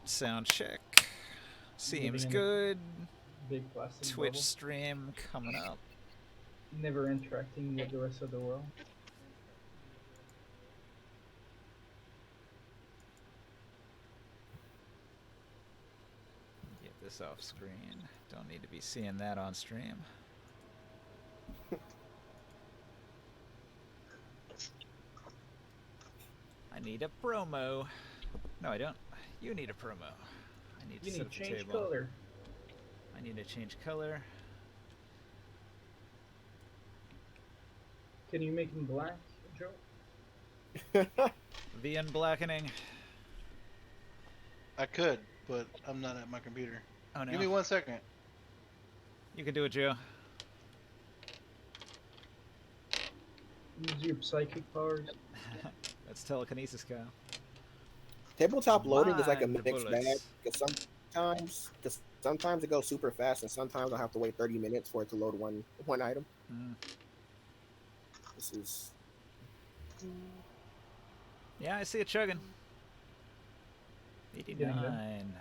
Sound check. Seems Living in good. a big plastic Twitch bubble, stream coming up. never interacting with the rest of the world. Get this off screen. Don't need to be seeing that on stream. I need a promo. No, I don't. You need a promo. I need to You set need up the change table. color. I need to change color. Can you make him black, Joe? The unblackening. I could, but I'm not at my computer. Oh no. Give me 1 second. You can do it, Joe. Use your psychic powers. That's telekinesis, Kyle. Tabletop loading is like a Mind mixed bag bullets. because sometimes it goes super fast and sometimes I have to wait 30 minutes for it to load one item. This is Yeah, I see it chugging. 89.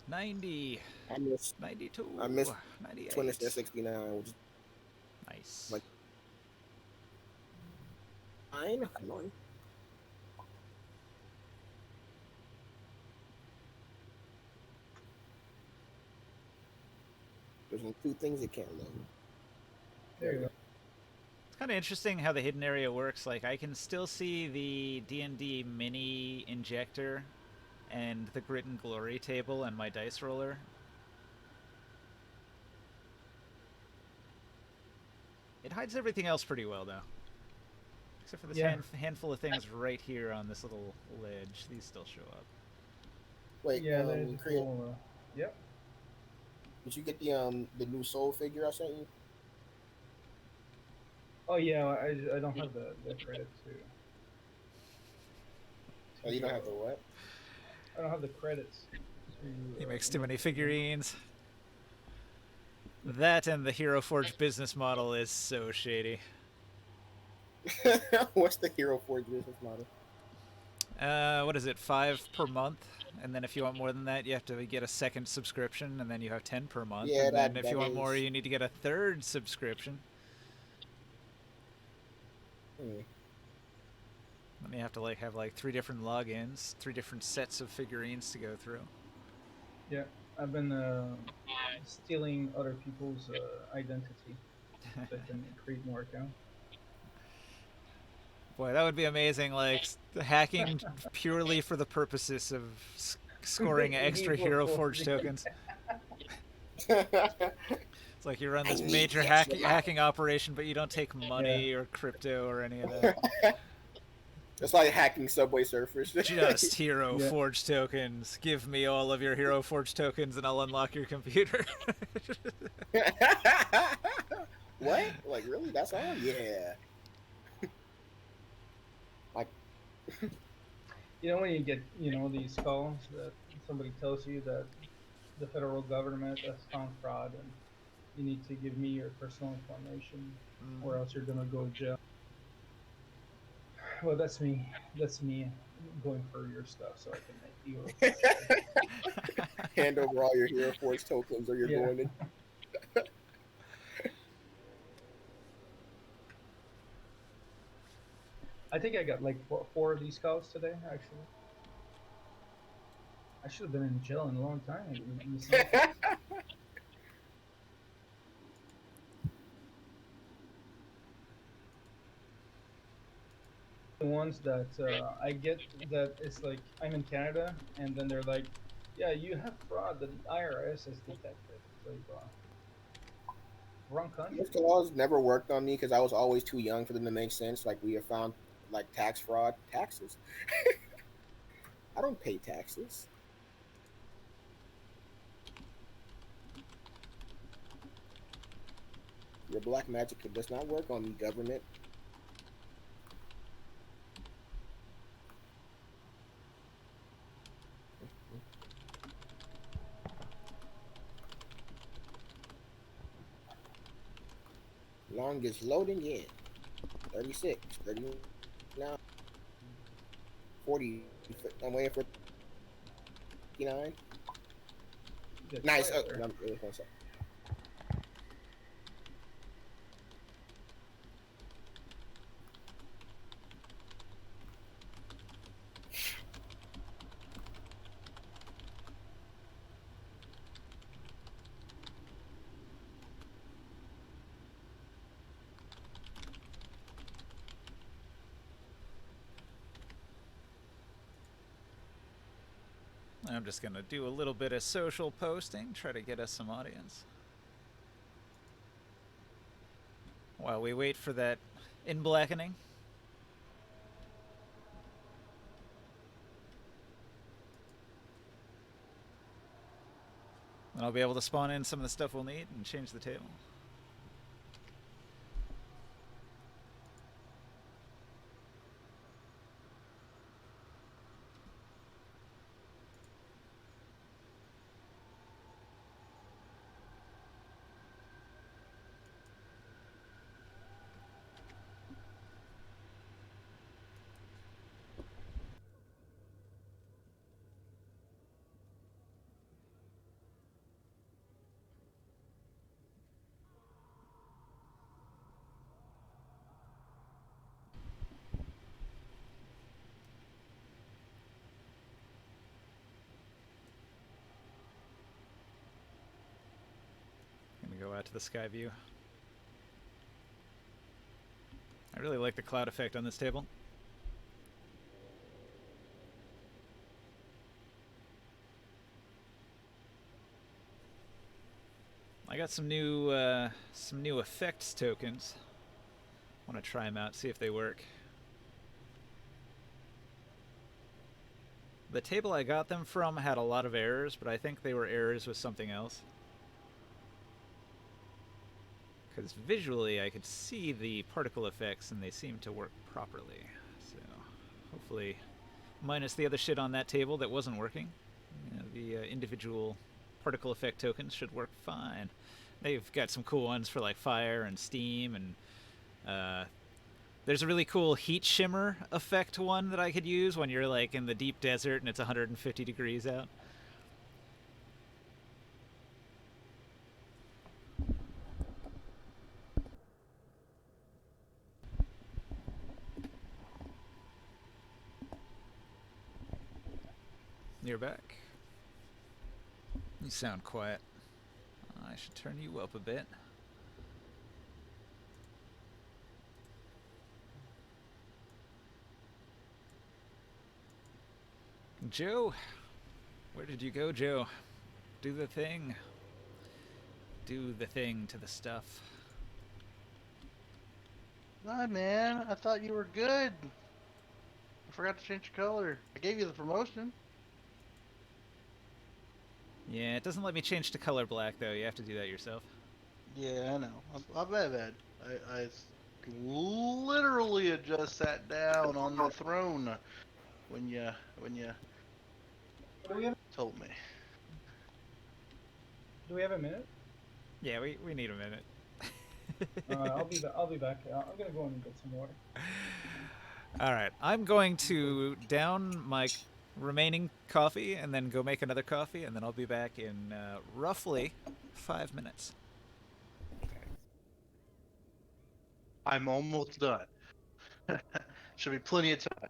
90. I missed 92. 98. 69, which is Nice. like 9. Annoying. There's only 2 things it can't load. There you go. It's kind of interesting how the hidden area works. Like, I can still see the D&D mini injector and the grit and glory table and my dice roller. It hides everything else pretty well, though. Except for this handful of things right here on this little ledge. These still show up. Wait, Yeah, there's Korea, yep. did you get the new soul figure I sent you? Oh yeah, I don't have the credit to. Oh, you don't have the what? I don't have the credits. He makes too many figurines. That and the Hero Forge business model is so shady. What's the Hero Forge business model? What is it? 5 per month, and then if you want more than that, you have to get a second subscription, and then you have 10 per month. Yeah, and then if you want more, you need to get a third subscription. Then you have to have 3 different logins, 3 different sets of figurines to go through. Yeah, I've been stealing other people's identity so I can create more accounts. Boy, that would be amazing. Hacking purely for the purposes of scoring extra Hero Forge tokens. It's like you run this major hacking operation, but you don't take money or crypto or any of that. It's like hacking Subway Surfers. Just Hero Forge tokens. Give me all of your Hero Forge tokens and I'll unlock your computer. What? Like, really? That's all? Yeah. When you get these calls that somebody tells you that the federal government has found fraud and you need to give me your personal information or else you're gonna go to jail. Well, that's me going for your stuff so I can make you hand over all your Hero Forge tokens or you're going in. I think I got four of these calls today, actually. I should have been in jail in a long time. The ones that I get that it's like I'm in Canada and then they're like, yeah, you have fraud that the IRS has detected. It's like, wrong country. Those laws never worked on me because I was always too young for them to make sense. Like, we have found tax fraud, taxes. I don't pay taxes. Your black magic does not work on me, government. Longest loading yet. 36, 39, 40. I'm waiting for 59. Get Nice. quieter. One sec. I'm just going to do a little bit of social posting, try to get us some audience. While we wait for that in blackening. And I'll be able to spawn in some of the stuff we'll need and change the table. Go out to the sky view. I really like the cloud effect on this table. I got some new effects tokens. Want to try them out, see if they work. The table I got them from had a lot of errors, but I think they were errors with something else. Because visually I could see the particle effects and they seem to work properly. So hopefully, minus the other shit on that table that wasn't working, the individual particle effect tokens should work fine. They've got some cool ones for like fire and steam, and there's a really cool heat shimmer effect one that I could use when you're like in the deep desert and it's 150 degrees out. You're back. You sound quiet. I should turn you up a bit. Joe? Where did you go, Joe? Do the thing. Do the thing to the stuff. Nah, man, I thought you were good. I forgot to change your color. I gave you the promotion. Yeah, it doesn't let me change to color black, though. You have to do that yourself. Yeah, I know. I'm bad. I literally had just sat down on the throne when you Do we have told me. Do we have a minute? Yeah, we need a minute. I'll be back. I'll be back. I'm gonna go in and get some water. Alright, I'm going to down my remaining coffee and then go make another coffee, and then I'll be back in roughly 5 minutes. I'm almost done. Should be plenty of time.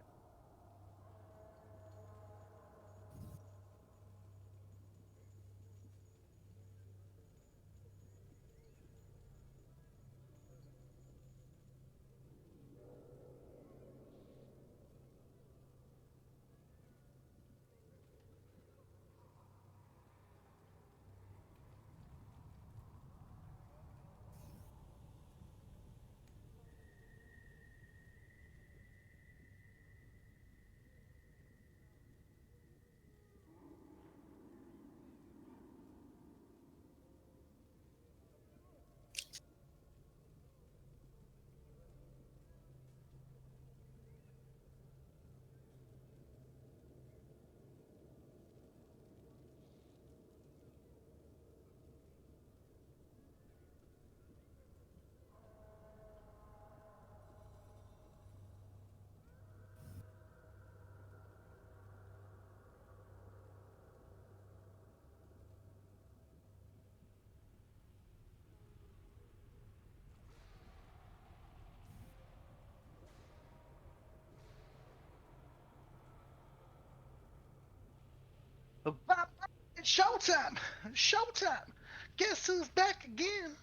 It's showtime! Showtime! Guess who's back again?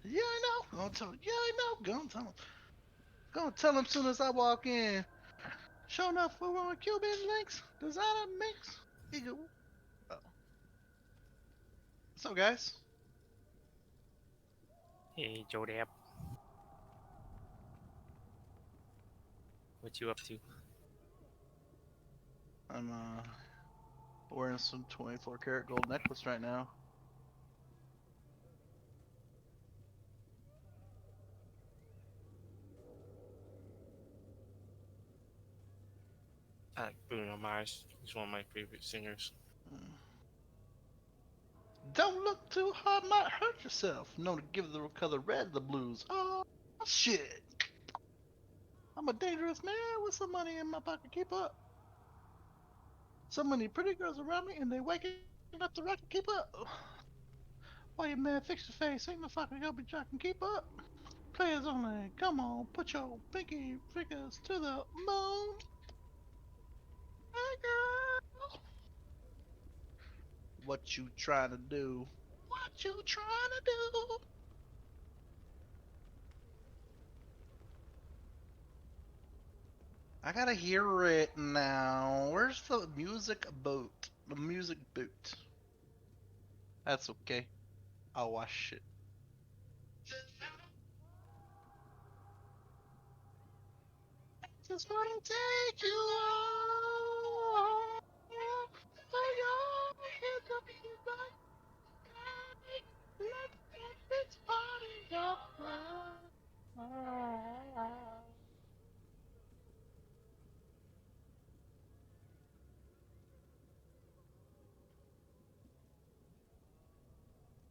Yeah, I know. Gonna tell him. Yeah, I know. Gonna tell him soon as I walk in. Sure enough, we're on Cuban links. Designer mix. Eagle. Oh. What's up, guys? Hey, Jodab. What you up to? I'm wearing some 24 karat gold necklace right now. I like Bruno Mars. He's one of my favorite singers. Mm. Don't look too hard, might hurt yourself. Known to give the color red the blues. Oh, shit. I'm a dangerous man with some money in my pocket. Keep up. So many pretty girls around me, and they waking up the rocket. Keep up. Why you man, fix your face. Ain't no fucking help me jocking. Keep up. Players only. Come on, put your pinky fingers to the moon. Hey girl, what you trying to do? What you trying to do? I gotta hear it now. Where's the music boot? The music boot. That's okay. I'll wash it. Just wanna take you on. So you can be right. Let's get this party on.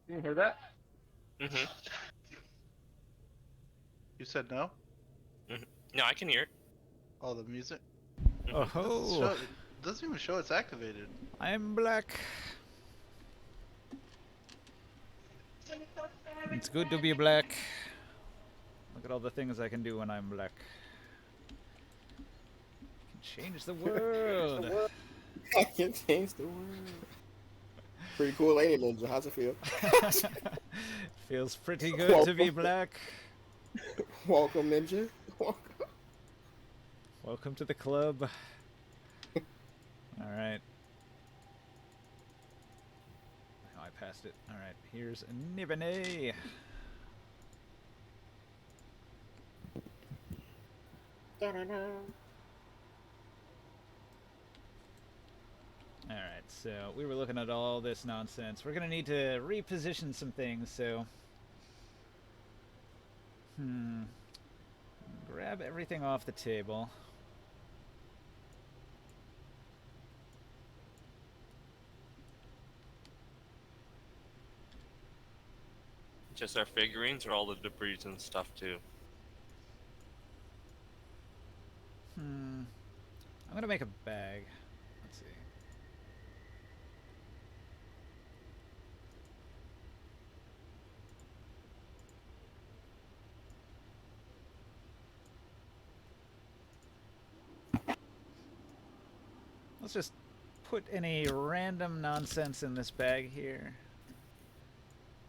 You hear that? Mm-hmm. You said no? No, I can hear it. Oh, the music? Oh Mm-hmm. ho! It doesn't even show it's activated. I'm black. It's good to be black. Look at all the things I can do when I'm black. I can change the world. I can change the world. Pretty cool, ain't it, Ninja? How's it feel? Feels pretty good to be black. Welcome, Ninja. Welcome. Welcome to the club. Alright. Oh, I passed it. Alright, here's Nibenay. Alright, so we were looking at all this nonsense. We're gonna need to reposition some things, so... Grab everything off the table. Just our figurines or all the debris and stuff too? I'm gonna make a bag. Let's see. Let's just put any random nonsense in this bag here.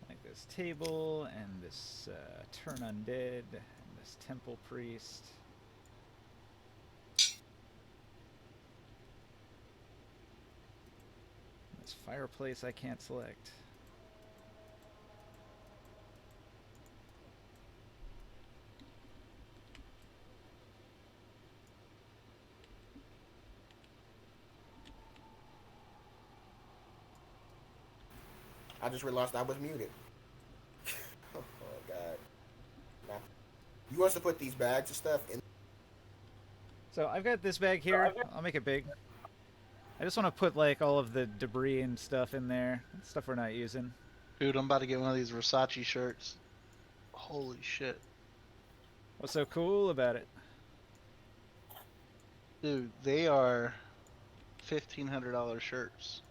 Like this table, and this turn undead, and this temple priest. This fireplace I can't select. I just realized I was muted. Oh God. Now, you want us to put these bags of stuff in? So I've got this bag here. I'll make it big. I just want to put like all of the debris and stuff in there. Stuff we're not using. Dude, I'm about to get one of these Versace shirts. Holy shit. What's so cool about it? Dude, they are $1,500 shirts.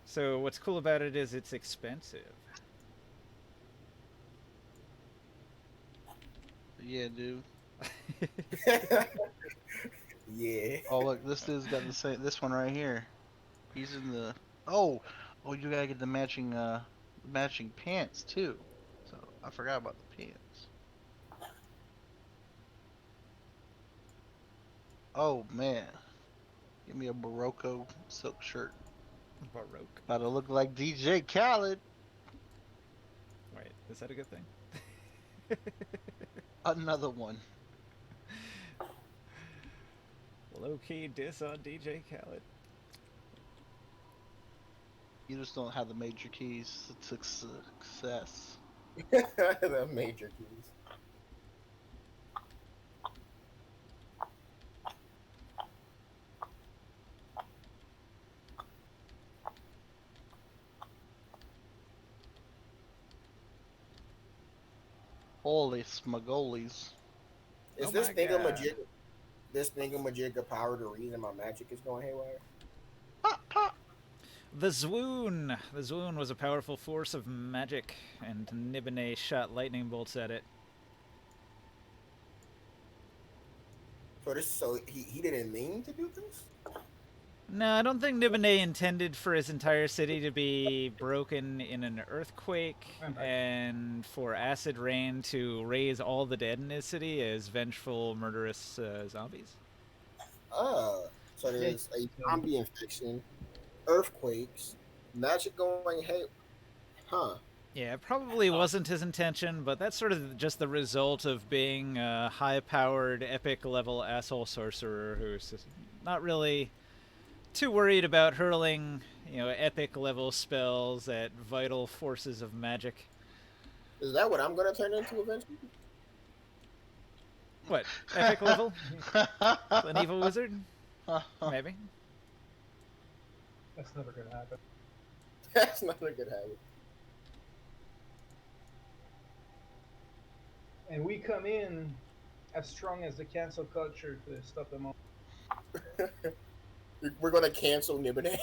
So what's cool about it is it's expensive. Yeah, dude. Yeah. Oh, look, this dude's got the same. This one right here. He's in the Oh, oh, you gotta get the matching pants too. So I forgot about the pants. Oh man, give me a Morocco silk shirt. Baroque. About to look like DJ Khaled. Wait, is that a good thing? Another one. Low key diss on DJ Khaled. You just don't have the major keys to success. The major keys. Holy smuggolies. Is Oh this my god. thingamajig a power the reason my magic is going haywire? Pop, pop. The Swoon! The Swoon was a powerful force of magic, and Nibenay shot lightning bolts at it. So he didn't mean to do this? No, I don't think Nibenay intended for his entire city to be broken in an earthquake and for acid rain to raise all the dead in his city as vengeful, murderous zombies. So there's a zombie infection, earthquakes, magic going hey, huh? Yeah, it probably wasn't his intention, but that's sort of just the result of being a high-powered, epic-level asshole sorcerer who's just not really too worried about hurling, epic-level spells at vital forces of magic. Is that what I'm gonna turn into eventually? What, epic level? An evil wizard? Maybe. That's never gonna happen. That's not a good habit. And we come in as strong as the cancel culture to stop them all. We're gonna cancel Nibenay.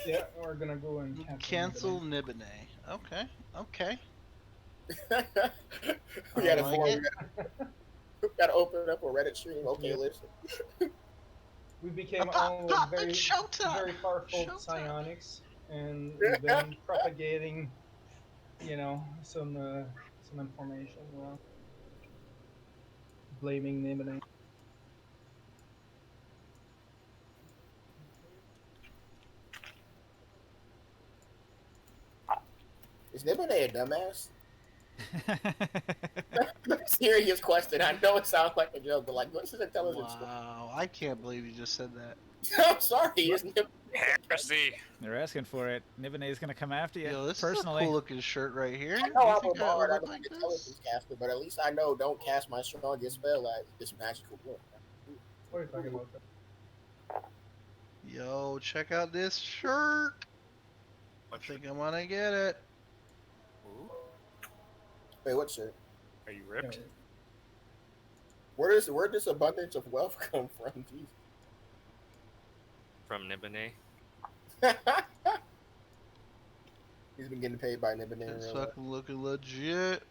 Yeah, we're gonna go and Cancel Nibenay. Okay, okay. we gotta I like it. we gotta open up a Reddit stream. Okay, listen. We became Pop, all like pop, very, it's showtime. very powerful Showtime. psionics, and we've been propagating, some information, blaming Nibenay. Is Nibenay a dumbass? Serious question. I know it sounds like a joke, but like, what's his intelligence? Wow, I can't believe you just said that. I'm sorry. Is Heresy. They're asking for it. Nibenay's gonna come after you Yo, this personally. is a cool looking shirt right here. I Do know you I'm a think I would bard. I'm look an like this? intelligence caster, but at least I know don't cast my strongest spell at this magical book. What are you talking about? Yo, check out this shirt. I think I'm gonna get it. Ooh, Wait, what shirt? are you ripped? Where'd this abundance of wealth come from? Jesus. From Nibenay. He's been getting paid by Nibenay in It's real life. fucking looking legit.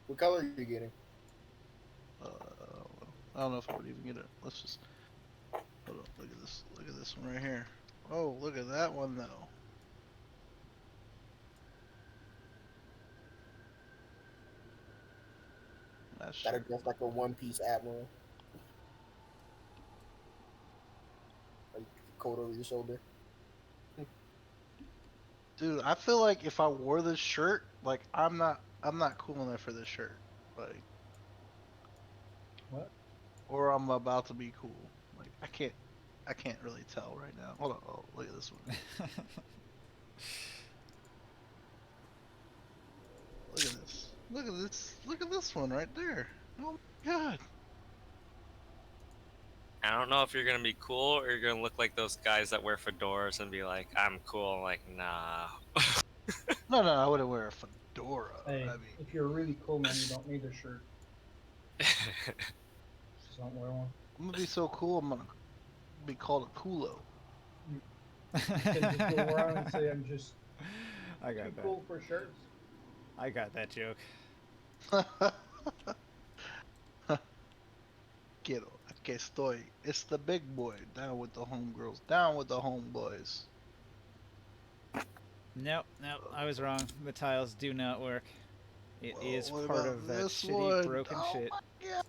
What color are you getting? I don't know if I would even get it. Let's just hold on. Look at this. Look at this one right here. Oh, look at that one though. That's Gotta dress like a one-piece admiral. Like coat over your shoulder. dude. I feel like if I wore this shirt, like I'm not cool enough for this shirt. Like, What? or I'm about to be cool. Like I can't really tell right now. Hold on. Oh, look at this one. Look at this. Look at this. Look at this one right there. Oh my god. I don't know if you're gonna be cool or you're gonna look like those guys that wear fedoras and be like, "I'm cool." Like, nah. No, I wouldn't wear a fedora. Hey, I mean, if you're really cool, man, you don't need a shirt. Just don't wear one. I'm gonna be so cool. I'm gonna be called a culo. You can just go around and say, I'm just I too got that. cool for shirts. I got that joke. Quiero, aquí estoy. It's the big boy. Down with the homegirls. Down with the homeboys. Nope, I was wrong. The tiles do not work. It is What part about of that this shitty one? broken Oh shit. my god.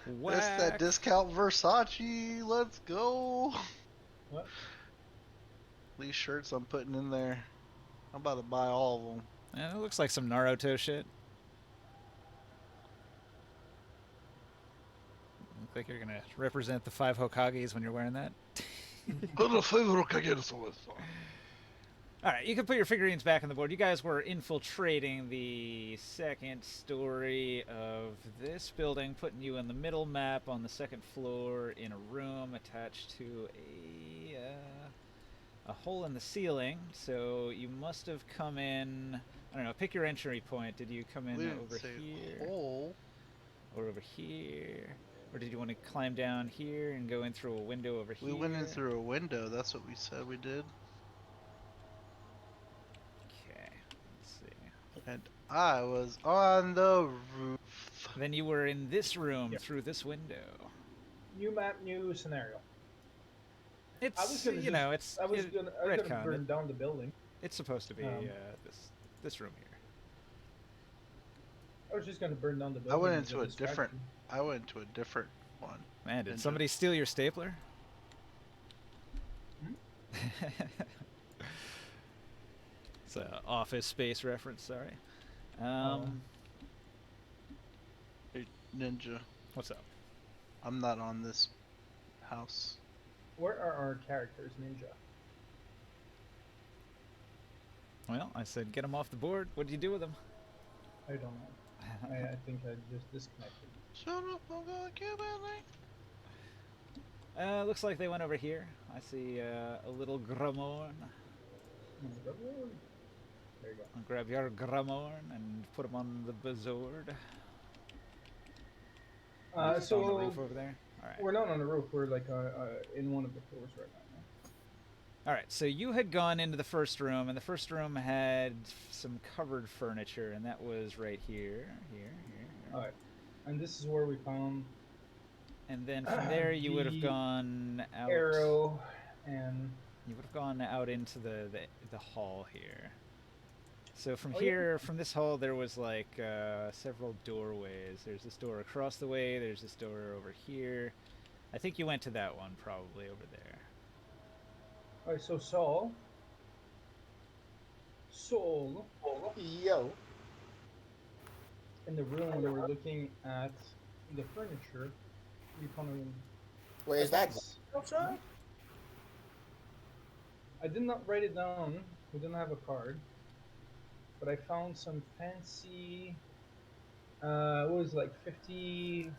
That's that Whack. discount Versace. Let's go. What? These shirts I'm putting in there. I'm about to buy all of them. It looks like some Naruto shit. Look like you're gonna represent the 5 Hokages when you're wearing that. Alright, you can put your figurines back on the board. You guys were infiltrating the second story of this building, putting you in the middle map on the second floor in a room attached to a hole in the ceiling. So you must have come in, I don't know, pick your entry point. Did you come in We didn't over say here? hole. Or over here? Or did you want to climb down here and go in through a window over here? We went in through a window. That's what we said we did. Okay, let's see. And I was on the roof. Then you were in this room Yep. through this window. New map, new scenario. It's, I was gonna you know, it's I was it- gonna retconned. burn down the building. It's supposed to be this room here. I was just gonna burn down the building. I went as into a different. distraction. I went into a different one. Man, did Engine. somebody steal your stapler? It's a Office Space reference, sorry. Hey, Ninja, What's up? I'm not on this house. Where are our characters, Ninja? Well, I said get them off the board. What did you do with them? I don't know. I think I just disconnected. Shut up! I'm gonna kill that Looks like they went over here. I see a little Gramorn. There you go. I'll grab your Gramorn and put him on the Bazord. Just on the So roof over there. All right. we're not on the roof. We're like in one of the floors right now. All right, so you had gone into the first room, and the first room had some covered furniture, and that was right here. All right, and this is where we found And then from there, you would have the gonna out. arrow and You would have gone out into the hall here. So from Oh, yeah. here, from this hall, there was like several doorways. There's this door across the way. There's this door over here. I think you went to that one probably over there. all right. So Saul, Yo. in the room we were looking at the furniture. We found Where is that? outside. I did not write it down. We didn't have a card, but I found some fancy. What was it, like 50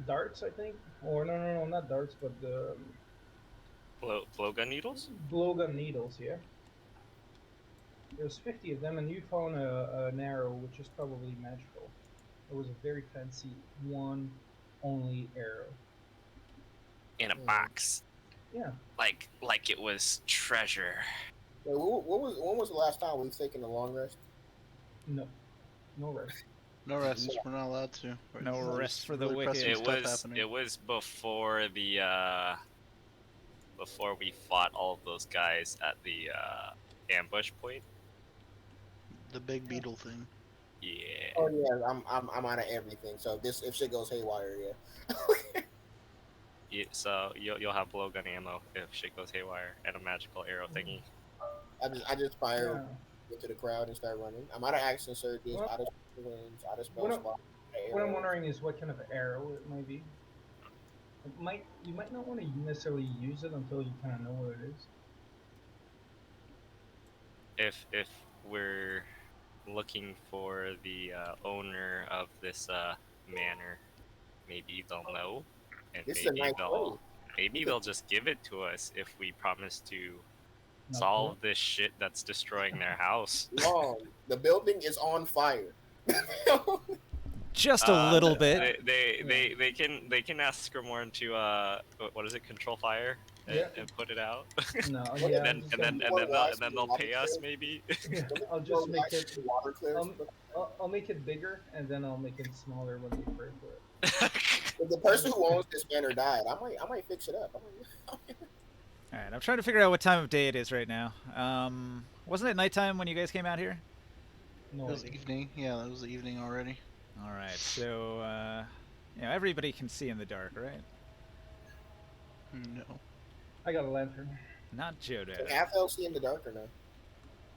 darts, I think. Or no, not darts, but the Blowgun needles? blowgun needles. Yeah. There's 50 of them, and you found an arrow, which is probably magical. It was a very fancy one, only arrow. In a box. Yeah. Like it was treasure. Wait, when was the last time we've taken a long rest? No rest. No rest. We're not allowed to. No There's rest for the really wicked. pressing stuff happening. It was before the before we fought all of those guys at the ambush point. The big beetle thing. Yeah. Oh yeah, I'm out of everything. So if shit goes haywire, yeah. So you'll have blowgun ammo if shit goes haywire and a magical arrow thingy. I just fire Yeah. into the crowd and start running. I'm out of action surges, Well, out of wings, out of spell what I'm- slot. What I'm wondering is what kind of arrow it might be. You might not want to necessarily use it until you kind of know what it is. If we're looking for the owner of this manor, maybe they'll know, and This is a nice maybe they'll just give it to us if we promise to Not solve this shit that's destroying their house. Wrong. The building is on fire. Just a little bit. They can ask Grimorn to what is it, control fire and, Yeah. and put it out. No, What- yeah. and I'm just then gonna- they'll pay us maybe. yeah, I'll Throw just make ice it. and water clears. I'll make it bigger, and then I'll make it smaller when they pray for it. If the person who owns this banner died, I might fix it up. All right, I'm trying to figure out what time of day it is right now. Wasn't it nighttime when you guys came out here? No It was idea. evening. Yeah, it was the evening already. All right, so everybody can see in the dark, right? No. I got a lantern. Not Jodo. Can half elf see in the dark or no?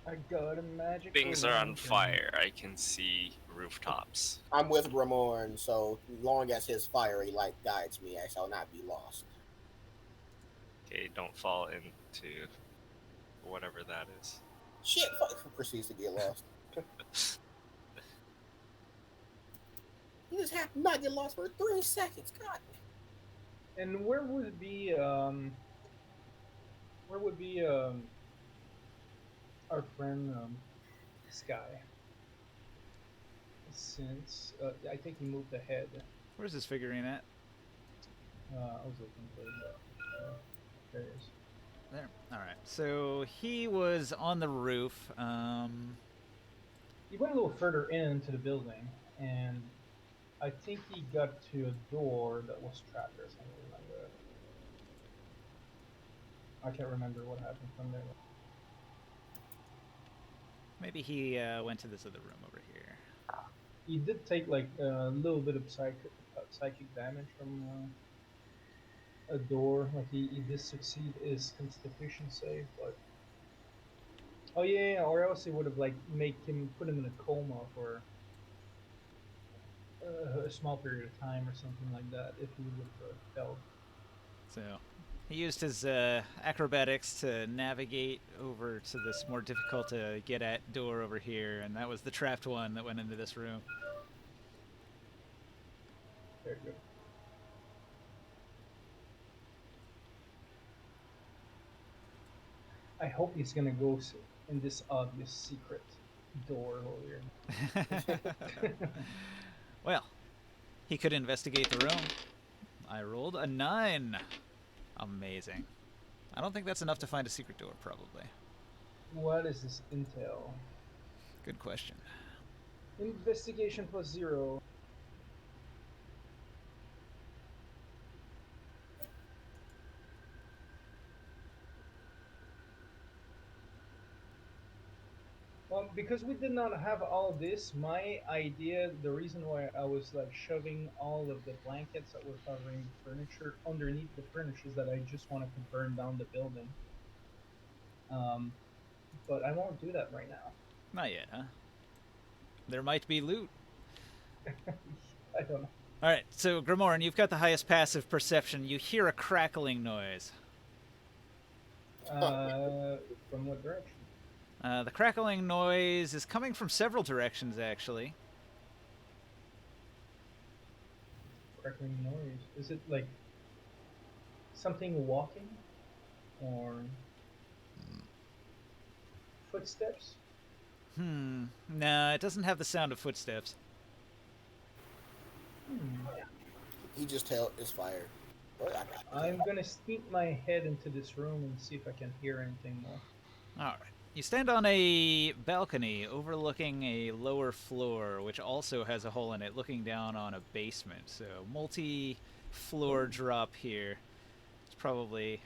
I got a magic. Things are on fire. I can see rooftops. I'm with Gramorn, so long as his fiery light guides me, I shall not be lost. Okay, don't fall into whatever that is. Shit, fuck, proceeds to get lost. You just have to not get lost for 3 seconds. God. And where would be our friend Sky? Since I think he moved ahead. Where's this figurine at? I was looking for it. There it is. There. All right. So he was on the roof. He went a little further into the building, and I think he got to a door that was trapped or something like that. I can't remember what happened from there. Maybe he went to this other room over here. He did take like a little bit of psychic damage from a door. Like he did succeed his constitution save, but oh yeah, or else he would have like put him in a coma for a small period of time or something like that if he would have failed. So he used his acrobatics to navigate over to this more difficult to get at door over here, and that was the trapped one that went into this room. Very good. I hope he's gonna go in this obvious secret door over here. Well, he could investigate the room. I rolled a 9. Amazing. I don't think that's enough to find a secret door, probably. What is this intel? Good question. Investigation +0. Well, because we did not have all this, my idea, the reason why I was like shoving all of the blankets that were covering the furniture underneath the furniture is that I just wanted to burn down the building. But I won't do that right now. Not yet, huh? There might be loot. I don't know. All right, so Grimoren, you've got the highest passive perception. You hear a crackling noise. From what direction? The crackling noise is coming from several directions, actually. Crackling noise. Is it like something walking? Or footsteps? Nah, it doesn't have the sound of footsteps. He just held his fire. I'm gonna sneak my head into this room and see if I can hear anything more. All right. You stand on a balcony overlooking a lower floor, which also has a hole in it, looking down on a basement. So multi-floor drop here. It's probably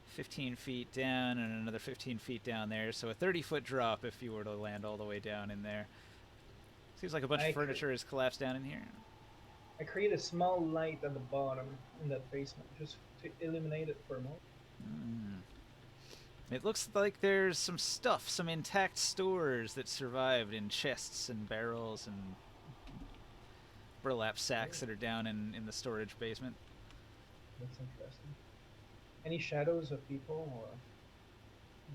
15 feet down and another 15 feet down there. So a 30-foot drop if you were to land all the way down in there. Seems like a bunch of furniture has collapsed down in here. I create a small light at the bottom in that basement, just to illuminate it for a moment. It looks like there's some stuff, some intact stores that survived in chests and barrels and burlap sacks that are down in the storage basement. That's interesting. Any shadows of people or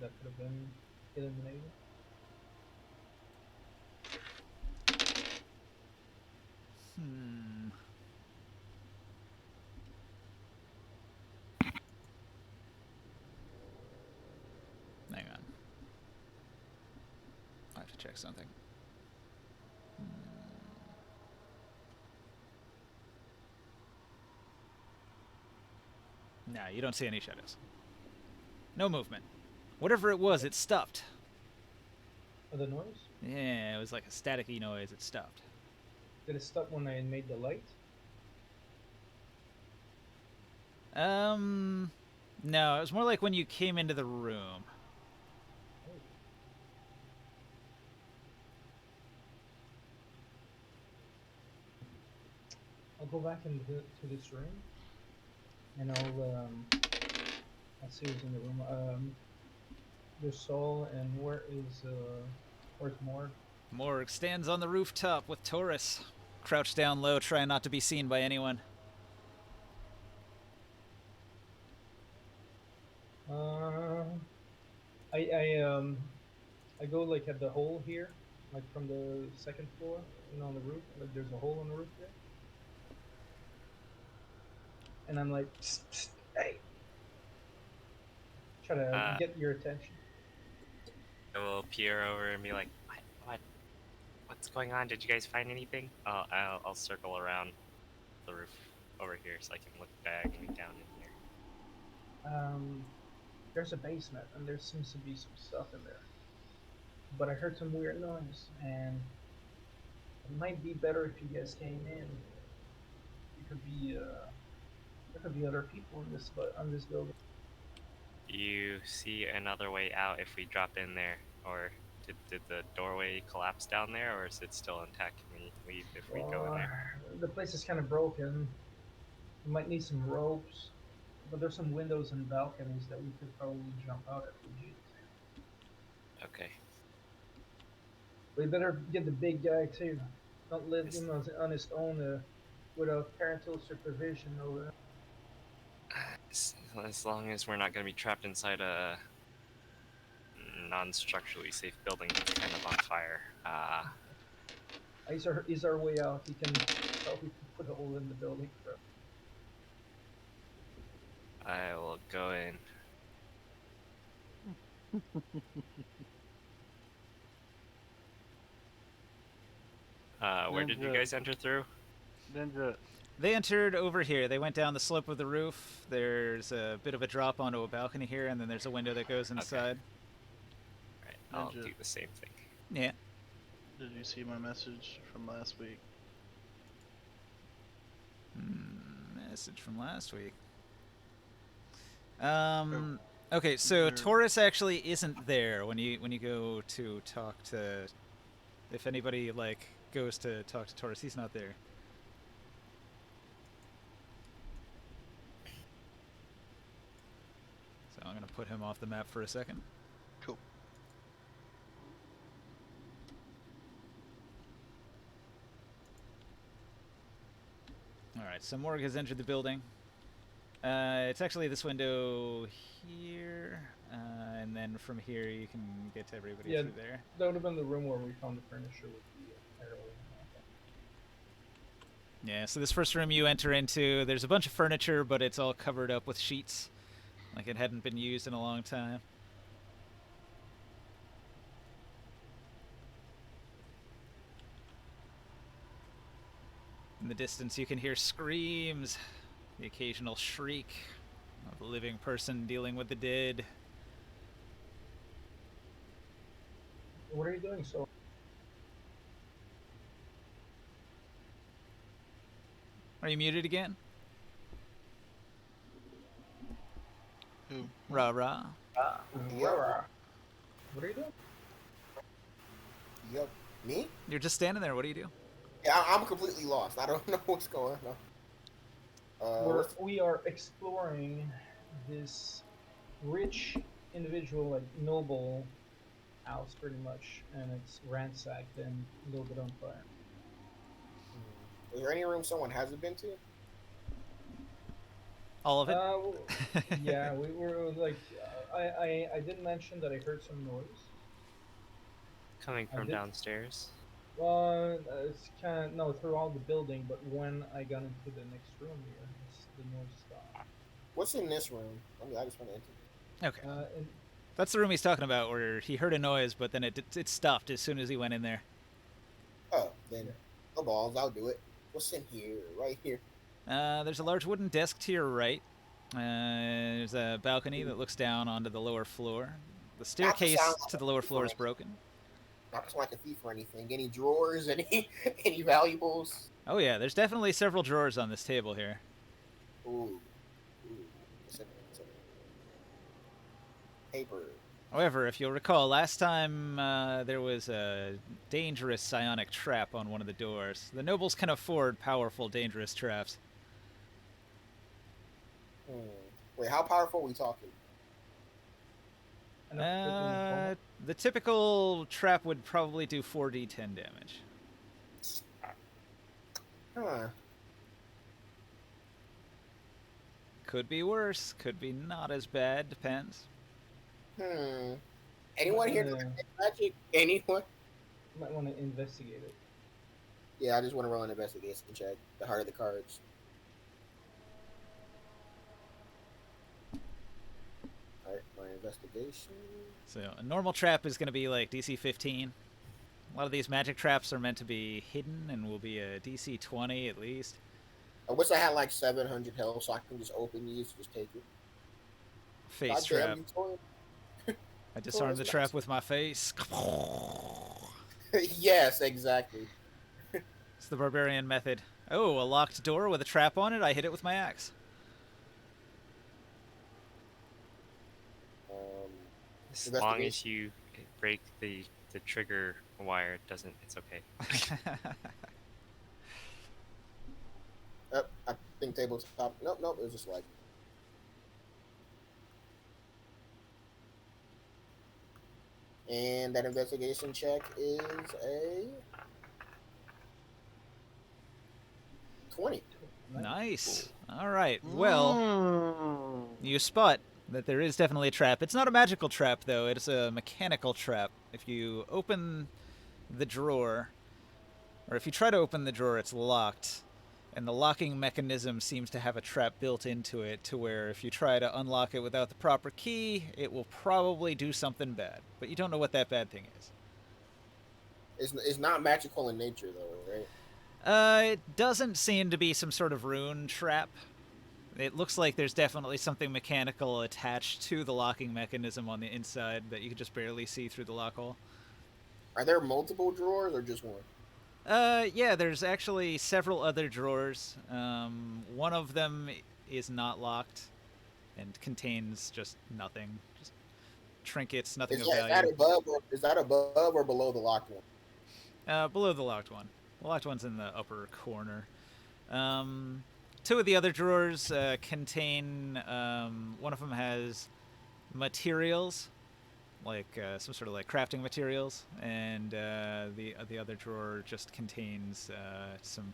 that could have been eliminated? Hang on. I have to check something. Nah, you don't see any shadows. No movement. Whatever it was, it stopped. Oh, the noise? Yeah, it was like a staticky noise. It stopped. Did it stop when I made the light? No, it was more like when you came into the room. I'll go back into to this room, and I'll see who's in the room. There's Saul, and where's Morg? Morg stands on the rooftop with Taurus, crouched down low, trying not to be seen by anyone. I go like at the hole here, like from the second floor, on the roof. Like there's a hole on the roof there, and I'm like, psst, psst, hey, try to Uh, get your attention. I will peer over and be like, what's going on? Did you guys find anything? I'll circle around the roof over here so I can look diagonally down in here. There's a basement, and there seems to be some stuff in there. But I heard some weird noise, and it might be better if you guys came in. There could be other people in this building. Do you see another way out if we drop in there? Or did the doorway collapse down there, or is it still intact? Can we leave if we go in there? The place is kind of broken. We might need some ropes, but there's some windows and balconies that we could probably jump out if we need to. Okay. We better get the big guy too. Don't let him on his own without parental supervision. Or As long as we're not going to be trapped inside a non-structurally safe building that's kind of on fire. he's our way out. He can probably put a hole in the building. I will go in. Where did you guys enter through? Ninja. They entered over here. They went down the slope of the roof. There's a bit of a drop onto a balcony here, and then there's a window that goes inside. Right, I'll Ninja. do the same thing. Yeah. Did you see my message from last week? Message from last week. Okay, so Taurus actually isn't there when you go to talk to. If anybody goes to talk to Taurus, he's not there. So I'm gonna put him off the map for a second. Cool. All right, so Morg has entered the building. It's actually this window here, and then from here you can get to everybody through there. That would have been the room where we found the furniture with the arrow. Yeah, so this first room you enter into, there's a bunch of furniture, but it's all covered up with sheets. Like it hadn't been used in a long time. In the distance you can hear screams, the occasional shriek of a living person dealing with the dead. What are you doing, so? Are you muted again? Who? Rah rah. What are you doing? Yep. Me? You're just standing there, what do you do? Yeah, I'm completely lost. I don't know what's going on. We are exploring this rich individual, like noble house, pretty much, and it's ransacked and a little bit on fire. Is there any room someone hasn't been to? All of it? Yeah, we were like, I did mention that I heard some noise. Coming from downstairs. Well, it's kind of no throughout the building, but when I got into the next room here, the noise stopped. What's in this room? I just want to enter. Okay. That's the room he's talking about, where he heard a noise, but then it stopped as soon as he went in there. Oh, then no balls. I'll do it. What's in here? Right here. There's a large wooden desk to your right. There's a balcony that looks down onto the lower floor. The staircase to the lower floor is broken. Not just like a thief or anything. Any drawers? Any valuables? Oh yeah, there's definitely several drawers on this table here. Ooh. What's in there? paper. However, if you'll recall, last time there was a dangerous psionic trap on one of the doors. The nobles can afford powerful, dangerous traps. Hmm. Wait, how powerful are we talking? Enough to put in a coma. The typical trap would probably do 4d10 damage. Huh. Could be worse, could be not as bad, depends. Anyone here know magic? Anyone? Might want to investigate it. Yeah, I just want to roll an investigation check. The heart of the cards. Alright, my investigation. So a normal trap is going to be like DC 15. A lot of these magic traps are meant to be hidden and will be a DC 20 at least. I wish I had like 700 health so I can just open these, just take it. Face Goddamn, trap. you told I disarmed the nice. trap with my face. Yes, exactly. It's the barbarian method. Oh, a locked door with a trap on it. I hit it with my axe. As long as you break the trigger wire, it doesn't. It's okay. I think tabletop. Nope, it was just like. And that investigation check is a 20. Nice. All right. Well, you spot that there is definitely a trap. It's not a magical trap, though. It's a mechanical trap. If you open the drawer, or if you try to open the drawer, it's locked. And the locking mechanism seems to have a trap built into it to where if you try to unlock it without the proper key, it will probably do something bad. But you don't know what that bad thing is. It's not magical in nature, though, right? It doesn't seem to be some sort of rune trap. It looks like there's definitely something mechanical attached to the locking mechanism on the inside that you can just barely see through the lock hole. Are there multiple drawers or just one? Yeah, there's actually several other drawers. One of them is not locked and contains just nothing. Just trinkets, nothing of value. Is that above or below the locked one? Below the locked one. The locked one's in the upper corner. Two of the other drawers contain, one of them has materials, like some sort of like crafting materials, and the other drawer just contains some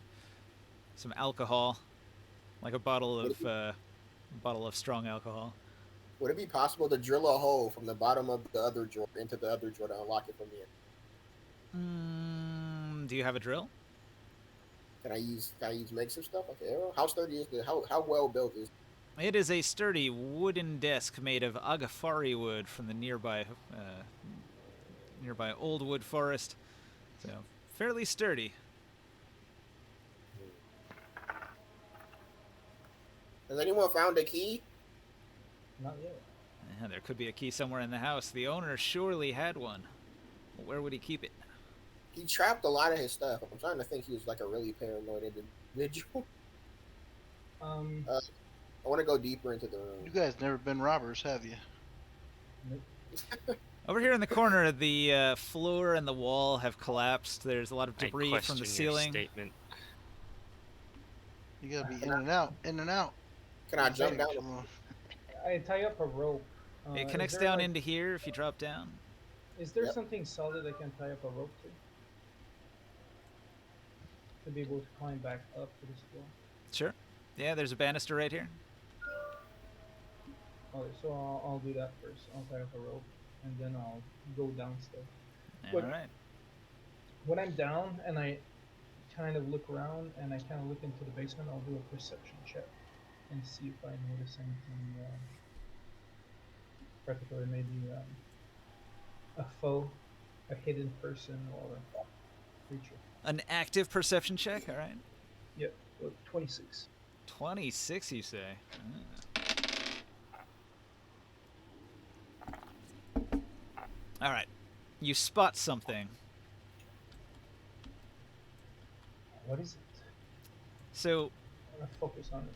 alcohol, like a bottle of strong alcohol. Would it be possible to drill a hole from the bottom of the other drawer into the other drawer to unlock it from the end? Do you have a drill? Can I use makeshift stuff like an arrow? How sturdy is how well built is? It is a sturdy wooden desk made of agafari wood from the nearby old wood forest. So fairly sturdy. Has anyone found a key? Not yet. Yeah, there could be a key somewhere in the house. The owner surely had one. Where would he keep it? He trapped a lot of his stuff. I'm trying to think he was like a really paranoid individual. I want to go deeper into the room. You guys never been robbers, have you? Nope. Over here in the corner, the floor and the wall have collapsed. There's a lot of I debris from the question ceiling. your statement. You gotta be in and out, in and out. Can I jump down? Come on. I tie up a rope. It is connects there, down like- into here if you drop down. Is there Yep. something solid I can tie up a rope to be able to climb back up to this floor? Sure. Yeah, there's a banister right here. Okay, so I'll do that first. I'll tie up a rope, and then I'll go downstairs. All But- right. When I'm down and I kind of look around and I kind of look into the basement, I'll do a perception check and see if I notice anything particular, maybe a foe, a hidden person, or creature. An active perception check. All right. Yep, 26. 26, you say? All right. You spot something. What is it? So I'm gonna focus on it.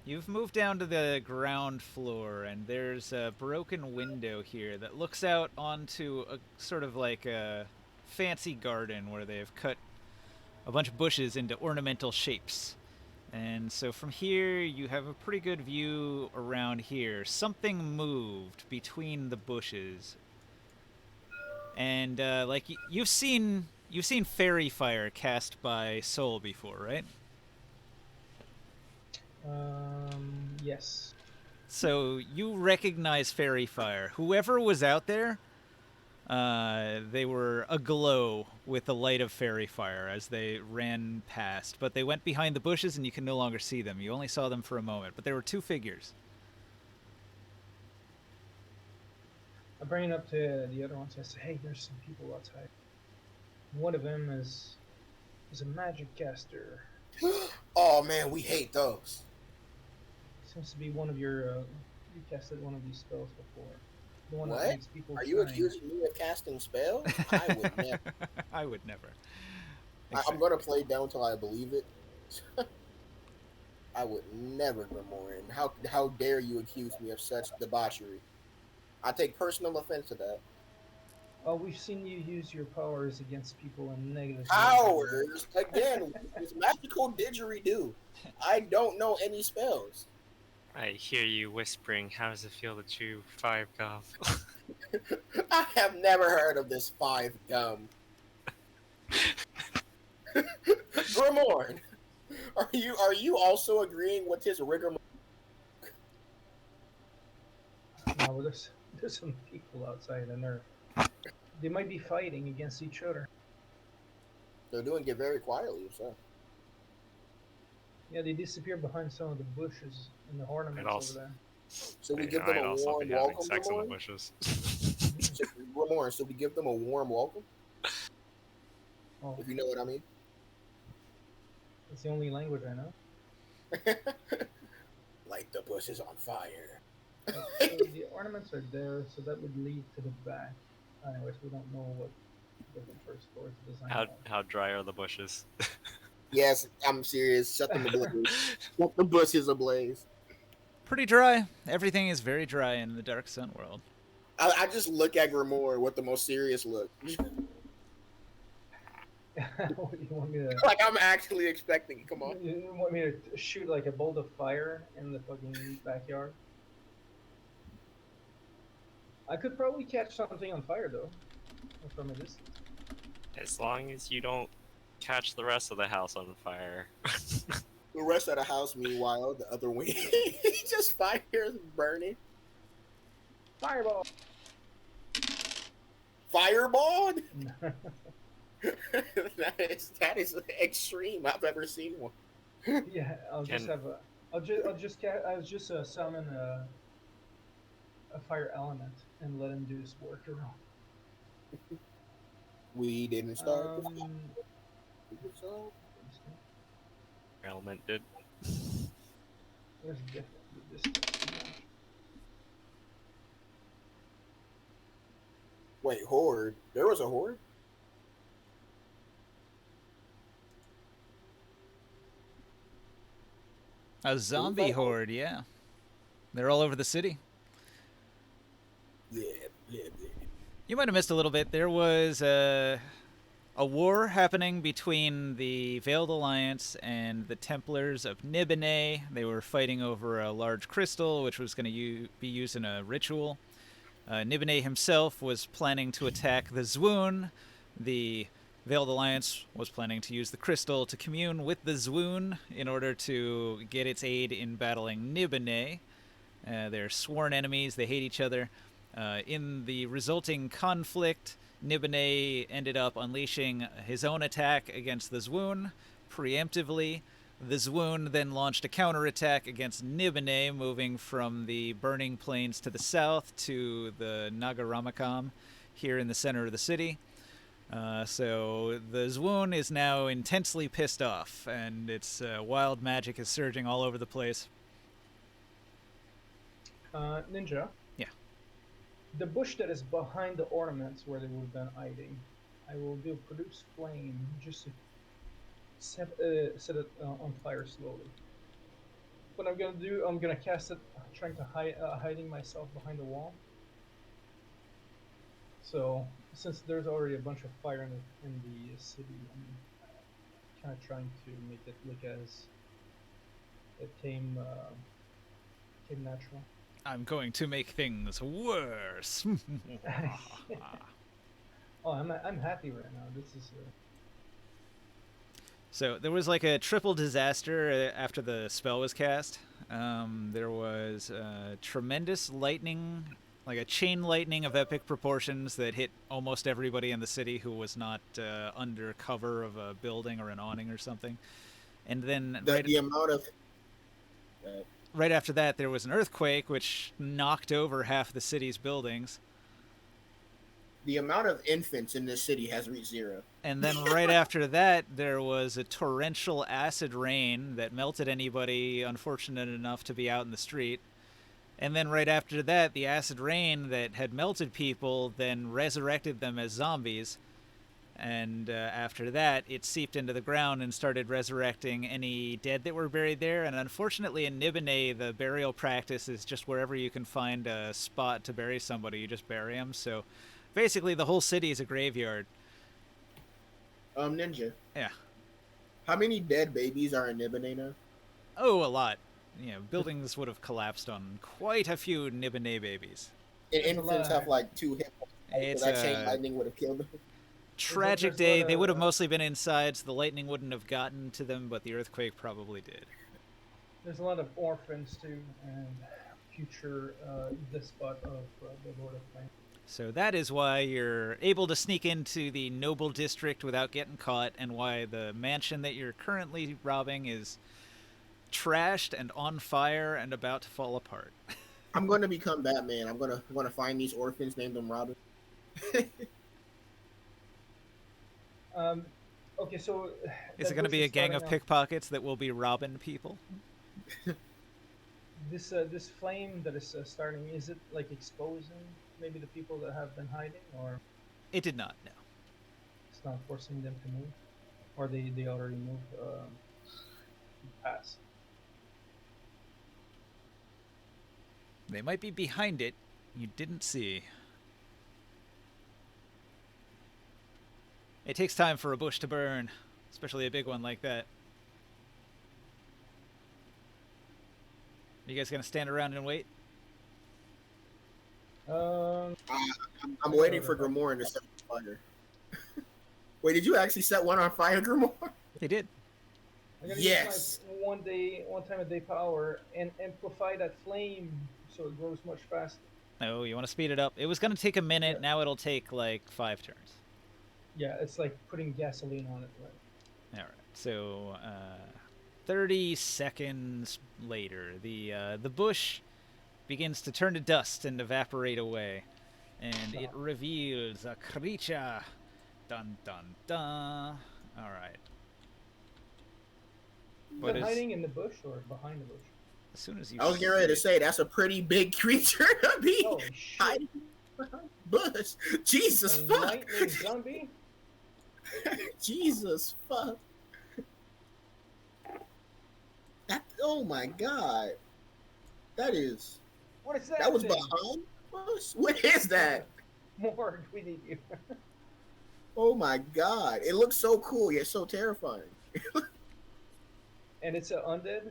You've moved down to the ground floor, and there's a broken window here that looks out onto a sort of like a fancy garden where they've cut a bunch of bushes into ornamental shapes. And so from here, you have a pretty good view around here. Something moved between the bushes, and like you've seen fairy fire cast by Soul before, right? Yes. So you recognize fairy fire. Whoever was out there, they were aglow with the light of fairy fire as they ran past. But they went behind the bushes, and you can no longer see them. You only saw them for a moment. But there were two figures. I bring it up to the other ones. I say, hey, there's some people outside. One of them is a magic caster. Oh man, we hate those. Seems to be one of your. You casted one of these spells before. The one that What? makes people. Are you shine. accusing me of casting spells? I would never. I would never. I'm gonna play down until I believe it. I would never, Grimoire. How dare you accuse me of such debauchery? I take personal offense to that. Oh, we've seen you use your powers against people in negative. Powers again. It's magical didgeridoo. I don't know any spells. I hear you whispering. How does it feel to chew 5 gum? I have never heard of this 5 gum. Grimoire, are you also agreeing with his rigor? No, but there's some people outside, and they might be fighting against each other. They're doing it very quietly, so. Yeah, they disappear behind some of the bushes and the ornaments also- over there. So we They give them might a also warm be having welcome, sex in the Grimoire? bushes. Grimoire, so we give them a warm welcome, Oh, if you know what I mean. that's the only language I know. Light the bushes on fire. So the ornaments are there, so that would lead to the back. Anyways, we don't know what the first floor is designed. How dry are the bushes? Yes, I'm serious. Set them ablaze. Set the bushes ablaze. Pretty dry. Everything is very dry in the Dark Sun world. I just look at Grimoire with the most serious look. What, you want me to? Like I'm actually expecting it. Come on. You want me to shoot like a bolt of fire in the fucking backyard? I could probably catch something on fire though, from a distance. As long as you don't catch the rest of the house on fire. The rest of the house, meanwhile, the other wing, just fires burning. Fireball! Fireball? that is extreme. I've ever seen one. Yeah, I'll just summon a fire element and let him do his work around. We didn't start. Element did. There's definitely this. Wait, horde? There was a horde? A zombie horde, yeah. They're all over the city. Yeah, yeah. You might have missed a little bit. There was a war happening between the Veiled Alliance and the Templars of Nibenay. They were fighting over a large crystal, which was going to be used in a ritual. Nibenay himself was planning to attack the Zwoon. The Veiled Alliance was planning to use the crystal to commune with the Zwoon in order to get its aid in battling Nibenay. They're sworn enemies. They hate each other. In the resulting conflict, Nibenay ended up unleashing his own attack against the Zwoon preemptively. The Zwoon then launched a counterattack against Nibenay, moving from the Burning Plains to the south to the Nagaramakam here in the center of the city. So the Zwoon is now intensely pissed off, and its wild magic is surging all over the place. Ninja. Yeah. The bush that is behind the ornaments where they would have been hiding, I will do produce flame just to set it on fire slowly. what I'm gonna do. I'm gonna cast it, trying to hiding myself behind the wall. So since there's already a bunch of fire in the city, I'm kind of trying to make it look as it came natural. I'm going to make things worse. Oh, I'm happy right now. This is So there was like a triple disaster after the spell was cast. There was tremendous lightning, like a chain lightning of epic proportions that hit almost everybody in the city who was not under cover of a building or an awning or something. And then The amount of right after that, there was an earthquake which knocked over half the city's buildings. the amount of infants in this city has reached 0. And then right after that, there was a torrential acid rain that melted anybody unfortunate enough to be out in the street. And then right after that, the acid rain that had melted people then resurrected them as zombies. And after that, it seeped into the ground and started resurrecting any dead that were buried there. And unfortunately, in Nibenay, the burial practice is just wherever you can find a spot to bury somebody, you just bury them. So basically, the whole city is a graveyard. Ninja, Yeah. how many dead babies are in Nibenay now? Oh, a lot. You know, buildings would have collapsed on quite a few Nibenay babies. And There's a infants lot. have like 2 hit points. It's That chain a lightning would have killed them. tragic there's a day. lot They would have of, mostly been inside, so the lightning wouldn't have gotten to them, but the earthquake probably did. there's a lot of orphans too, and future despot of the Lord of Flame. So that is why you're able to sneak into the noble district without getting caught, and why the mansion that you're currently robbing is trashed and on fire and about to fall apart. I'm going to become Batman. I'm going to find these orphans, name them Robin. Okay, so Is it going to be a gang of pickpockets that will be robbing people? This flame that is starting, is it like exposing maybe the people that have been hiding, or It did not, no. it's not forcing them to move, or they already moved past? They might be behind it. You didn't see. It takes time for a bush to burn, especially a big one like that. You guys gonna stand around and wait? Um, I'm waiting for Grimoire to set fire. Wait, did you actually set one on fire, Grimoire? They did. I'm gonna Yes. use my one time a day power and amplify that flame so it grows much faster. Oh, you want to speed it up? It was gonna take a minute. Yeah. Now it'll take like 5 turns. Yeah, it's like putting gasoline on it, right? All right. So, 30 seconds later, the bush begins to turn to dust and evaporate away, and it reveals a creature. Dun dun dun. All right. Is What it is- hiding in the bush or behind the bush? As soon as you. I was getting ready to say that's a pretty big creature to be Holy shit! hiding behind the bush. Jesus A fuck. lightning zombie? Jesus fuck. That, oh my god. That is. What is that? That was thing? behind us? What is that? Morg, we need you. Oh my god. It looks so cool yet so terrifying. And it's an undead?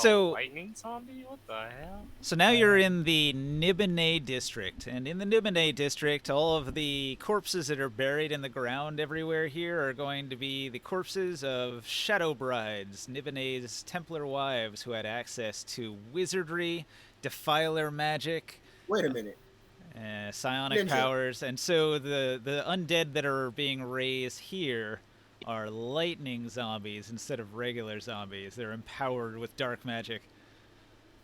So- lightning zombie? What the hell? So now you're in the Nibenay district, and in the Nibenay district, all of the corpses that are buried in the ground everywhere here are going to be the corpses of shadow brides, Nibenay's Templar wives who had access to wizardry, defiler magic, Wait a minute. psionic Ninja. powers, and so the undead that are being raised here are lightning zombies instead of regular zombies. They're empowered with dark magic.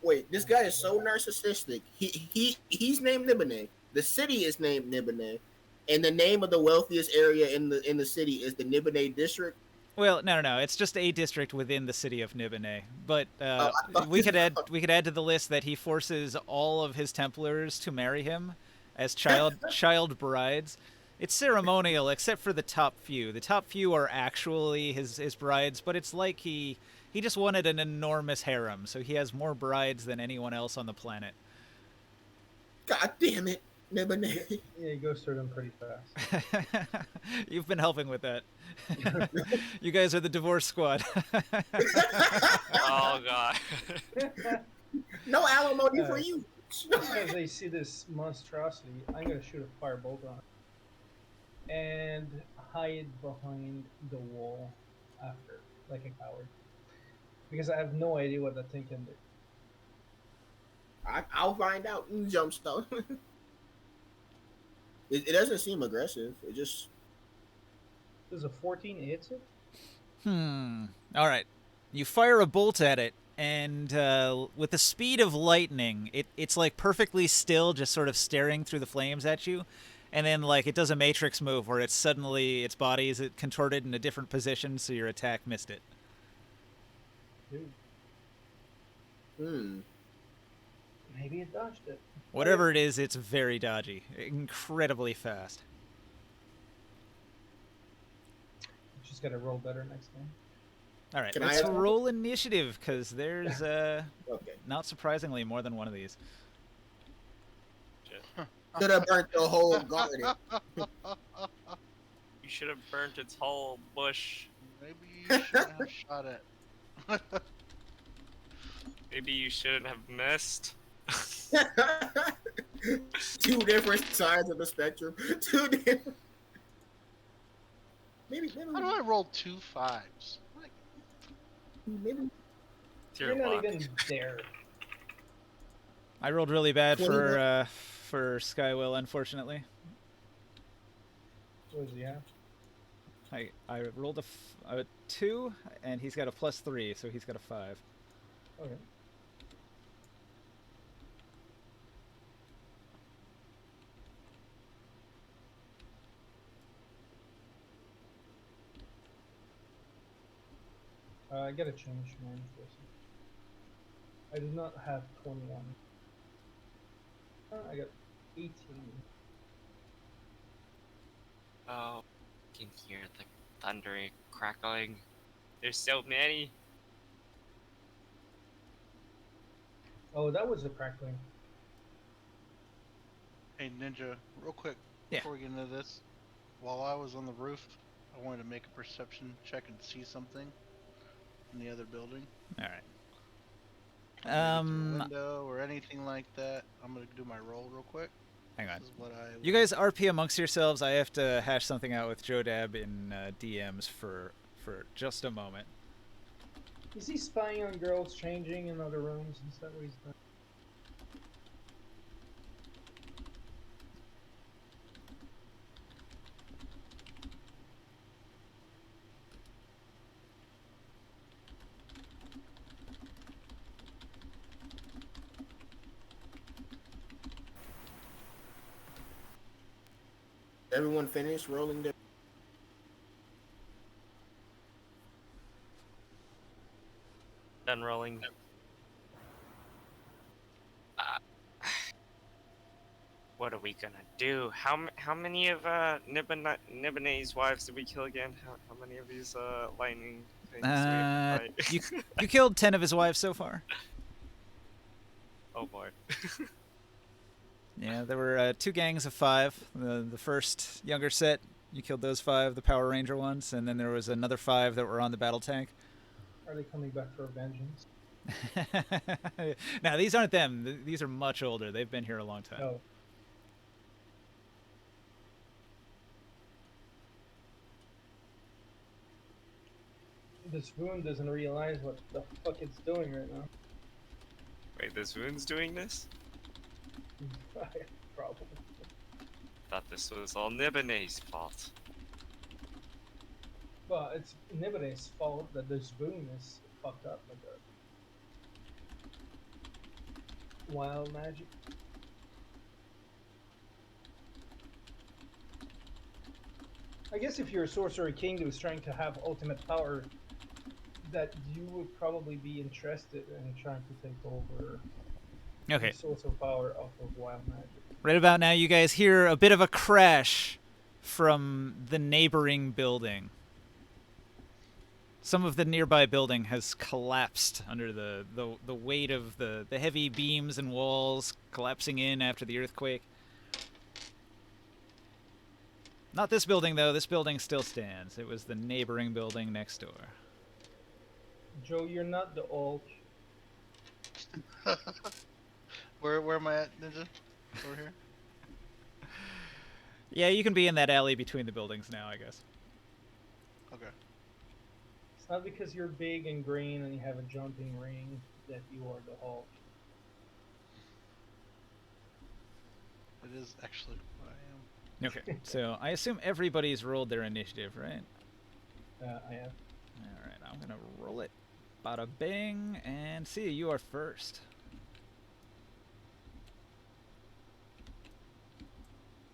Wait, this guy is so narcissistic. He's named Nibenay. The city is named Nibenay. And the name of the wealthiest area in the city is the Nibenay district. Well, no. It's just a district within the city of Nibenay. But I thought we could this- add to the list that he forces all of his Templars to marry him as child brides. It's ceremonial, except for the top few. The top few are actually his brides, but it's like he He just wanted an enormous harem, so he has more brides than anyone else on the planet. God damn it, Nibenay. Yeah, he goes through them pretty fast. You've been helping with that. You guys are the divorce squad. Oh god. No alimony for you. As they see this monstrosity, I'm gonna shoot a firebolt on it and hide behind the wall after, like a coward, because I have no idea what that thing can do. I'll find out. Jumpstone. It doesn't seem aggressive. It just. Does a 14 hit it? All right. You fire a bolt at it, and with the speed of lightning, it's like perfectly still, just sort of staring through the flames at you. And then, like, it does a Matrix move where it's suddenly, its body is contorted in a different position, so your attack missed it. Dude, maybe it dodged it. Whatever it is, it's very dodgy. Incredibly fast. Just gotta roll better next time. All right, Can I let's add- roll initiative, because there's, Okay. not surprisingly, more than one of these. Could have burnt the whole garden. You should have burnt its whole bush. Maybe you shouldn't have shot it. Maybe you shouldn't have missed. Two different sides of the spectrum. Two different. Maybe. How do I roll 2 5s? Like, Maybe. It's You're your not luck. even there. I rolled really bad What is for Skywill, unfortunately. What does he have? I rolled a 2, and he's got a +3, so he's got a 5. Okay. I gotta change mine for a second. I do not have 21. I got 18. Oh, you can hear the thundering, crackling. There's so many. Oh, that was a crackling. hey, Ninja, real quick, Yeah. before we get into this, while I was on the roof, I wanted to make a perception check and see something in the other building. All right. Maybe through a window or anything like that. I'm gonna do my roll real quick. Hang on. This is what I. You guys RP amongst yourselves. I have to hash something out with Jodab in DMs for just a moment. Is he spying on girls changing in other rooms? Is that what he's doing? Everyone finished rolling their. Done rolling. What are we gonna do? How many of Nibenay's wives did we kill again? How many of these lightning things do we have to fight? You killed 10 of his wives so far. Oh boy. Yeah, there were 2 gangs of 5. The first younger set, you killed those 5, the Power Ranger ones, and then there was another 5 that were on the battle tank. Are they coming back for vengeance? Now, these aren't them. These are much older. They've been here a long time. No. This wound doesn't realize what the fuck it's doing right now. Wait, this wound's doing this? Probably. Thought this was all Nibenay's fault. Well, it's Nibenay's fault that this boon is fucked up like a wild magic. I guess if you're a sorcerer king who's trying to have ultimate power, that you would probably be interested in trying to take over Okay. the source of power off of wild magic. Right about now, you guys hear a bit of a crash from the neighboring building. Some of the nearby building has collapsed under the weight of the heavy beams and walls collapsing in after the earthquake. Not this building, though. This building still stands. It was the neighboring building next door. Joe, you're not the alt. Where am I at, Ninja? Over here? Yeah, you can be in that alley between the buildings now, I guess. Okay. It's not because you're big and green and you have a jumping ring that you are the Hulk. It is actually what I am. Okay, so I assume everybody's rolled their initiative, right? I have. Alright, I'm gonna roll it. Bada bing, and see, you are first.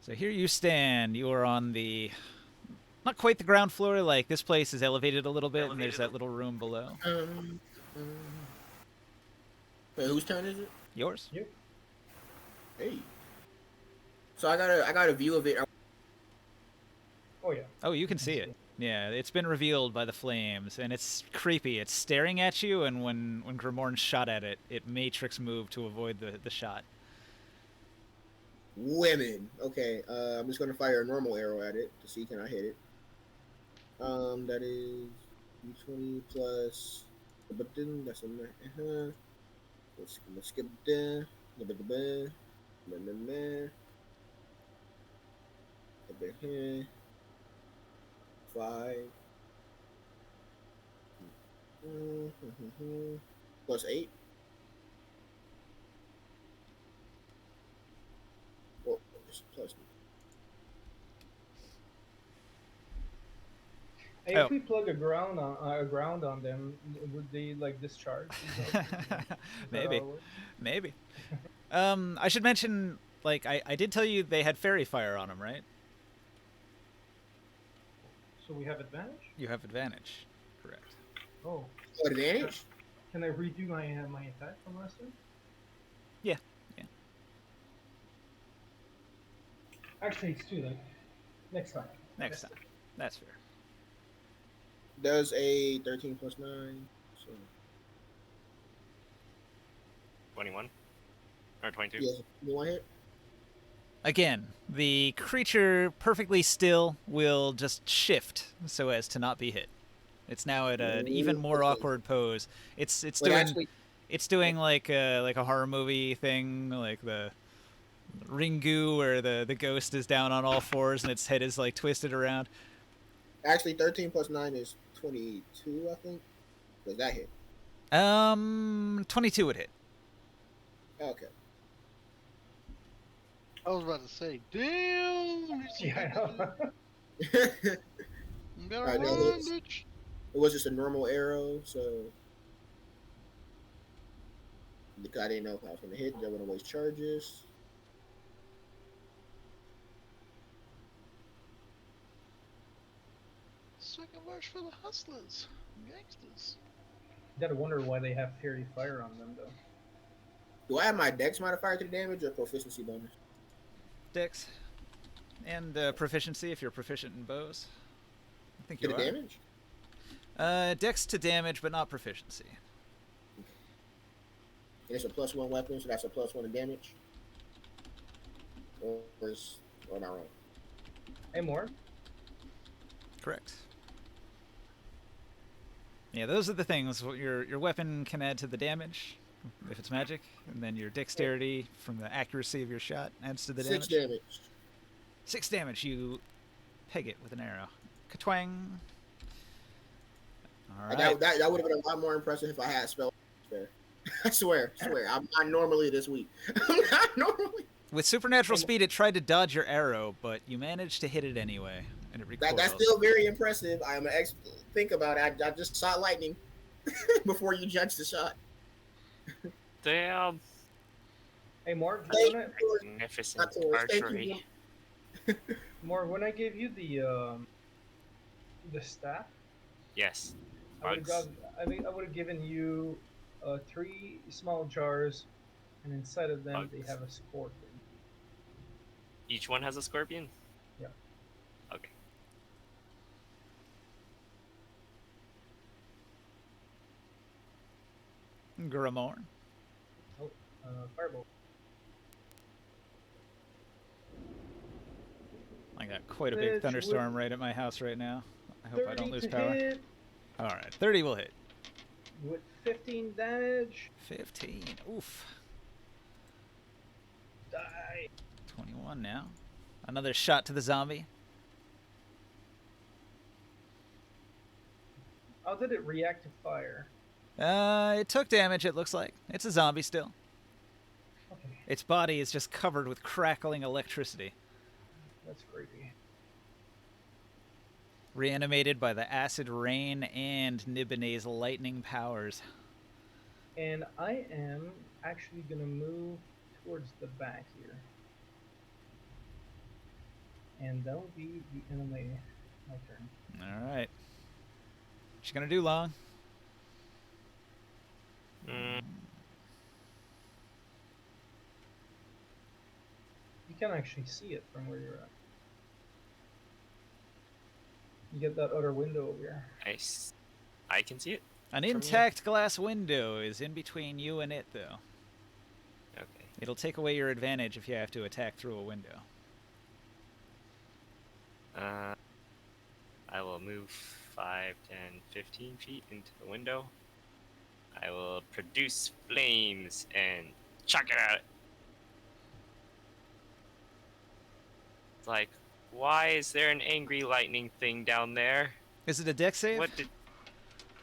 So here you stand. You are on the... not quite the ground floor, like this place is elevated a little bit, and there's that little room below. Wait, whose turn is it? Yours? You? Hey. So I got a view of it. Oh yeah. Oh, you can see it. Yeah, it's been revealed by the flames, and it's creepy. It's staring at you, and when Grimorn shot at it, it matrix moved to avoid the shot. Women. Okay, I'm just gonna fire a normal arrow at it to see can I hit it. That is 20 plus. But then that's a let's skip that. Five. Plus 8. Well, it's plus. Hey, Oh. if we plug a ground on them, would they like discharge? Is that Maybe. how it works? Maybe. I should mention, like, I did tell you they had fairy fire on them, right? So we have advantage. You have advantage. Correct. Oh, What advantage? can I redo my my attack from last time? Yeah. Yeah. Actually, it's too late. Next time. Next time. That's fair. Does a 13 plus 9. So 21 or 22. yes, you want hit? Again, the creature perfectly still will just shift so as to not be hit. It's now at an even more Okay. awkward pose. It's Wait, doing actually, it's doing like a horror movie thing, like the Ringu, where the ghost is down on all fours and its head is like twisted around. 13 plus 9 is 22, I think. Does that hit? 22 would hit. Okay. I was about to say, damn! Yeah, I know. It You better Alright, that run, hits. bitch. was just a normal arrow, so because I didn't know if I was gonna hit, I wouldn't waste charges. Second verse for the hustlers, gangsters. Gotta wonder why they have fairy fire on them though. Do I have my dex modifier to the damage or proficiency bonus? Dex. And proficiency if you're proficient in bows. I think To you the are. damage? Dex to damage, but not proficiency. And it's a +1 weapon, so that's a +1 in damage. Or am I wrong? Hey, more. Correct. Yeah, those are the things. What your weapon can add to the damage, if it's magic, and then your dexterity from the accuracy of your shot adds to the 6 damage. damage. 6 damage. You peg it with an arrow. Katwang. All right. That would have been a lot more impressive if I had spell. I swear. I'm not normally this weak. I'm not normally. With supernatural speed, it tried to dodge your arrow, but you managed to hit it anyway, and it recoils. That's still very impressive. I'm an think about it. I just saw lightning before you judged the shot. Damn. Hey, more. Thank When I, you. Magnificent Thank you. archery. more. When I gave you the staff, Yes. I would Bugs. have given you 3 small jars, and inside of them they Bugs. have a scorpion. Each one has a scorpion? Yeah. Okay. Grimorn. Oh, firebolt. I got quite a big Bitch, thunderstorm right at my house right now. I hope I 30 don't lose to power. hit Alright, 30 will hit. with 15 damage. 15. Oof. Die. 21 now. Another shot to the zombie. How did it react to fire? It took damage, it looks like. It's a zombie still. Okay, Its body is just covered with crackling electricity. that's creepy. Reanimated by the acid rain and Nibenay's lightning powers. And I am actually gonna move towards the back here. And that'll be the end of my turn. Alright. What you gonna do, Long? Mm, You can actually see it from where you're at. You get that other window over here. nice. I can see it. An here? intact glass window is in between you and it, though. Okay. It'll take away your advantage if you have to attack through a window. I will move 5, 10, 15 feet into the window. I will produce flames and chuck it at it. It's like, why is there an angry lightning thing down there? Is it a dex save? What did?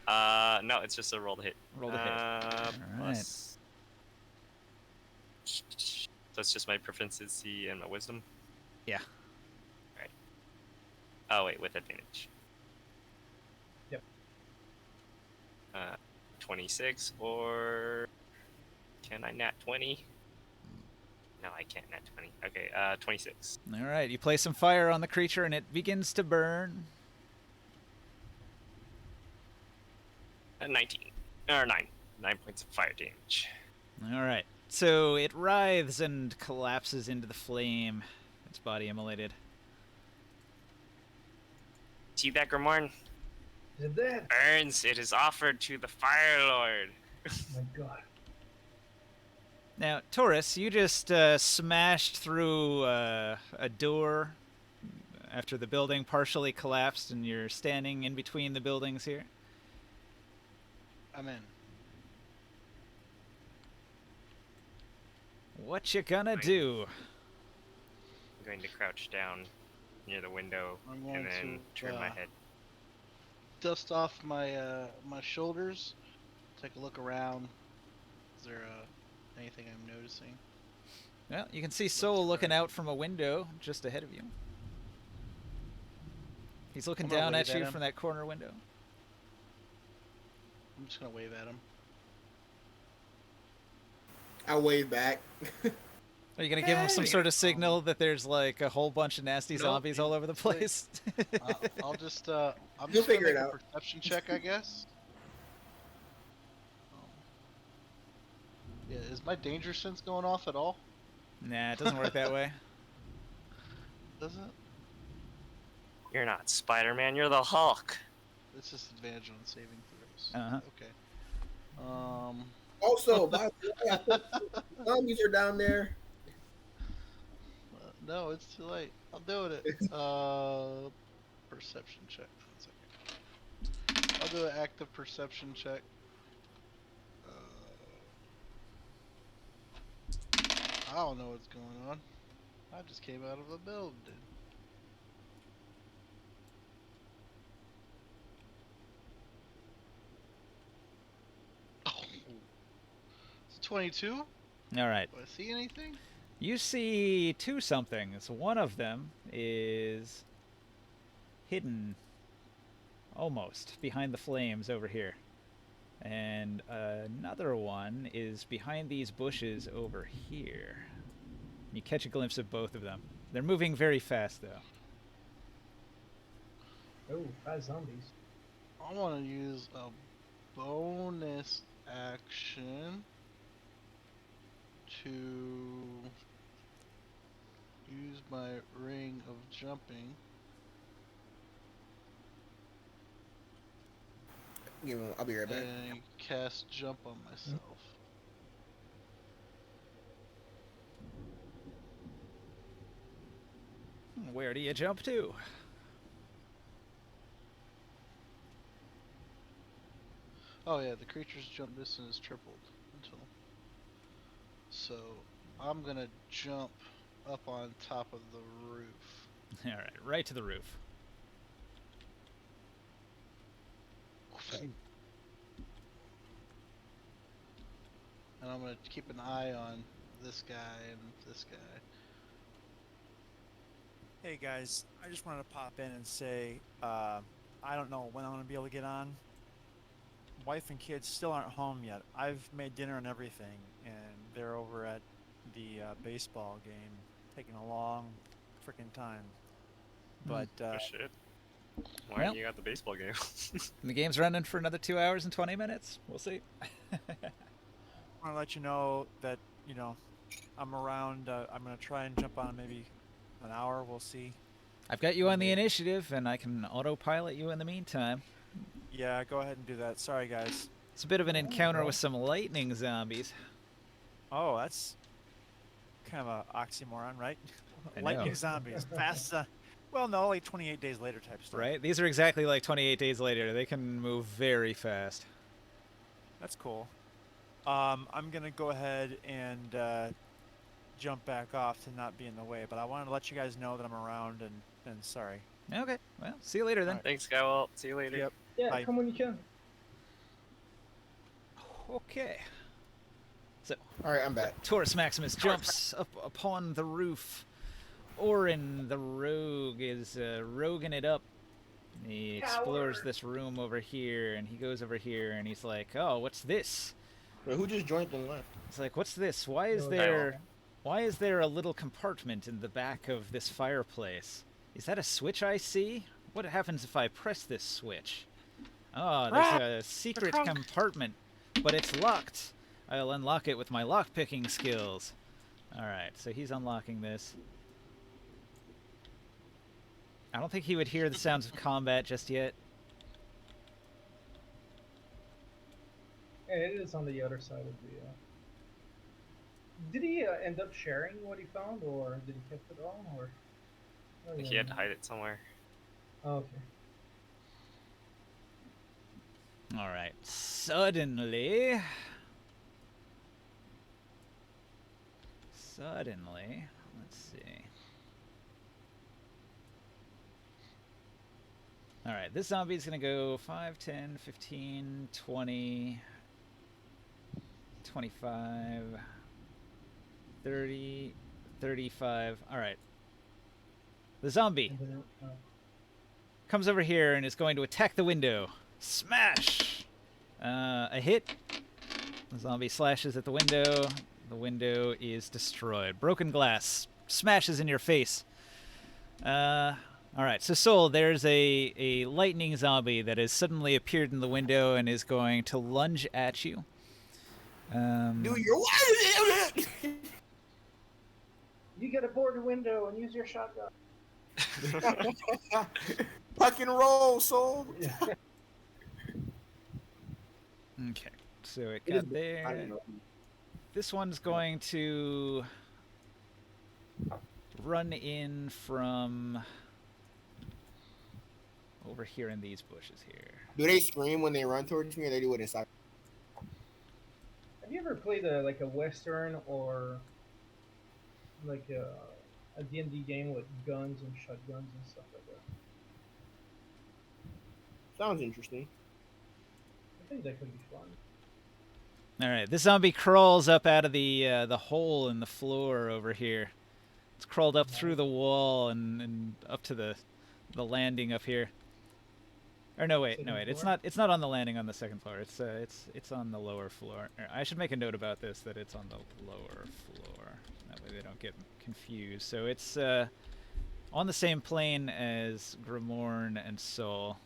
No, it's just a roll to hit. Roll to hit. Alright. Plus. So it's just my proficiency and my wisdom. Yeah. Alright. Oh wait, with advantage. Yep. 26 or can I nat 20? No, I can't nat 20. Okay, 26. Alright, you place some fire on the creature and it begins to burn. 19. Or 9. 9 points of fire damage. Alright, so it writhes and collapses into the flame. Its body immolated. See that, Grimorn? Is it dead? Burns, it is offered to the Fire Lord. Oh my god. Now, Taurus, you just smashed through a door after the building partially collapsed, and you're standing in between the buildings here. I'm in. What you gonna Right. do? I'm going to crouch down near the window I'm going and then to, turn my head. Dust off my my shoulders. Take a look around. Is there anything I'm noticing? Well, you can see Soul looking out from a window just ahead of you. He's looking I'm gonna down at wave at you him. from that corner window. I'm just gonna wave at him. I wave back. Are you gonna give him some sort of signal that there's like a whole bunch of nasty Nope, zombies all over the place? I'll just I'm You'll just gonna figure it make a out. perception check, I guess. Yeah, is my danger sense going off at all? Nah, it doesn't work that way. Does it? You're not Spider-Man, you're the Hulk. It's just advantage on saving throws. Uh-huh. Okay. Also, by the way, I think the zombies are down there. No, it's too late. I'm doing it. Perception check. 1 second. I'll do an active perception check. I don't know what's going on. I just came out of a building. Oh. It's 22? All right. Do I see anything? You see two somethings. One of them is hidden almost behind the flames over here. And another one is behind these bushes over here. You catch a glimpse of both of them. They're moving very fast, though. Oh, 5 zombies. I want to use a bonus action to use my ring of jumping. I'll be right back. And cast jump on myself. Where do you jump to? Oh yeah, the creature's jump distance is tripled until. So I'm gonna jump up on top of the roof. All right, right to the roof. And I'm gonna keep an eye on this guy and this guy. Hey guys, I just wanted to pop in and say, I don't know when I'm gonna be able to get on. Wife and kids still aren't home yet. I've made dinner and everything, and they're over at the baseball game, taking a long freaking time. But Oh shit. Why Well. aren't you at the baseball game? The game's running for another 2 hours and 20 minutes. We'll see. I want to let you know that I'm around. I'm gonna try and jump on maybe an hour. We'll see. I've got you on the initiative, and I can autopilot you in the meantime. Yeah, go ahead and do that. Sorry, guys. It's a bit of an encounter with some lightning zombies. Oh, that's kind of a oxymoron, right? I Lightning know. zombies, fast. Well, no, like 28 days later type stuff. Right? These are exactly like 28 days later. They can move very fast. That's cool. I'm gonna go ahead and jump back off to not be in the way, but I wanted to let you guys know that I'm around and sorry. Okay, well, see you later then. Alright. Thanks, Skywalt. See you later. Yep. Yeah, Bye. come when you can. Okay. So, All right, I'm back. Taurus Maximus jumps up upon the roof. Orin, the rogue, is roguing it up. He explores this room over here, and he goes over here, and he's like, "Oh, what's this?" Wait, who just joined and left? It's like, "What's this? Why is No, there a little compartment in the back of this fireplace? Is that a switch I see? What happens if I press this switch? Oh, there's a secret compartment, but it's locked. I'll unlock it with my lockpicking skills." All right, so he's unlocking this. I don't think he would hear the sounds of combat just yet. Yeah, it is on the other side of the. Did he end up sharing what he found, or did he keep it all, or? I think he had to hide it somewhere. Oh, okay. All right, suddenly, let's see. All right, this zombie's gonna go 5, 10, 15, 20, 25, 30, 35. All right. The zombie And then, comes over here and is going to attack the window. Smash! A hit. The zombie slashes at the window. The window is destroyed. Broken glass smashes in your face. All right, so Soul, there's a lightning zombie that has suddenly appeared in the window and is going to lunge at you. Do your what? you get aboard the window and use your shotgun. Tuck and roll, soul. Okay, so it got there. This one's going to run in from over here in these bushes here. Do they scream when they run towards me, or they do it inside? Have you ever played like a western or like a D&D game with guns and shotguns and stuff like that? Sounds interesting. I think that could be fun. All right, this zombie crawls up out of the hole in the floor over here. It's crawled up through the wall and up to the landing up here. Or no, wait. Second It's floor? not on the landing on the second floor. It's on the lower floor. I should make a note about this, that it's on the lower floor. That way they don't get confused. So it's on the same plane as Grimorn and Soul,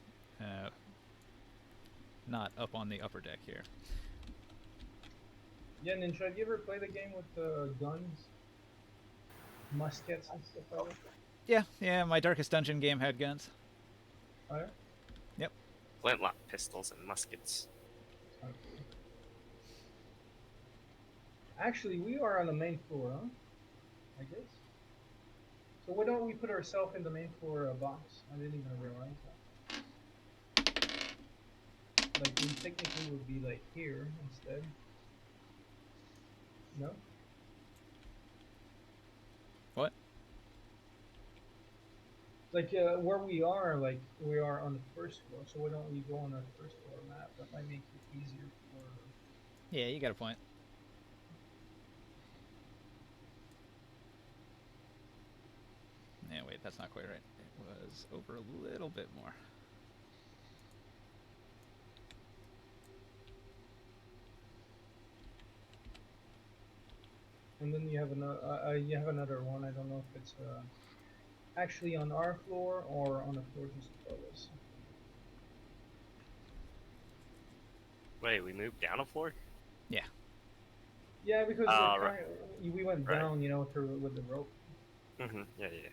not up on the upper deck here. Yeah, Ninja, have you ever played a game with guns, muskets, and stuff like that? Yeah. My Darkest Dungeon game had guns. Oh, yeah? Yep. flintlock pistols and muskets. Kinda cool. Actually, we are on the main floor, huh? I guess. So why don't we put ourselves in the main floor box? I didn't even realize that. Like we technically would be like here instead. No? What? Like where we are, like we are on the first floor. So why don't we go on our first floor map? That might make it easier for. Yeah, you got a point. Yeah, wait, that's not quite right. It was over a little bit more. And then you have another one. I don't know if it's actually on our floor or on the floor just above us. Wait, we moved down a floor? Yeah. Yeah, because Oh, we're right. we went Right. down, through with the rope. Mm-hmm. Yeah, yeah.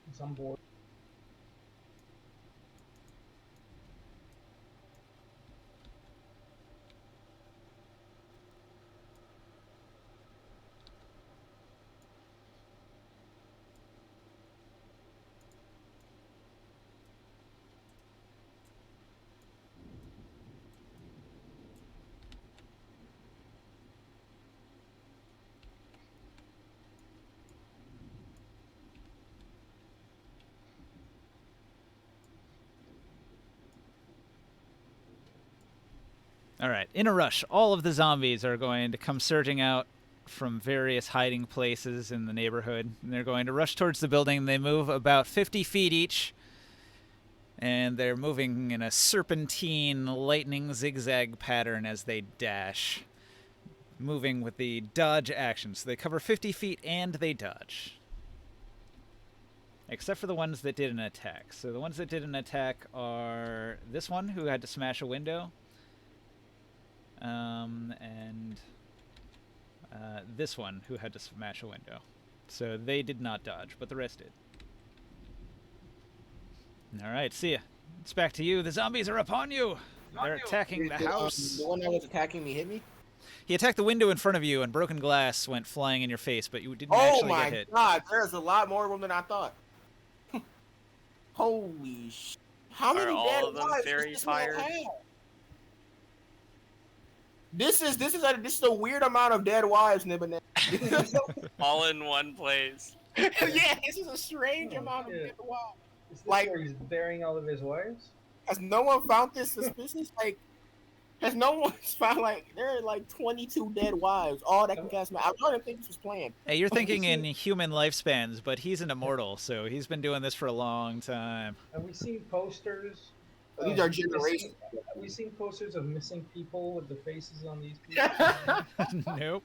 It's on board. All right, in a rush, all of the zombies are going to come surging out from various hiding places in the neighborhood, and they're going to rush towards the building. They move about 50 feet each, and they're moving in a serpentine, lightning zigzag pattern as they dash, moving with the dodge action. So they cover 50 feet and they dodge. Except for the ones that did an attack. So the ones that did an attack are this one, who had to smash a window, and this one, who had to smash a window. So they did not dodge, but the rest did. All right, see ya. It's back to you. The zombies are upon you. They're attacking the house. The one that was attacking me hit me. He attacked the window in frent of you, and broken glass went flying in your face, but you didn't Oh actually my get hit. god, there's a lot more of them than I thought. Holy sh! How many Are all dead of them wives fairy does this man fired? have? This is a weird amount of dead wives, Nibenay. All in one place. Yeah, this is a strange Oh, amount of shit. dead wives. Is this Like- where he's burying all of his wives? Has no one found this suspicious? Like, has no one found there are 22 dead wives, all that can cast me? I don't even think this was planned. Hey, you're thinking in see- human lifespans, but he's an immortal, so he's been doing this for a long time. Have we seen posters? These of are missing- generations. Have we seen posters of missing people with the faces on these people? Nope.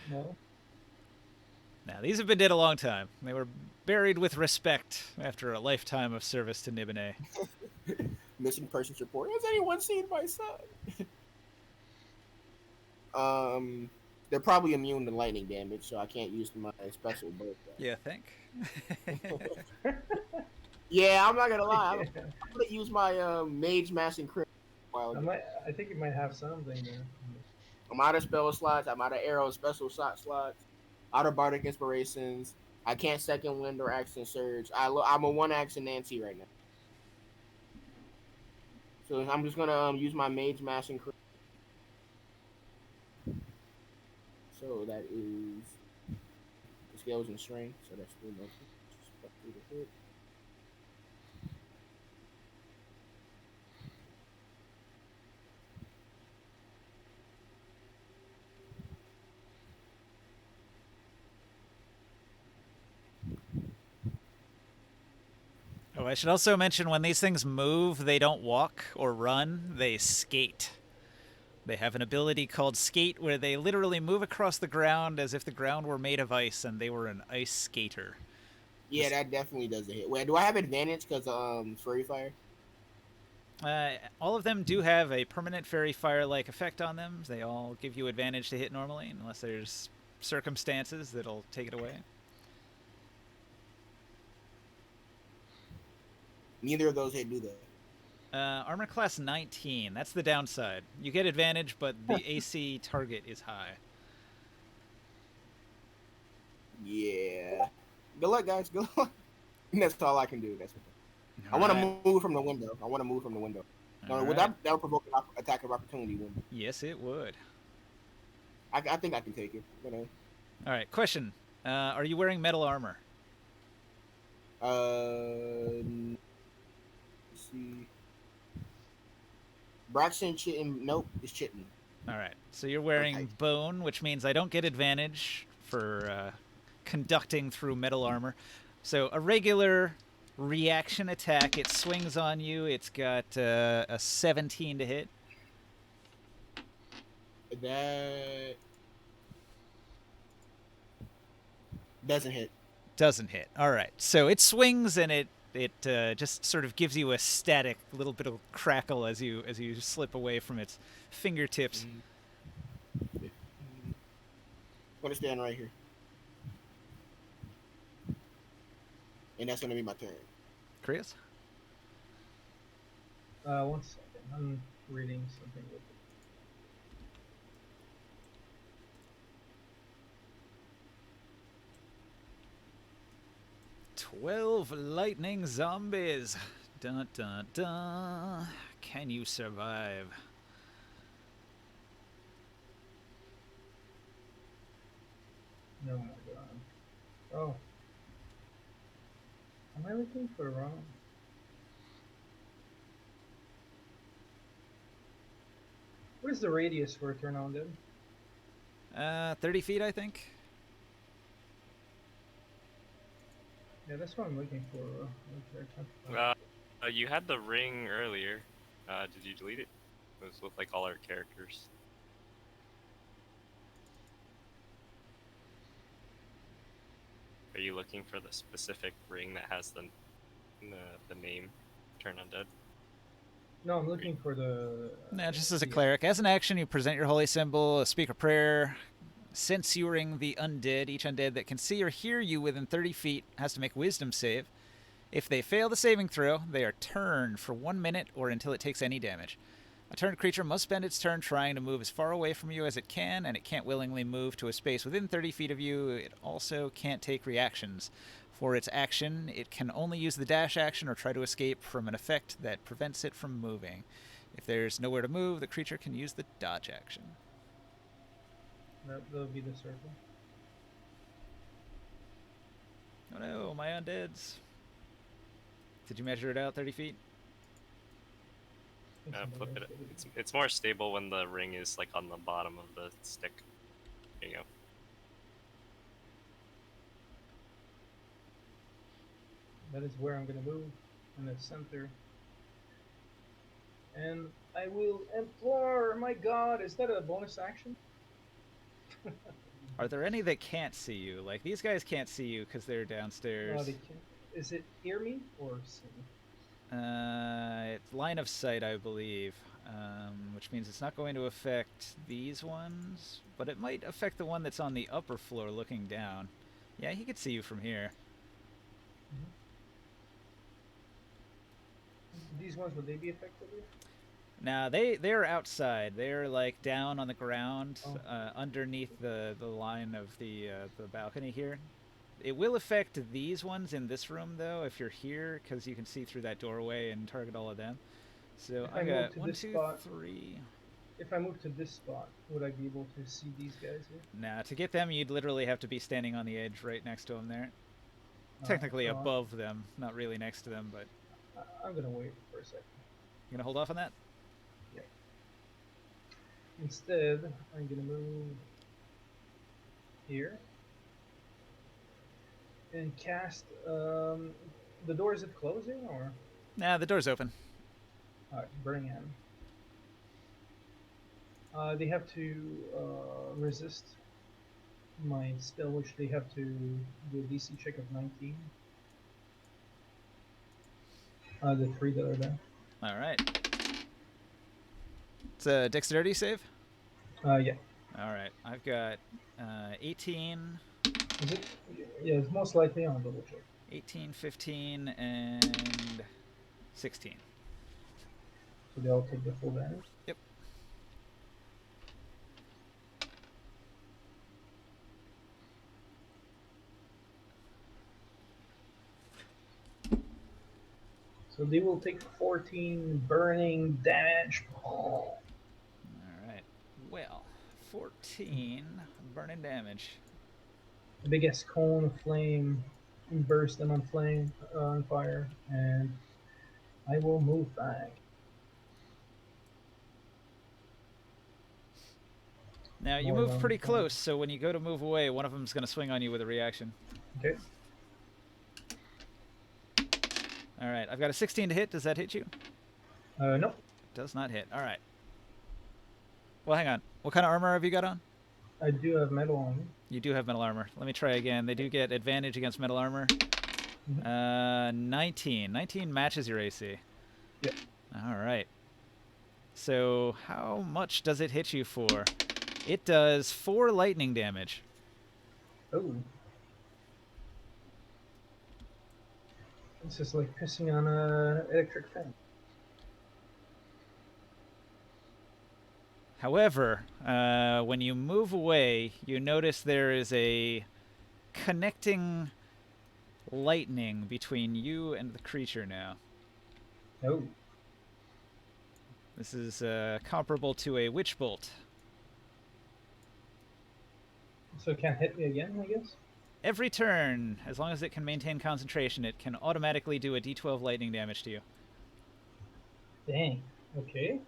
No. Now, these have been dead a long time. They were buried with respect after a lifetime of service to Nibenay. Missing persons report. Has anyone seen my son? They're probably immune to lightning damage, so I can't use my special bird. You think? Yeah, I'm not gonna lie. I'm Yeah. gonna use my mage mass and crit. I think it might have something there. I'm out of spell slots. I'm out of arrow special shot slots. Out of bardic inspirations. I can't second wind or action surge. I'm a one action Nancy right now. So I'm just gonna use my mage mass and crit. So that is the skills and strength. So that's 3 months. Through the hit. Oh, I should also mention when these things move, they don't walk or run, they skate. They have an ability called skate where they literally move across the ground as if the ground were made of ice and they were an ice skater. Yeah, that definitely doesn't hit. Wait, do I have advantage because furry fire? All of them do have a permanent fairy fire-like effect on them. They all give you advantage to hit normally, unless there's circumstances that'll take it away. Neither of those hit, do they? Armor class 19. That's the downside. You get advantage, but the AC target is high. Yeah. Good luck, guys. Good luck. That's all I can do. That's okay. I want Alright. to move from the window. I want to move from the window. No, would Alright. that would provoke an attack of opportunity? Wouldn't it? Yes, it would. I think I can take it. You know. All right, question. Are you wearing metal armor? Let's see. Braxton Chitten. Nope, it's Chitten. All right, so you're wearing Okay. bone, which means I don't get advantage for conducting through metal armor. So a regular reaction attack, it swings on you. It's got a 17 to hit. That doesn't hit. Doesn't hit. All right, so it swings and it just sort of gives you a static little bit of crackle as you slip away from its fingertips. I'm gonna stand right here, and that's gonna be my turn. Chris? 1 second. I'm reading something with it. 12 lightning zombies. Dun dun dun. Can you survive? No, my God. Oh. Am I looking for wrong? What is the radius for a turn on them? 30 feet, I think. Yeah, that's what I'm looking for. Okay, I can't find it. You had the ring earlier. Did you delete it? It was with like all our characters. Are you looking for the specific ring that has the name Turn Undead? No, I'm looking for the. Nah, just as a yeah. cleric. As an action, you present your holy symbol, speak a prayer, censuring the undead. Each undead that can see or hear you within 30 feet has to make a wisdom save. If they fail the saving throw, they are turned for 1 minute or until it takes any damage. A turned creature must spend its turn trying to move as far away from you as it can, and it can't willingly move to a space within 30 feet of you. It also can't take reactions. For its action, it can only use the dash action or try to escape from an effect that prevents it from moving. If there's nowhere to move, the creature can use the dodge action. That'll be the circle. Oh no, my undeads. Did you measure it out 30 feet? Flip it. It's more stable when the ring is like on the bottom of the stick. There you go. That is where I'm gonna move, in the center. And I will implore. My God, is that a bonus action? Are there any that can't see you? Like, these guys can't see you because they're downstairs. No, they can't. Is it hear me or see me? It's line of sight, I believe, which means it's not going to affect these ones, but it might affect the one that's on the upper floor looking down. Yeah, he could see you from here. These ones, would they be affected? Now, they're outside. They're, like, down on the ground, Oh. underneath the line of the balcony here. It will affect these ones in this room, though, if you're here, because you can see through that doorway and target all of them. So If I I move got to 1, this 2, spot- 3. If I move to this spot, would I be able to see these guys here? Nah, to get them, you'd literally have to be standing on the edge right next to them there. Technically so above them, not really next to them, but I'm gonna wait for a second. you gonna hold off on that? Instead, I'm gonna move here and cast. The door, is it closing or? Nah, the door's open. Alright, bring in. They have to resist my spell, which they have to do a DC check of 19. The 3 that are there. All right. It's a dexterity save. Yeah. All right. I've got 18, Is it? Yeah, it's most likely on double check. 18, 15, and 16. So they all take the full damage. Yep. So they will take 14 burning damage. All right. Well, 14 burning damage. The biggest cone of flame burst them on flame, on fire, and I will move back. Now, you More move than pretty fine. close, so when you go to move away, one of them's going to swing on you with a reaction. Okay. All right. I've got a 16 to hit. Does that hit you? No. Does not hit. All right. Well, hang on. What kind of armor have you got on? I do have metal on me. You do have metal armor. Let me try again. They do get advantage against metal armor. 19. 19 matches your AC. Yep. All right. So how much does it hit you for? It does 4 lightning damage. Oh. This is like pissing on a electric fan. However, when you move away, you notice there is a connecting lightning between you and the creature now. Oh. This is comparable to a witch bolt. So it can't hit me again, I guess? Every turn, as long as it can maintain concentration, it can automatically do a d12 lightning damage to you. Dang. Okay.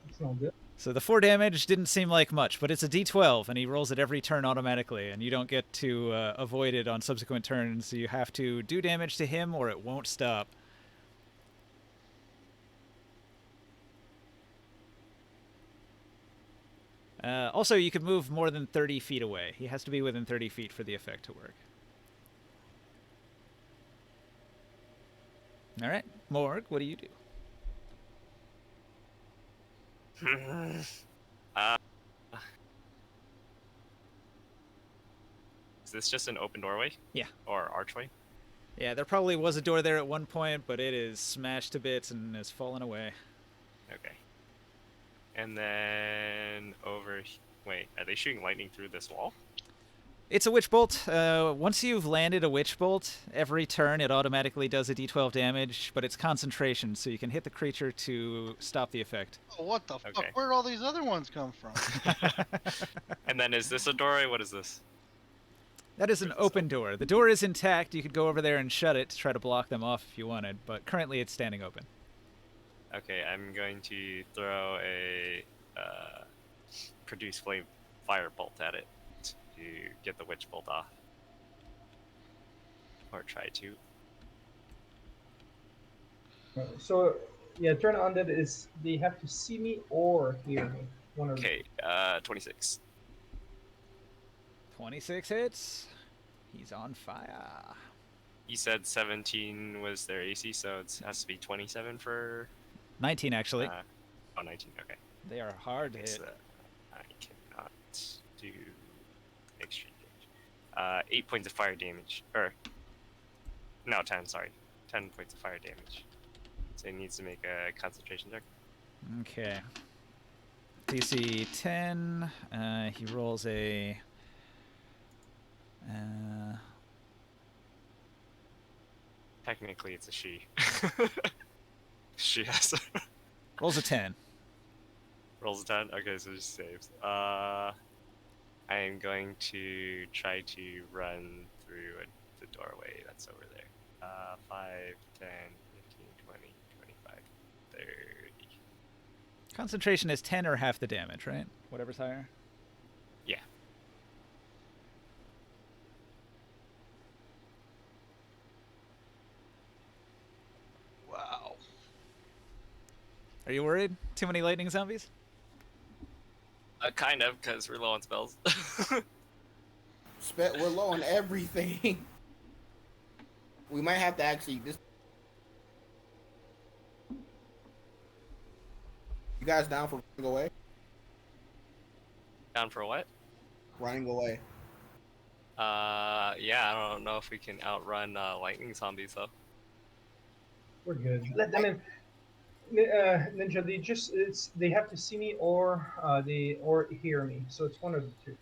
That's not good. So the 4 damage didn't seem like much, but it's a d12, and he rolls it every turn automatically, and you don't get to avoid it on subsequent turns, so you have to do damage to him or it won't stop. Also, you could move more than 30 feet away. He has to be within 30 feet for the effect to work. All right, Morg, what do you do? Is this just an open doorway? Yeah. Or archway? Yeah, there probably was a door there at one point, but it is smashed to bits and has fallen away. Okay. And then wait, are they shooting lightning through this wall? It's a witch bolt. Once you've landed a witch bolt, every turn it automatically does a d12 damage, but it's concentration, so you can hit the creature to stop the effect. Oh, what the fuck? Okay. Where'd all these other ones come from? And then is this a doorway? What is this? That is an open door. The door is intact. You could go over there and shut it to try to block them off if you wanted, but currently it's standing open. Okay, I'm going to throw a produce flame fire bolt at it to get the witch bolt off. Or try to. So, yeah, turn on that is they have to see me or hear me. One or Okay, 26. 26 hits. He's on fire. You said 17 was their AC, so it has to be 27 for... 19, actually. 19, okay. They are hard to hit. So I cannot do extra damage. 8 points of fire damage. No, 10, sorry. 10 points of fire damage. So he needs to make a concentration check. Okay. DC 10. He rolls a... Technically, it's a she. She has rolls a 10. rolls a 10. Okay, so she saves. I am going to try to run through the doorway that's over there. 5, 10, 15, 20, 25, 30. Concentration is 10 or half the damage, right? Whatever's higher. Yeah. Wow. Are you worried? Too many lightning zombies? Kind of, because we're low on spells. We're low on everything. We might have to actually You guys down for running away? Down for what? Running away. Yeah, I don't know if we can outrun lightning zombies though. We're good. I mean, Ninja, they have to see me or hear me. So it's one of the two.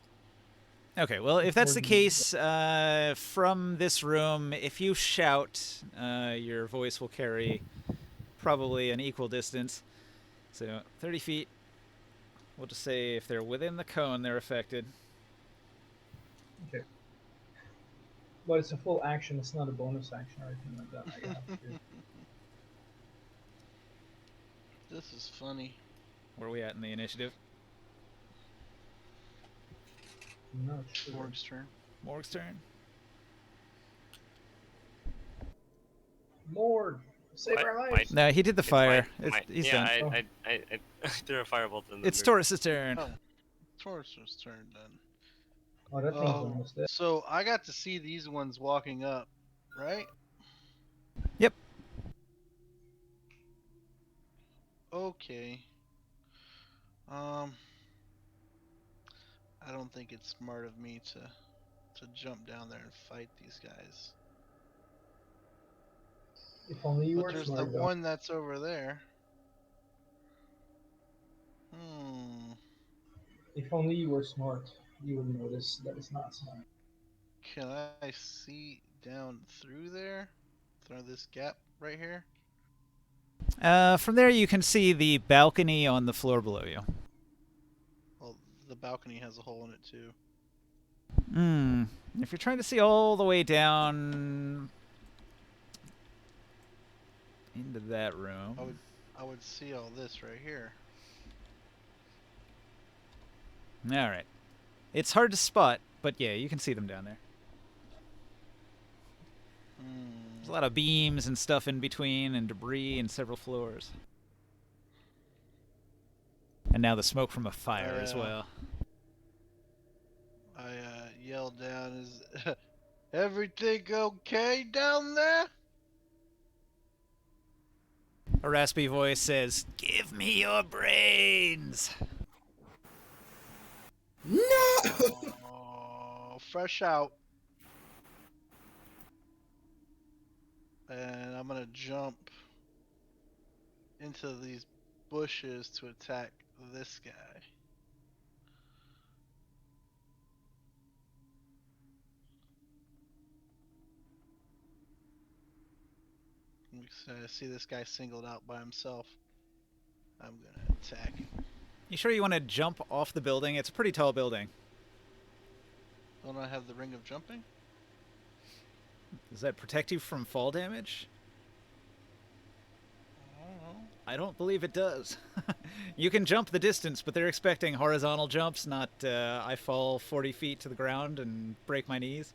Okay, well, if that's the Before you- case, from this room, if you shout, your voice will carry probably an equal distance. So 30 feet. We'll just say if they're within the cone, they're affected. Okay. But it's a full action. It's not a bonus action or anything like that. I have to. This is funny. Where are we at in the initiative? I'm not sure. Morg's turn. Morg's turn. Morg, save What? our Mike? lives. No, he did the It's fire. my- He's yeah, done. I threw a firebolt in the It's move. Taurus's turn. Oh, Taurus's turn then. Oh, that thing's almost dead. So I got to see these ones walking up, right? Yep. Okay. I don't think it's smart of me to jump down there and fight these guys. If only you But were there's the smart. Though. one that's over there. Hmm. If only you were smart, you would notice that it's not smart. Can I see down through there? Through this gap right here? From there, you can see the balcony on the floor below you. Well, the balcony has a hole in it too. If you're trying to see all the way down into that room. I would see all this right here. All right. It's hard to spot, but yeah, you can see them down there. There's a lot of beams and stuff in between and debris and several floors. And now the smoke from a fire as well. I yelled down, "Is everything okay down there?" A raspy voice says, "Give me your brains!" No! Oh, fresh out. And I'm gonna jump into these bushes to attack this guy. I see this guy singled out by himself. I'm gonna attack him. You sure you want to jump off the building? It's a pretty tall building. Don't I have the ring of jumping? Does that protect you from fall damage? I don't know. I don't believe it does. You can jump the distance, but they're expecting horizontal jumps, not I fall 40 feet to the ground and break my knees.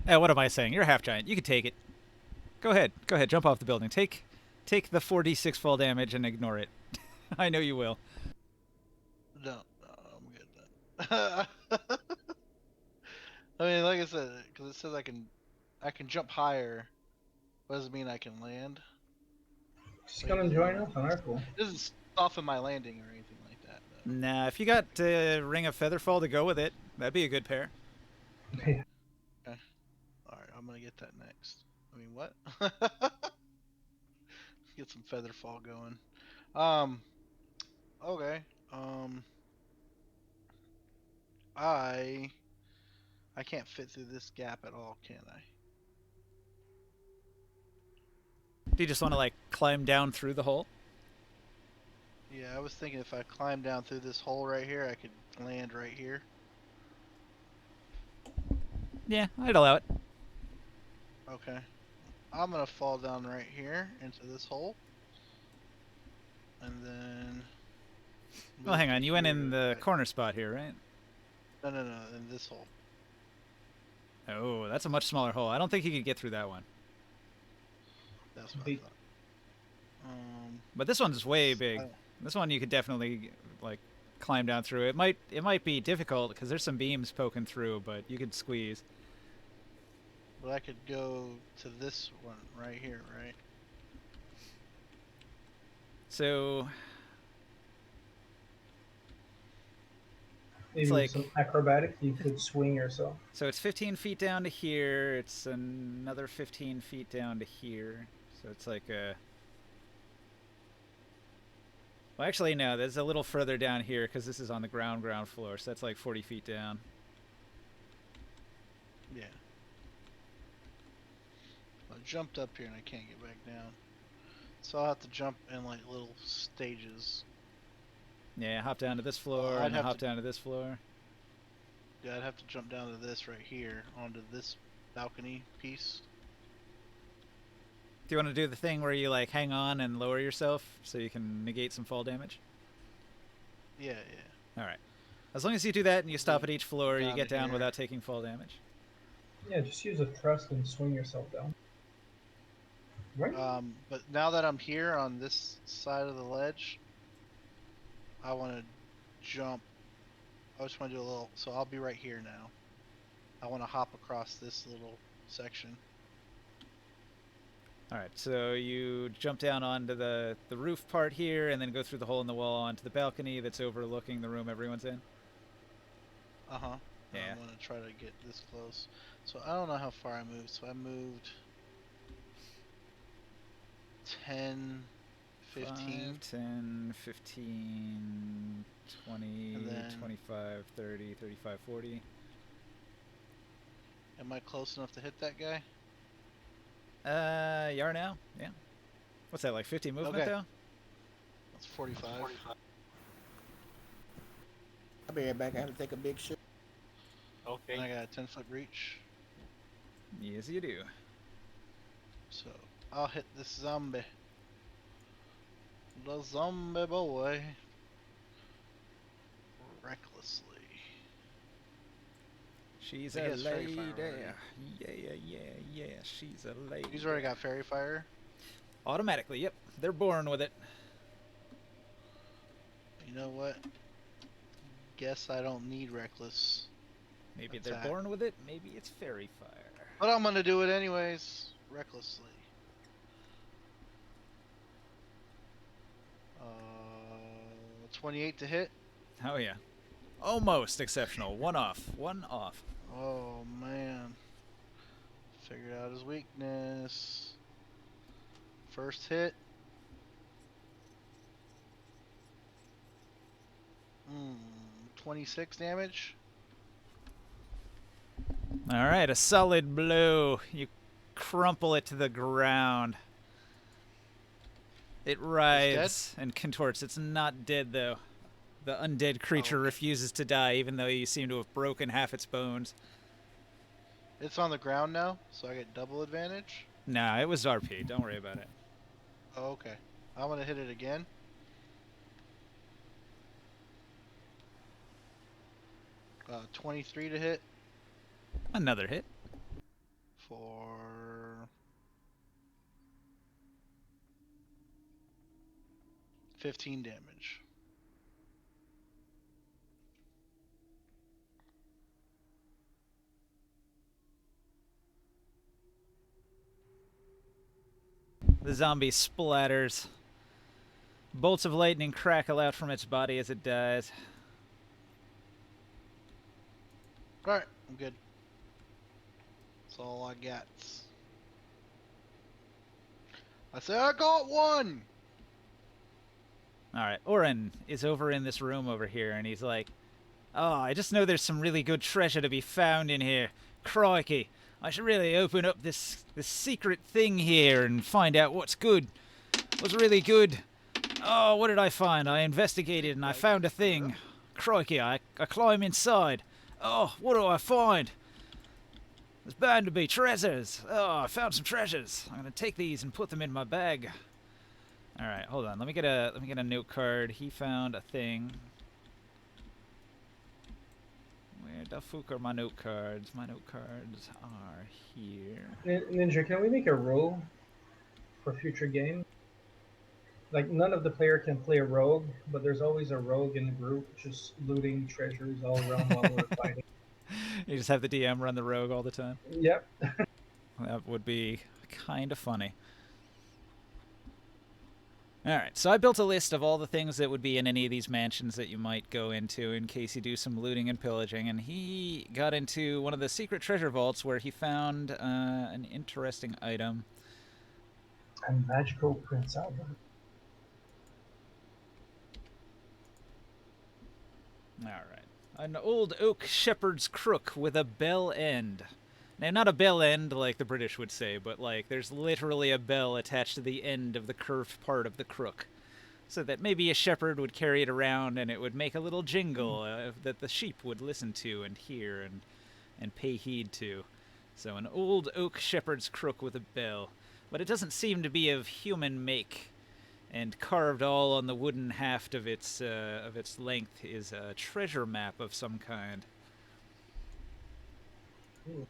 What am I saying? You're a half giant. You can take it. Go ahead. Go ahead. Jump off the building. Take the 4d6 fall damage and ignore it. I know you will. No, I'm good then. I mean, like I said, because it says I can jump higher. What does it mean I can land? Just come and join us on our pool. It doesn't soften my landing or anything like that. Though. Nah, if you got Ring of Featherfall to go with it, that'd be a good pair. Yeah. Alright, I'm gonna get that next. I mean, what? Get some Featherfall going. Okay. I can't fit through this gap at all, can I? Do you just want to, like, climb down through the hole? Yeah, I was thinking if I climb down through this hole right here, I could land right here. Yeah, I'd allow it. Okay. I'm gonna fall down right here into this hole. And then... Well, hang on. You went in the corner. corner spot here, right? No, in this hole. Oh, that's a much smaller hole. I don't think you could get through that one. That's what I Big. thought. But this one's way big. I- This one you could definitely, like, climb down through. It might be difficult because there's some beams poking through, but you could squeeze. But I could go to this one right here, right? So Maybe it's with like, some acrobatic, you could swing yourself. so it's 15 feet down to here. It's another 15 feet down to here. So it's like a. Well, actually, no. There's a little further down here because this is on the ground floor. So that's like 40 feet down. Yeah. I jumped up here and I can't get back down. So I'll have to jump in like little stages. Yeah, hop down to this floor I'd and then have hop to- down to this floor. Yeah, I'd have to jump down to this right here onto this balcony piece. Do you want to do the thing where you like hang on and lower yourself so you can negate some fall damage? Yeah, yeah. All right. As long as you do that and you stop Yeah, at each floor, you down get to down here. without taking fall damage. Yeah, just use a thrust and swing yourself down. Right? But now that I'm here on this side of the ledge, I want to jump. I just want to do a little. So I'll be right here now. I want to hop across this little section. All right, so you jump down onto the roof part here and then go through the hole in the wall onto the balcony that's overlooking the room everyone's in. Uh huh. Yeah. I want to try to get this close. So I don't know how far I moved. So I moved 10, 15. 5, 10, 15, 20, And then- 25, 30, 35, 40. Am I close enough to hit that guy? You are now? Yeah. What's that, like 50 movement Okay. though? That's 45. I'll be right back. I have to take a big shit. Okay. And I got a 10-foot reach. Yes, you do. So I'll hit this zombie. The zombie boy. Recklessly. She's He a has fairy lady. fire Yeah, she's a lady. He's already got fairy fire. Automatically, yep. They're born with it. You know what? Guess I don't need reckless. Maybe That's they're that. born with it, maybe it's fairy fire. But I'm gonna do it anyways. Recklessly. 28 to hit. Oh yeah. Almost exceptional. One off. One off. Oh man. Figured out his weakness. First hit. 26 damage. Alright, a solid blow. You crumple it to the ground. It writhes and contorts. It's not dead though. The undead creature okay. refuses to die even though you seem to have broken half its bones. It's on the ground now, so I get double advantage. Nah, it was RP. Don't worry about it. Oh, okay. I'm gonna hit it again. Uh, 23 to hit Another hit. for 15 damage. The zombie splatters. Bolts of lightning crackle out from its body as it dies. Alright, I'm good. That's all I got. I say I got one! Alright, Oren is over in this room over here, and he's like, "Oh, I just know there's some really good treasure to be found in here. Crikey, I should really open up this secret thing here and find out what's good. What's really good. Oh, what did I find? I investigated and I found a thing. Crikey, I climb inside. Oh, what do I find? There's bound to be treasures. Oh, I found some treasures. I'm gonna take these and put them in my bag. All right, hold on. Let me get a note card. He found a thing. Where the fuck are my note cards? My note cards are here. Ninja, can we make a rule for future game? Like, none of the player can play a rogue, but there's always a rogue in the group just looting treasures all around while we're fighting. You just have the DM run the rogue all the time. Yep. That would be kind of funny. Alright, so I built a list of all the things that would be in any of these mansions that you might go into in case you do some looting and pillaging, and he got into one of the secret treasure vaults where he found an interesting item. A magical Prince Albert. Alright. An old oak shepherd's crook with a bell end. Now, not a bell end like the British would say, but like there's literally a bell attached to the end of the curved part of the crook. So that maybe a shepherd would carry it around and it would make a little jingle that the sheep would listen to and hear and pay heed to. So an old oak shepherd's crook with a bell. But it doesn't seem to be of human make. And carved all on the wooden haft of its length is a treasure map of some kind. Ooh.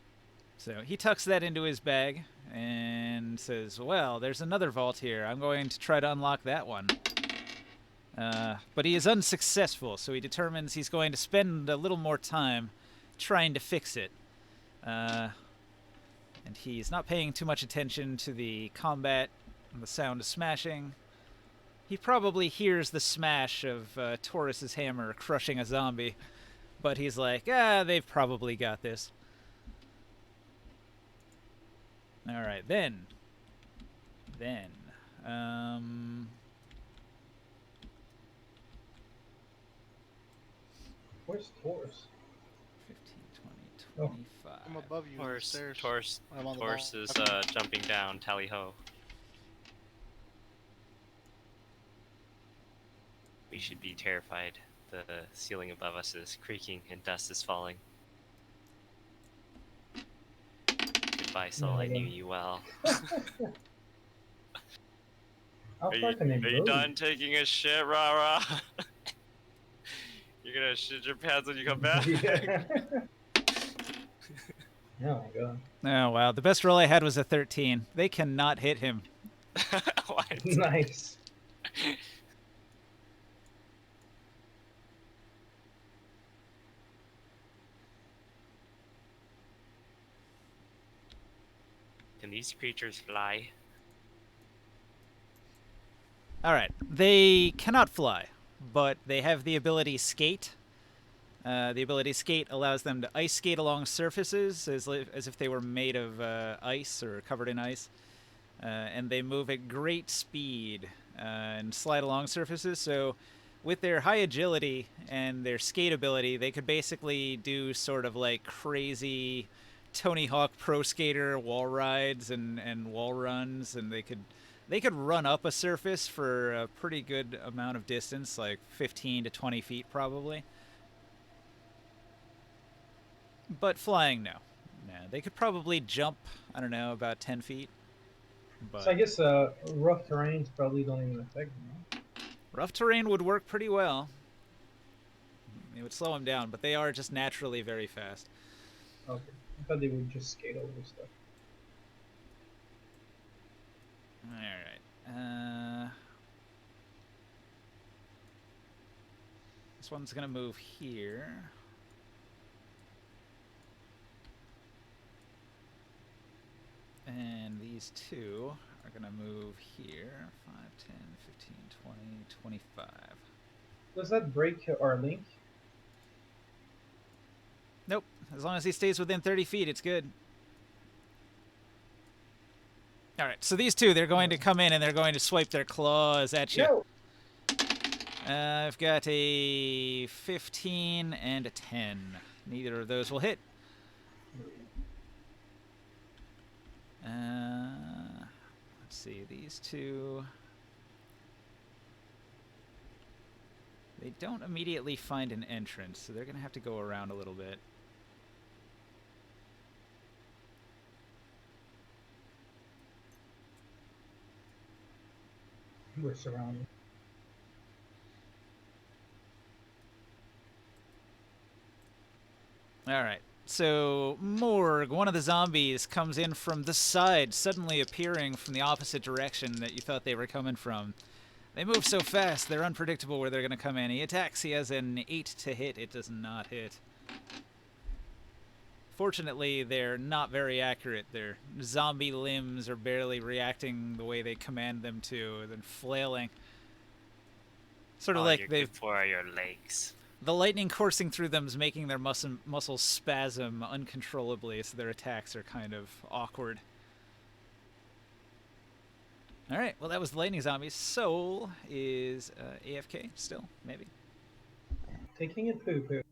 So he tucks that into his bag and says, well, there's another vault here. I'm going to try to unlock that one. But he is unsuccessful, so he determines he's going to spend a little more time trying to fix it. And he's not paying too much attention to the combat and the sound of smashing. He probably hears the smash of Taurus's hammer crushing a zombie, but he's like, they've probably got this. Alright, then. Where's Taurus? 15, 20, 25. I'm above you. on the stairs. Torse I'm on the Torse is balcony. jumping down. Tally ho. We should be terrified. The ceiling above us is creaking and dust is falling. Goodbye, soul. I knew you well. How Are far can they you move? done taking a shit, rah? You're gonna shit your pants when you come back? Yeah. Oh my god. Oh, wow. The best roll I had was a 13. They cannot hit him. What? Nice. Can these creatures fly? Alright. They cannot fly, but they have the ability skate. The ability skate allows them to ice skate along surfaces as if they were made of ice or covered in ice. And they move at great speed and slide along surfaces. So with their high agility and their skate ability, they could basically do sort of like crazy Tony Hawk Pro Skater wall rides and wall runs, and they could run up a surface for a pretty good amount of distance, like 15 to 20 feet probably. But flying, no. No, they could probably jump, I don't know, about 10 feet. But So I guess rough terrains probably don't even affect them. rough terrain would work pretty well. It would slow them down, but they are just naturally very fast. Huh? Okay. I thought they would just skate over stuff. Alright. This one's going to move here. And these two are going to move here. 5, 10, 15, 20, 25. Does that break our link? Nope. As long as he stays within 30 feet, it's good. Alright, so these two, they're going to come in and they're going to swipe their claws at you. No. I've got a 15 and a 10. Neither of those will hit. Let's see, these two... They don't immediately find an entrance, so they're going to have to go around a little bit. We're surrounded. Alright, so Morg, one of the zombies, comes in from the side, suddenly appearing from the opposite direction that you thought they were coming from. They move so fast, they're unpredictable where they're going to come in. He attacks, he has an 8 to hit, it does not hit. Unfortunately, they're not very accurate. Their zombie limbs are barely reacting the way they command them to, then flailing. Sort of All like you're they've good for are your legs. the lightning coursing through them is making their muscles spasm uncontrollably, so their attacks are kind of awkward. All right, well, that was the lightning zombies. Soul is AFK still, maybe. Taking a poo poo.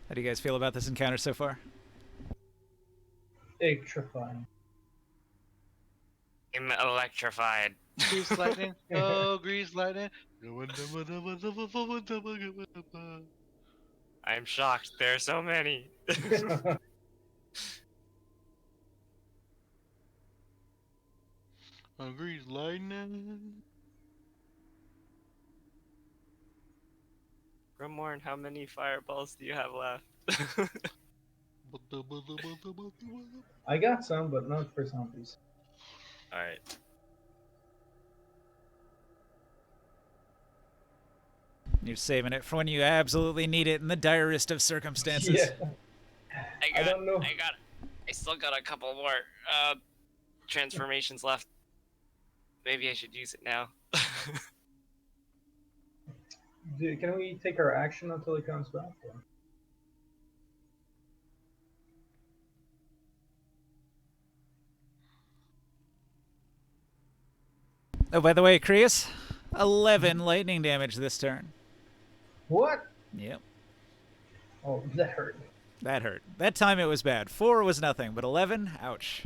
How do you guys feel about this encounter so far? Electrifying. I'm electrified. Grease lightning. Oh, grease lightning. I'm shocked. There are so many. Oh, grease lightning. Grimorn, how many fireballs do you have left? I got some, but not for zombies. Alright. You're saving it for when you absolutely need it in the direst of circumstances. Yeah. I don't know. I still got a couple more transformations left. Maybe I should use it now. Can we take our action until it comes back? Or? Oh, by the way, Krius, 11 lightning damage this turn. What? Yep, Oh, that hurt. that hurt. That time it was bad. 4 was nothing, but 11, ouch.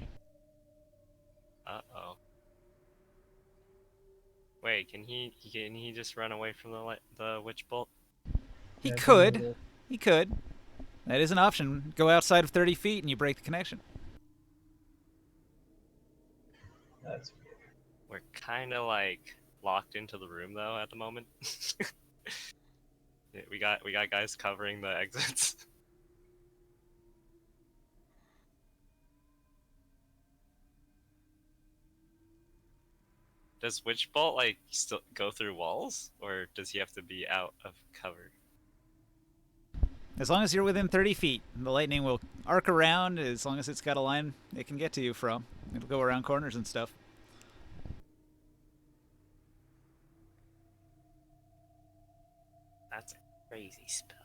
Uh-oh. Wait, can he just run away from the witch bolt? He Yeah, could. He could. That is an option. Go outside of 30 feet and you break the connection. That's We're kind of like locked into the room though at the moment. Yeah, we got guys covering the exits. Does Witch Bolt like still go through walls, or does he have to be out of cover? As long as you're within 30 feet, the lightning will arc around as long as it's got a line it can get to you from. It'll go around corners and stuff. That's a crazy spell.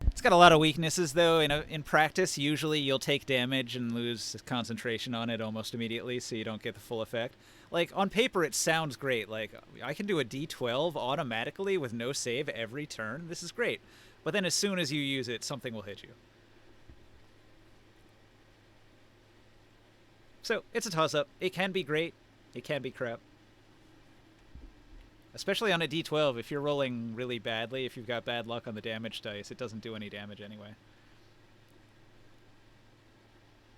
It's got a lot of weaknesses, though. In practice, usually you'll take damage and lose concentration on it almost immediately, so you don't get the full effect. Like, on paper, it sounds great. Like, I can do a D12 automatically with no save every turn. This is great. But then as soon as you use it, something will hit you. So, it's a toss-up. It can be great. It can be crap. Especially on a D12, if you're rolling really badly, if you've got bad luck on the damage dice, it doesn't do any damage anyway.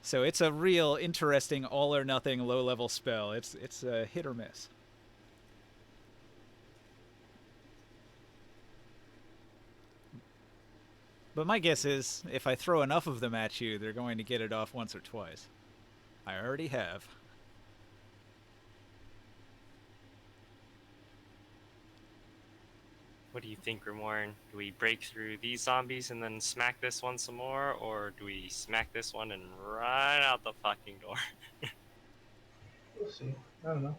So it's a real interesting all-or-nothing low-level spell. It's a hit or miss. But my guess is, if I throw enough of them at you, they're going to get it off once or twice. I already have. What do you think, Grimorn? Do we break through these zombies and then smack this one some more, or do we smack this one and run out the fucking door? We'll see. I don't know.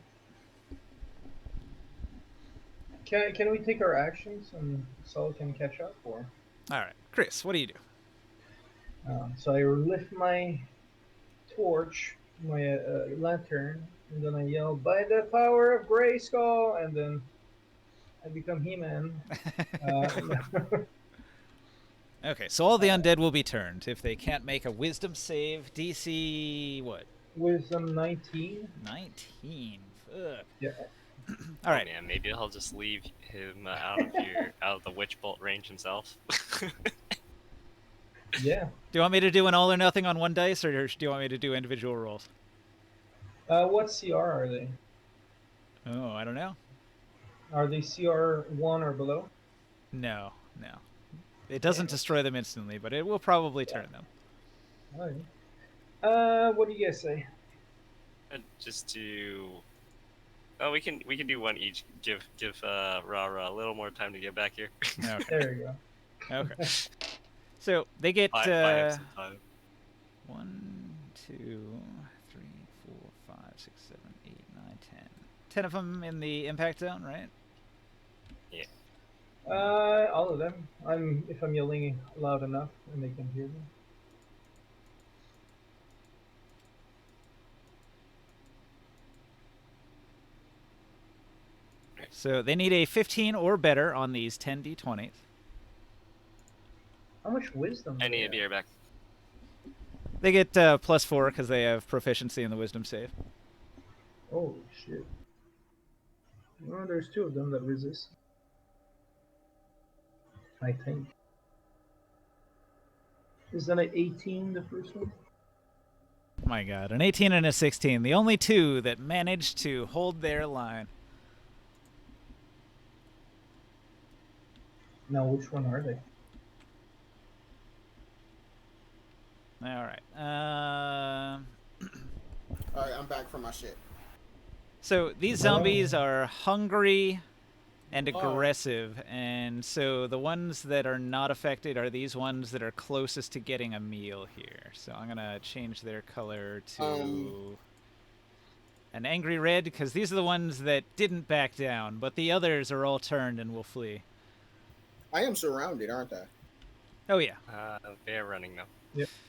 Can we take our actions and Saul can catch up? Or All right, Chris, what do you do? so I lift my torch, my lantern, and then I yell, "By the power of Grayskull!" and then I become He-Man. Okay, so all the undead will be turned if they can't make a wisdom save. DC what? Wisdom 19. 19. Fuck. Yeah. All right. Oh, man, maybe he'll just leave him out of the witch bolt range himself. Yeah. Do you want me to do an all or nothing on one dice, or do you want me to do individual rolls? What CR are they? Oh, I don't know. Are they CR 1 or below? No. It doesn't destroy them instantly, but it will probably turn them. Alright. What do you guys say? Just do Oh, we can do one each. Give Rara a little more time to get back here. Okay. There you go. Okay. So they get Buy him some time. 1, 2, 3, 4, 5, 6, 7, 8, 9, 10. 10 of them in the impact zone, right? Yeah. All of them. If I'm yelling loud enough and they can hear me. So they need a 15 or better on these 10d20s. How much wisdom? I do need they to be have? right back. They get +4 because they have proficiency in the wisdom save. Holy shit. Well, there's 2 of them that resist. I think. Is that an 18, the first one? My god, an 18 and a 16. The only 2 that managed to hold their line. Now, which one are they? All right. All right, I'm back from my shit. So these zombies are hungry and aggressive, and so the ones that are not affected are these ones that are closest to getting a meal here. So I'm gonna change their color to an angry red because these are the ones that didn't back down, but the others are all turned and will flee. I am surrounded, aren't I? Oh yeah. They're running now.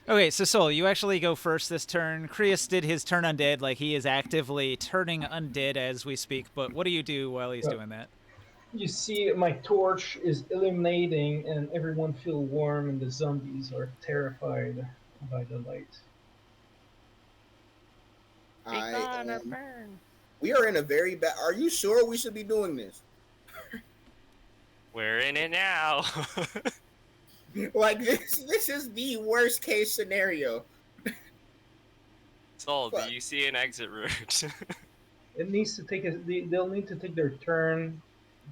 Okay, so Sol, you actually go first this turn. Krius did his turn undead, like he is actively turning undead as we speak, but what do you do while he's doing that? You see, my torch is illuminating, and everyone feel warm, and the zombies are terrified by the light. We are in a very bad. Are you sure we should be doing this? We're in it now. Like this is the worst case scenario. Sol, do you see an exit route? It needs to take they'll need to take their turn,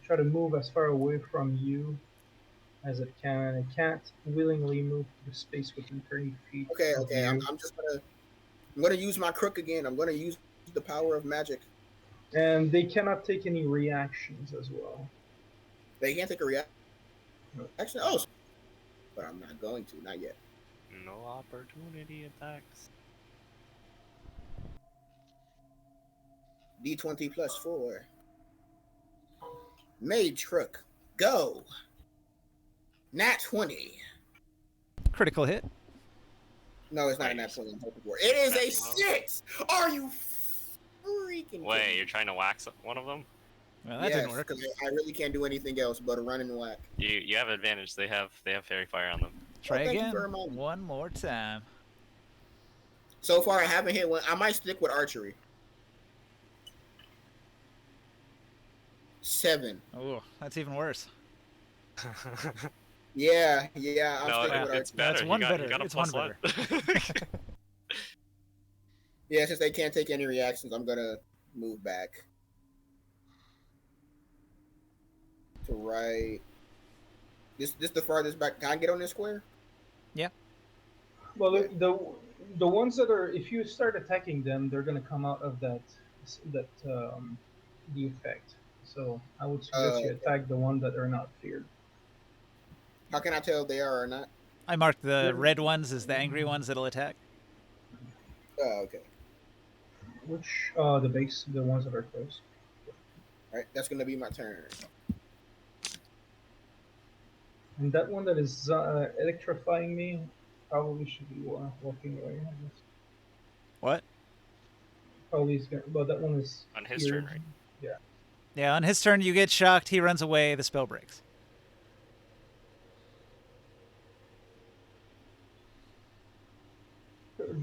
try to move as far away from you as it can. It can't willingly move to the space within 30 feet. Okay, of okay. you. I'm gonna use my crook again. I'm gonna use the power of magic. And they cannot take any reactions as well. They can't take a reaction. Oh, but I'm not going to. Not yet. No opportunity attacks. D20 plus 4. Mage crook. Go. Nat 20. Critical hit. No, it's not a nat 20. I'm hoping for. It is a 6. Are you freaking? Wait, you're trying to wax one of them? Well, that didn't work. Because I really can't do anything else but run and whack. You have advantage. They have fairy fire on them. Try thank you again. for reminding me. One more time. So far, I haven't hit one. I might stick with archery. 7. Oh, that's even worse. Yeah. I'm No, sticking with it's archery. better. It's one you better. got a It's one +1. Yeah, since they can't take any reactions, I'm gonna move back to right. This the farthest back. Can I get on this square? Well, the ones that are, if you start attacking them, they're gonna come out of the effect. So I would suggest you attack the one that are not feared. How can I tell if they are or not? I marked the red ones as the angry ones that'll attack. Oh, okay. Which the ones that are close. All right, that's gonna be my turn. And that one that is electrifying me probably should be walking away. I guess. What? Probably is gonna. But that one is On his feared. turn, right? Yeah. Yeah, on his turn, you get shocked. He runs away. The spell breaks.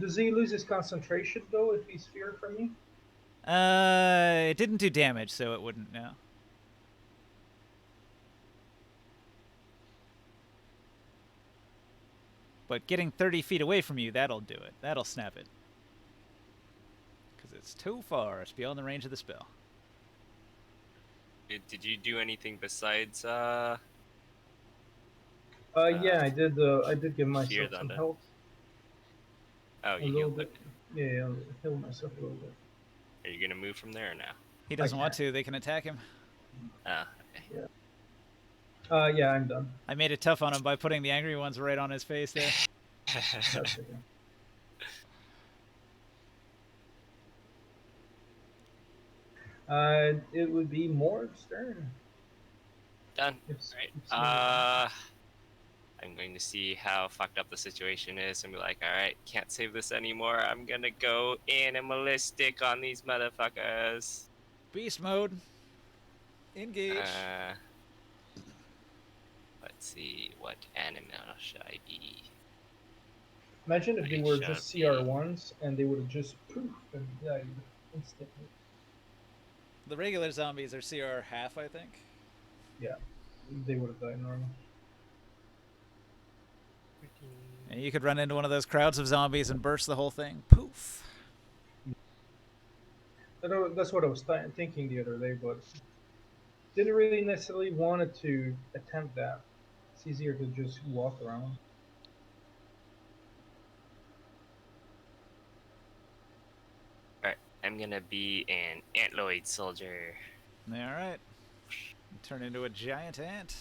Does he lose his concentration though if he's feared from me? It didn't do damage, so it wouldn't. No. But getting 30 feet away from you, that'll do it. That'll snap it. Because it's too far. It's beyond the range of the spell. Did you do anything besides Yeah, I did. I did give myself some Thunder? health. Oh, A you little healed bit. it. Yeah, I'll heal myself a little bit. Are you gonna move from there or now? He doesn't want to. They can attack him. Oh, Yeah, I'm done. I made it tough on him by putting the angry ones right on his face there. That's okay. It would be more stern. Done. If, Alright. if somebody- I'm going to see how fucked up the situation is and be like, alright, can't save this anymore. I'm gonna go animalistic on these motherfuckers. Beast mode. Engage. Let's see, what animal should I be? Imagine if they I were shall just be- CR1s and they would have just poof and died instantly. The regular zombies are CR half, I think. Yeah, they would have died normal. And you could run into one of those crowds of zombies and burst the whole thing. Poof. That's what I was thinking the other day, but didn't really necessarily wanted to attempt that. It's easier to just walk around. Alright, I'm gonna be an antloid soldier. Alright. Turn into a giant ant.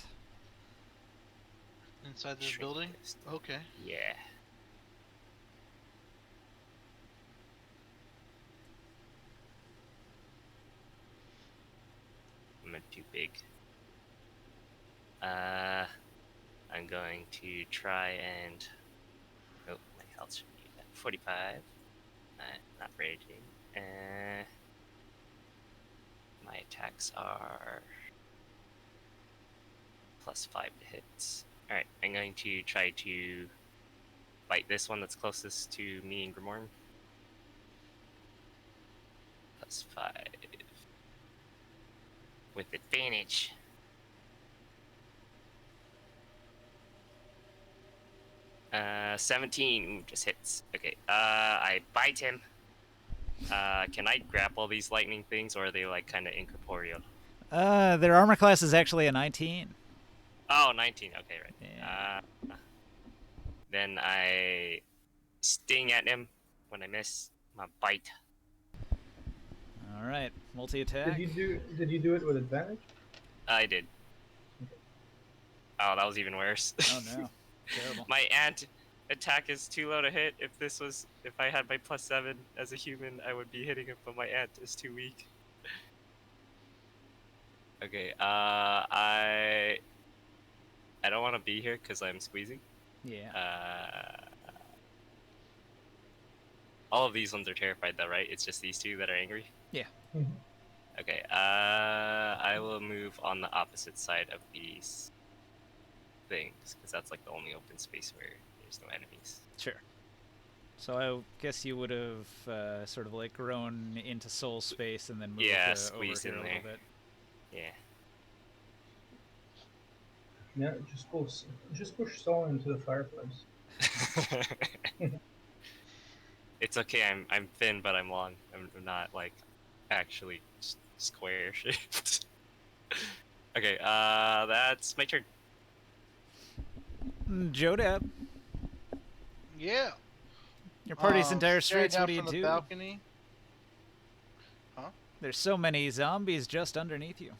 Inside this Shrink building? this. Okay. Yeah. I'm not too big. I'm going to try and. Oh, my health should be at 45. Not raging. My attacks are +5 to hits. Alright, I'm going to try to bite this one that's closest to me and Grimorn. +5. With advantage. Uh, 17. Ooh, just hits. Okay. I bite him. Can I grapple these lightning things, or are they like kind of incorporeal? Their armor class is actually a 19. Oh, 19. Okay, right. Yeah. Then I sting at him when I miss my bite. Alright. Multi-attack. Did you do it with advantage? I did. Oh, that was even worse. Oh no. Terrible. My ant attack is too low to hit. If I had my +7 as a human, I would be hitting him, but my ant is too weak. Okay, I don't want to be here because I'm squeezing. Yeah. All of these ones are terrified though, right? It's just these two that are angry? Yeah. Mhm. Okay, I will move on the opposite side of these things, because that's like the only open space where there's no enemies. Sure. So I guess you would have sort of like grown into soul space and then moved Yeah, over squeezed here in a there. little bit. Yeah. Yeah, just push Saul into the fireplace. It's okay, I'm thin, but I'm long. I'm not like actually square shaped. Okay, that's my turn. Jodab, Yeah. your party's Staring entire streets, down what do you from the do? balcony. There's so many zombies just underneath you.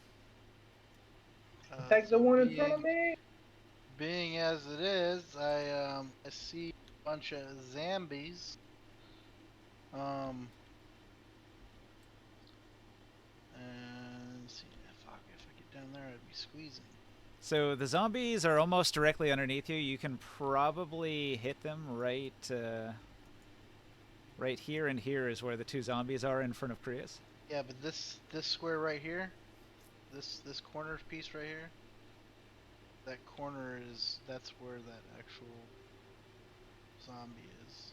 Attack the So one in front of me! Being as it is, I see a bunch of zombies. And let's see, fuck, if I get down there, I'd be squeezing. So the zombies are almost directly underneath you. You can probably hit them right right here, and here is where the two zombies are in front of Krias. Yeah, but this square right here, this corner piece right here, that corner that's where that actual zombie is.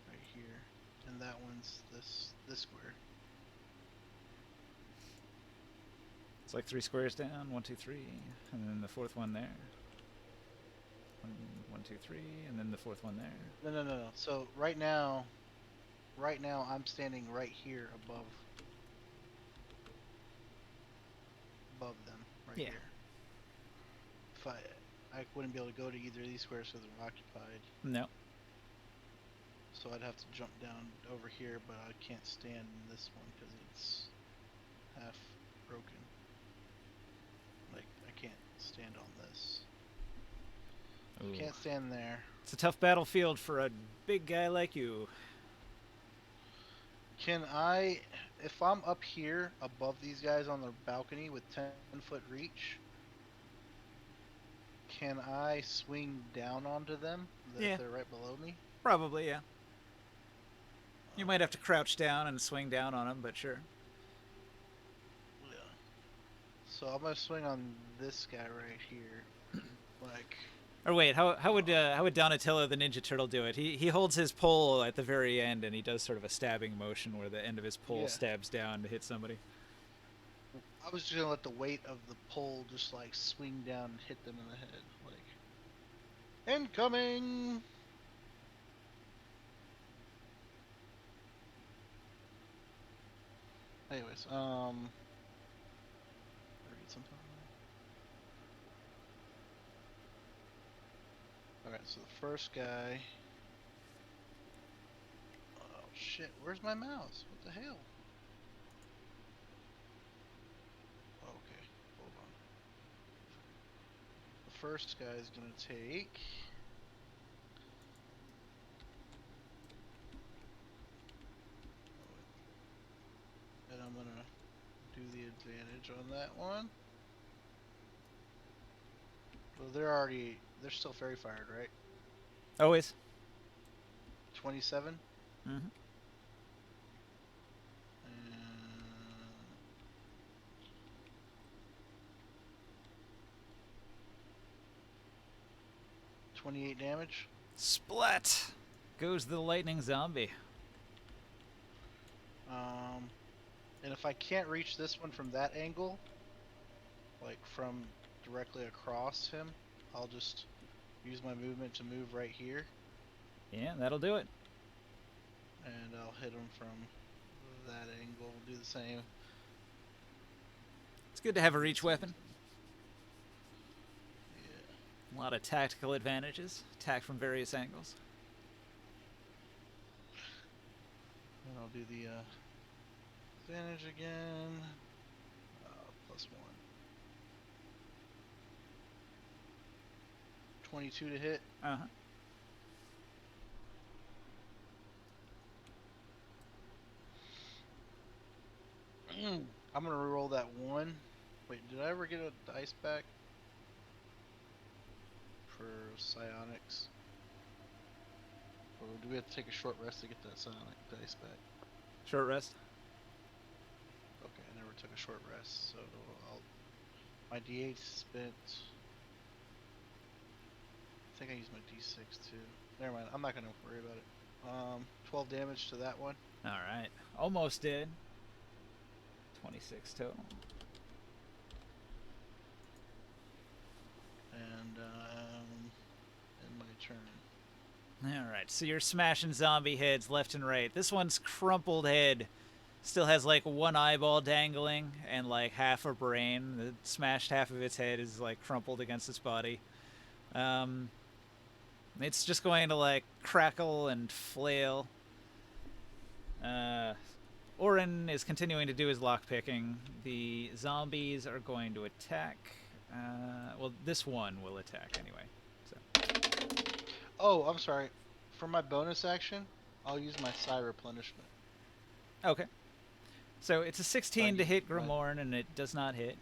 Right here. And that one's this square. It's like 3 squares down, 1, 2, 3, and then the fourth one there. 1, 2, 3, and then the fourth one there. No. So right now I'm standing right here above them, right Yeah. here. If I wouldn't be able to go to either of these squares because they're occupied. No. So I'd have to jump down over here, but I can't stand in this one because half broken. Like, I can't stand on this. Ooh. Can't stand there. It's a tough battlefield for a big guy like you. Can I, if I'm up here above these guys on the balcony with 10-foot reach, can I swing down onto them Yeah. if they're right below me? Probably, yeah. You might have to crouch down and swing down on him, but sure. Yeah. So I'm gonna swing on this guy right here, like. Or wait, how would Donatello the Ninja Turtle do it? He holds his pole at the very end and he does sort of a stabbing motion where the end of his pole Yeah. stabs down to hit somebody. I was just gonna let the weight of the pole just like swing down and hit them in the head, like. Incoming. Anyways, read something. Alright, so the first guy. Oh shit, where's my mouse? What the hell? Okay, hold on. The first guy is gonna take. And I'm gonna do the advantage on that one. Well, they're still fairy fired, right? Always. 27? Mm-hmm. And 28 damage. Splat! Goes the lightning zombie. And if I can't reach this one from that angle, like from directly across him, I'll just use my movement to move right here, Yeah, that'll do it. and I'll hit him from that angle. Do the same. It's good to have a reach weapon. Yeah. A lot of tactical advantages. Attack from various angles. And I'll do the advantage again. +1. 22 to hit. Uh-huh. I'm gonna reroll that one. Wait, did I ever get a dice back for psionics? Or do we have to take a short rest to get that psionic dice back? Short rest. Okay, I never took a short rest, so my D8 spent. I think I used my D6 too. Never mind, I'm not gonna worry about it. 12 damage to that one. Alright. Almost did. 26 total. And end my turn. Alright, so you're smashing zombie heads left and right. This one's crumpled head still has like one eyeball dangling and like half a brain. The smashed half of its head is like crumpled against its body. It's just going to like crackle and flail. Orin is continuing to do his lockpicking. The zombies are going to attack. Well, this one will attack anyway. So. Oh, I'm sorry. For my bonus action, I'll use my psi replenishment. Okay. So it's a 16 to hit Right. Grimorn, and it does not hit.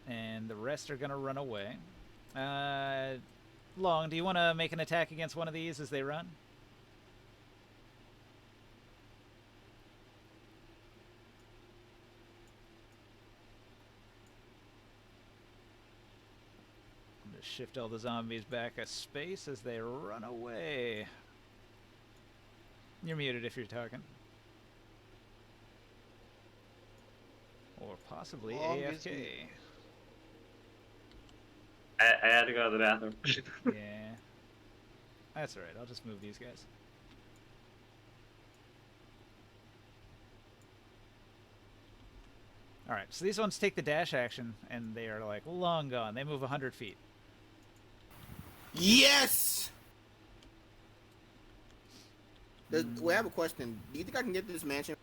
And the rest are going to run away. Long, do you want to make an attack against one of these as they run? I'm going to shift all the zombies back a space as they run away. You're muted if you're talking. Or possibly Long is AFK. muted. I had to go to the bathroom. Yeah. That's alright, I'll just move these guys. Alright, so these ones take the dash action, and they are like long gone. They move 100 feet. Yes! Well, I have a question. Do you think I can get this mansion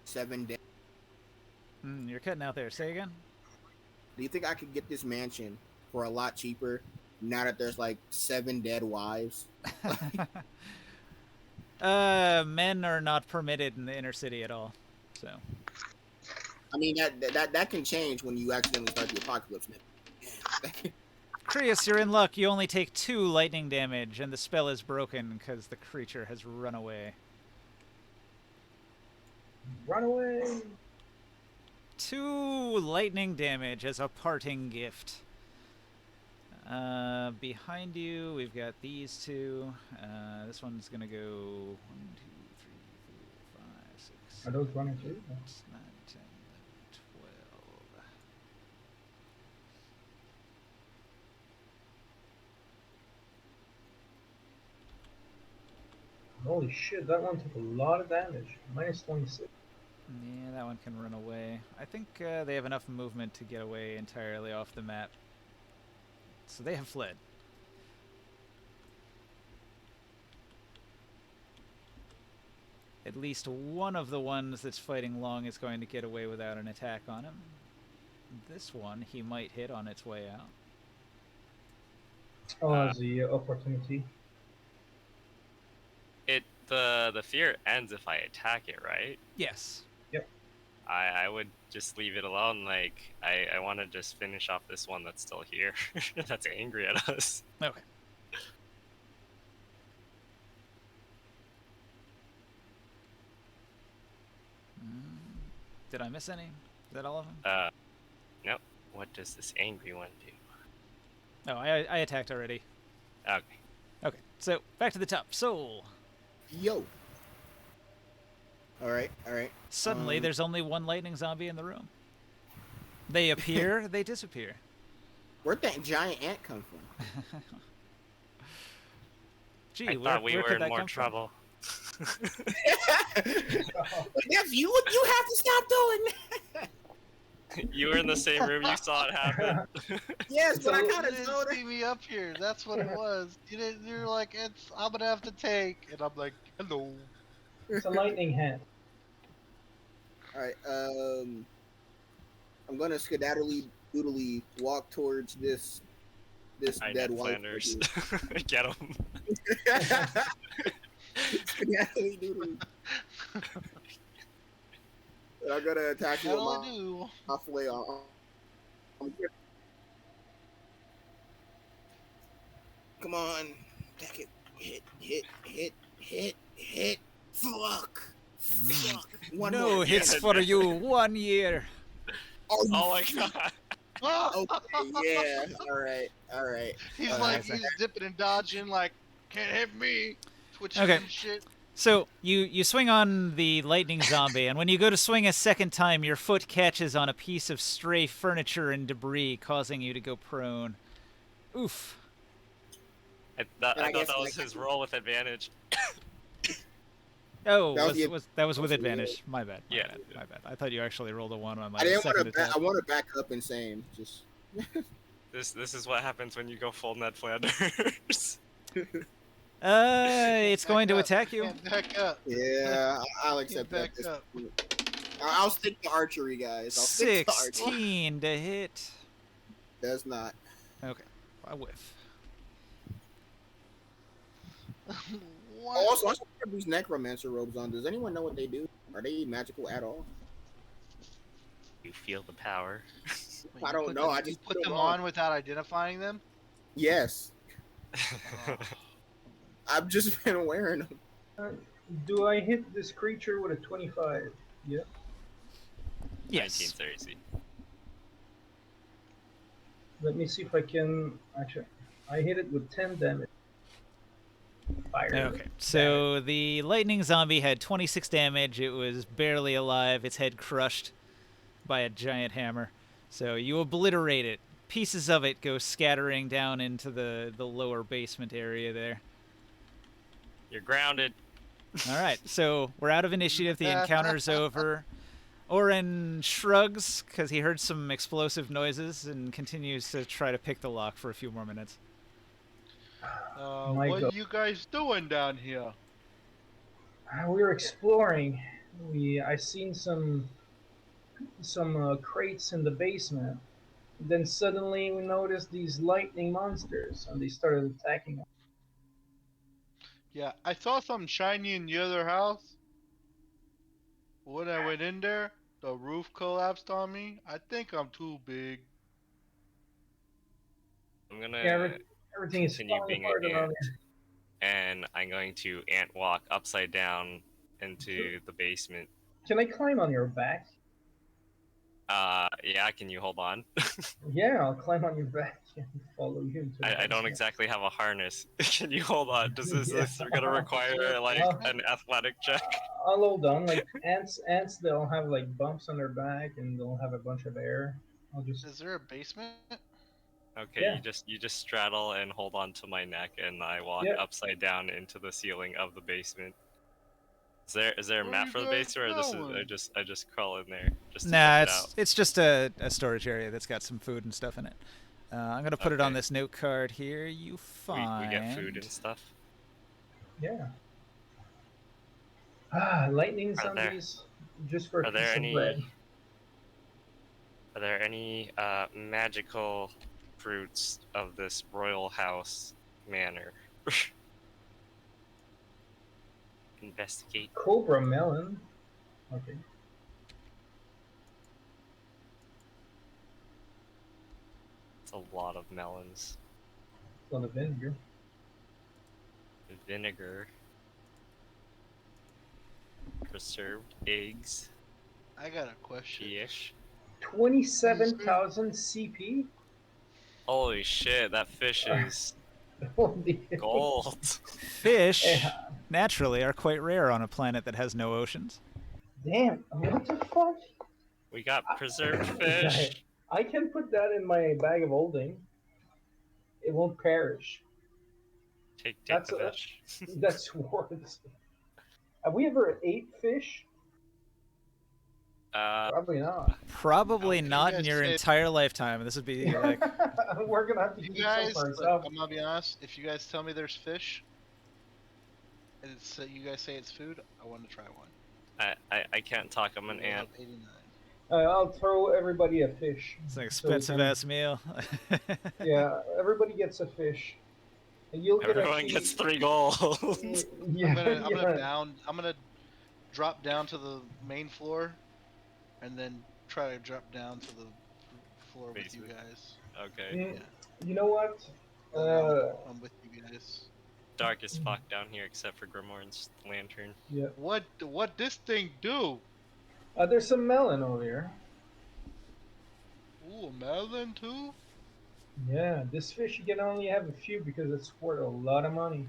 7 days? You're cutting out there. Say again. Do you think I could get this mansion for a lot cheaper now that there's like 7 dead wives? Men are not permitted in the inner city at all. So. I mean, that can change when you accidentally start the apocalypse. Krius, you're in luck. You only take 2 lightning damage, and the spell is broken because the creature has run away. Run away! 2 lightning damage as a parting gift. Behind you, we've got these 2. This one's gonna go 1, 2, 3, 4, 5, 6, Are those running too? 9, 10, 12. Holy shit, that one took a lot of damage. Minus 26. Yeah, that one can run away. I think they have enough movement to get away entirely off the map. So they have fled. At least one of the ones that's fighting long is going to get away without an attack on him. This one he might hit on its way out. Oh, the opportunity. The fear ends if I attack it, right? Yes. Yep. I would just leave it alone. Like I want to just finish off this one that's still here, that's angry at us. Okay. Did I miss any? Is that all of them? Nope. What does this angry one do? Oh, I attacked already. Okay. Okay, so back to the top. Soul. Yo. All right. Suddenly, there's only one lightning zombie in the room. They appear, they disappear. Where'd that giant ant come from? Gee, I where thought we where were could in that more come from? trouble. Yes, you have to stop doing that. You were in the same room. You saw it happen. Yes, but I So- kind You of didn't told her. see me up here. That's what it was. You didn't. You're like, I'm gonna have to take, and I'm like, hello. It's a lightning hand. All right. I'm gonna skedaddly doodly walk towards this I dead Ned wife. Flanders. Get him. Skedaddly doodly. I'm gonna attack you That'll on do. halfway on. Come on, attack it. Hit. Fuck. One No more. hits Yes. for you. 1 year. Oh, Oh my god. Okay, yeah. All right. He's Uh, like, that's a- he's dipping and dodging, like, can't hit me. Twitching Okay. and shit. So you swing on the lightning zombie, and when you go to swing a second time, your foot catches on a piece of stray furniture and debris, causing you to go prone. Oof. I And thought I guess, that was like- his roll with advantage. Oh, That was that was with the- advantage. My bad. My Yeah. bad. My bad. I thought you actually rolled a 1 on my I didn't second want to. attack. I want to back up and same. Just This is what happens when you go full Ned Flanders. It's going to Back up. attack you. Can't back up. yeah. I'll Can't accept back that. up. I'll stick to archery, guys. I'll stick to archery. 16 to hit. Does not. Okay, I whiff. What? Also, I should put these necromancer robes on. Does anyone know what they do? Are they magical at all? You feel the power. Wait, I you don't put know, them- I you just put put them them on on. without identifying them. Yes. Oh. I've just been wearing them. Do I hit this creature with a 25? Yeah. Yes. 1930. Let me see if I can. Actually, I hit it with 10 damage. Fire. Okay, so the lightning zombie had 26 damage. It was barely alive. Its head crushed by a giant hammer. So you obliterate it. Pieces of it go scattering down into the lower basement area there. You're grounded. All right, so we're out of initiative. The encounter's over. Oren shrugs because he heard some explosive noises and continues to try to pick the lock for a few more minutes. My What God. are you guys doing down here? We were exploring. I seen some some crates in the basement. Then suddenly we noticed these lightning monsters, and they started attacking us. Yeah, I saw something shiny in the other house. When I went in there, the roof collapsed on me. I think I'm too big. I'm Yeah, gonna everything is continue falling being apart an around ant, and I'm going to ant walk upside down here. into the basement. Can I climb on your back? Yeah, can you hold on? Yeah, I'll climb on your back and follow you into the I don't basement. exactly have a harness. Can you hold on? Is Yeah. this gonna require like Well, an athletic check? I'll hold on. Like ants, they'll have like bumps on their back and they'll have a bunch of air. I'll just Is there a basement? Okay, yeah, you just straddle and hold on to my neck, and I walk yeah. upside down into the ceiling of the basement. Is there a Where are map you for the guys basement, or this is going? I just crawl in there just to check Nah, it out? it's just a storage area that's got some food and stuff in it. I'm gonna put it on Okay, this note card here. You we get food find. and stuff. Yeah. Ah, lightning Are there zombies just for a are there piece of bread. any magical fruits of this royal house manor? Investigate. Cobra melon. Okay. It's a lot of melons. It's on the vinegar. Vinegar. Preserved eggs. I got a question. Fish. 27,000 CP? Holy shit, that fish is Holy gold. Fish, naturally, are quite rare on a planet that has no oceans. Damn, what the fuck? We got preserved Yeah, fish. I can put that in my bag of holding. It won't perish. Take the That's fish. that's worth. Have we ever ate fish? Uh, Probably not. Probably If you not in guys your say- entire lifetime. This would be like. We're gonna have to You keep some guys, for look, ourselves. I'm gonna be honest. If you guys tell me there's fish, and it's you guys say it's food, I want to try one. I can't talk. I'm an Rule ant. of 89. I'll throw everybody a fish. It's an so we expensive can- ass meal. Yeah, everybody gets a fish, and you'll get Everyone a gets fee. 3 gold. Yeah, I'm gonna yeah. down. I'm gonna drop down to the main floor, and then try to drop down to the floor with you Basement. guys. Okay. Mm, Yeah. You know what? And I'm with you guys. Dark as fuck down here, except for Grimoire's lantern. Yeah. What this thing do? There's some melon over here. Ooh, a melon too? Yeah, this fish you can only have a few because it's worth a lot of money.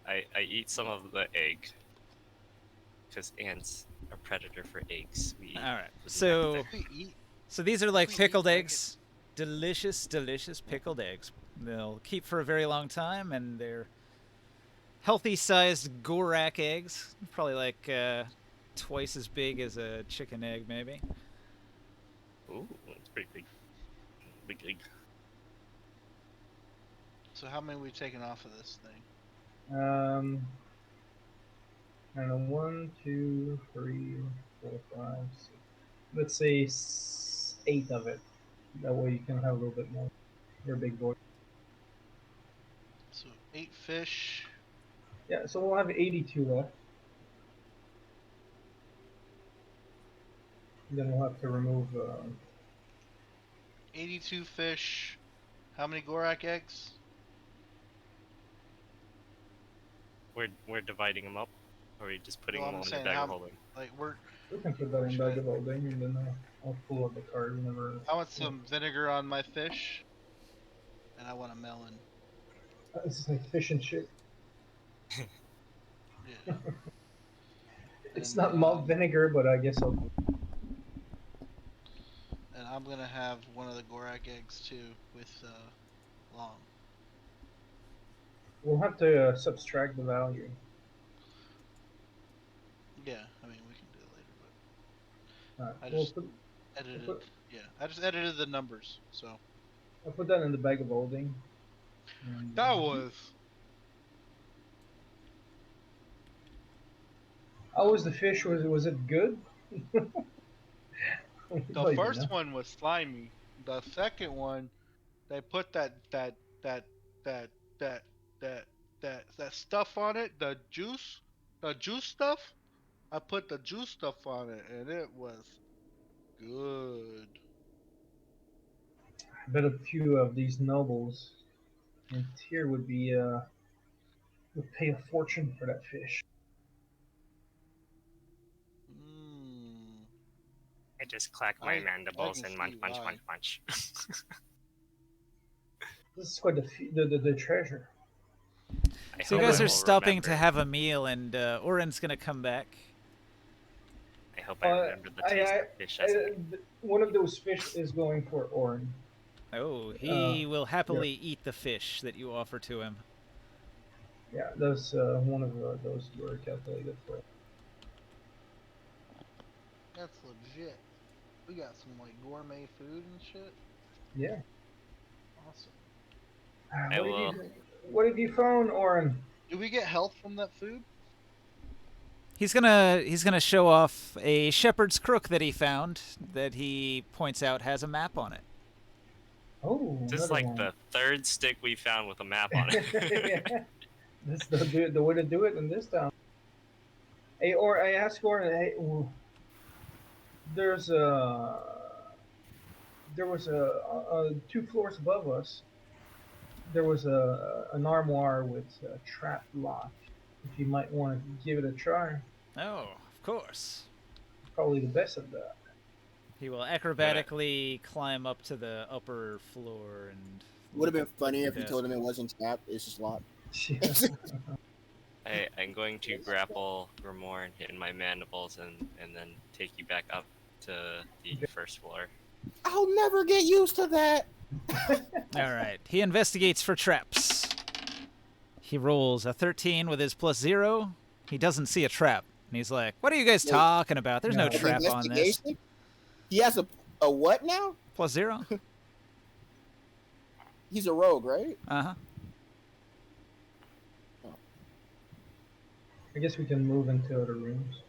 I eat some of the egg. Because ants are predator for eggs. We eat. All right. So We eat. these are like We eat pickled like eggs. Delicious, delicious pickled eggs. They'll keep for a very long time, and they're healthy-sized Gorak eggs. Probably like twice as big as a chicken egg, maybe. Ooh, that's pretty big. Big egg. So how many we taking off of this thing? I don't know, 1, 2, 3, 4, 5, 6. Let's say 8 of it. That way you can have a little bit more. You're a big boy. So 8 fish. Yeah, so we'll have 82 left. Then we'll have to remove. 82 fish. How many Gorak eggs? We're dividing them up, or are we just putting No, them I'm all in the saying bag how- of holding? Like we're. We can put that in bag of holding, and then I'll pull up the card whenever. I want some vinegar on my fish, and I want a melon. This is like fish and chip. Yeah. It's And, not malt vinegar, but I guess I'll. And I'm gonna have one of the Gorak eggs too with Long. We'll have to subtract the value. Yeah, I mean we can do it later, but I We'll just put, edited. put- Yeah, I just edited the numbers. So I'll put that in the bag of holding. And, that was. How was the fish? Was it good? We The don't even first know. one was slimy. The second one, they put that that that that that stuff on it. The juice stuff. I put the juice stuff on it, and it was good. I bet a few of these nobles in tier would pay a fortune for that fish. Mmm. I just clack my I mandibles can and see munch, munch, why. munch, munch. This is quite the treasure. I So you hope guys I are will stopping to remember. have a meal, and Oren's gonna come back. I hope I remember the taste of fish as I One of those fish is going for Orin. Oh, Uh, he will yeah, happily eat the fish that you offer to him. yeah, that's one of those were calculated for. That's legit. We got some like gourmet food and shit. Yeah. Awesome. I will. What have you found, Orin? Do we get health from that food? He's gonna show off a shepherd's crook that he found that he points out has a map on it. Oh, This is another like one. the third stick we found with a map on it. Yeah, this is the way to do it in this town. Hey, or I asked Orin. Hey, there's a there was a 2 floors above us. There was an armoire with a trap lock. If you might want to give it a try, Oh, of course. probably the best of that. He will acrobatically climb up to the upper floor and. Would have been funny if you Yeah. told him it wasn't trapped. It's just locked. I'm going to grapple Grimoire in my mandibles and then take you back up to the first floor. I'll never get used to that. All right. He investigates for traps. He rolls a 13 with his +0. He doesn't see a trap. And he's like, "What are you guys talking about? There's no No. trap on this." Investigation? He has a what now? +0? He's a rogue, right? Uh-huh. I guess we can move into other rooms.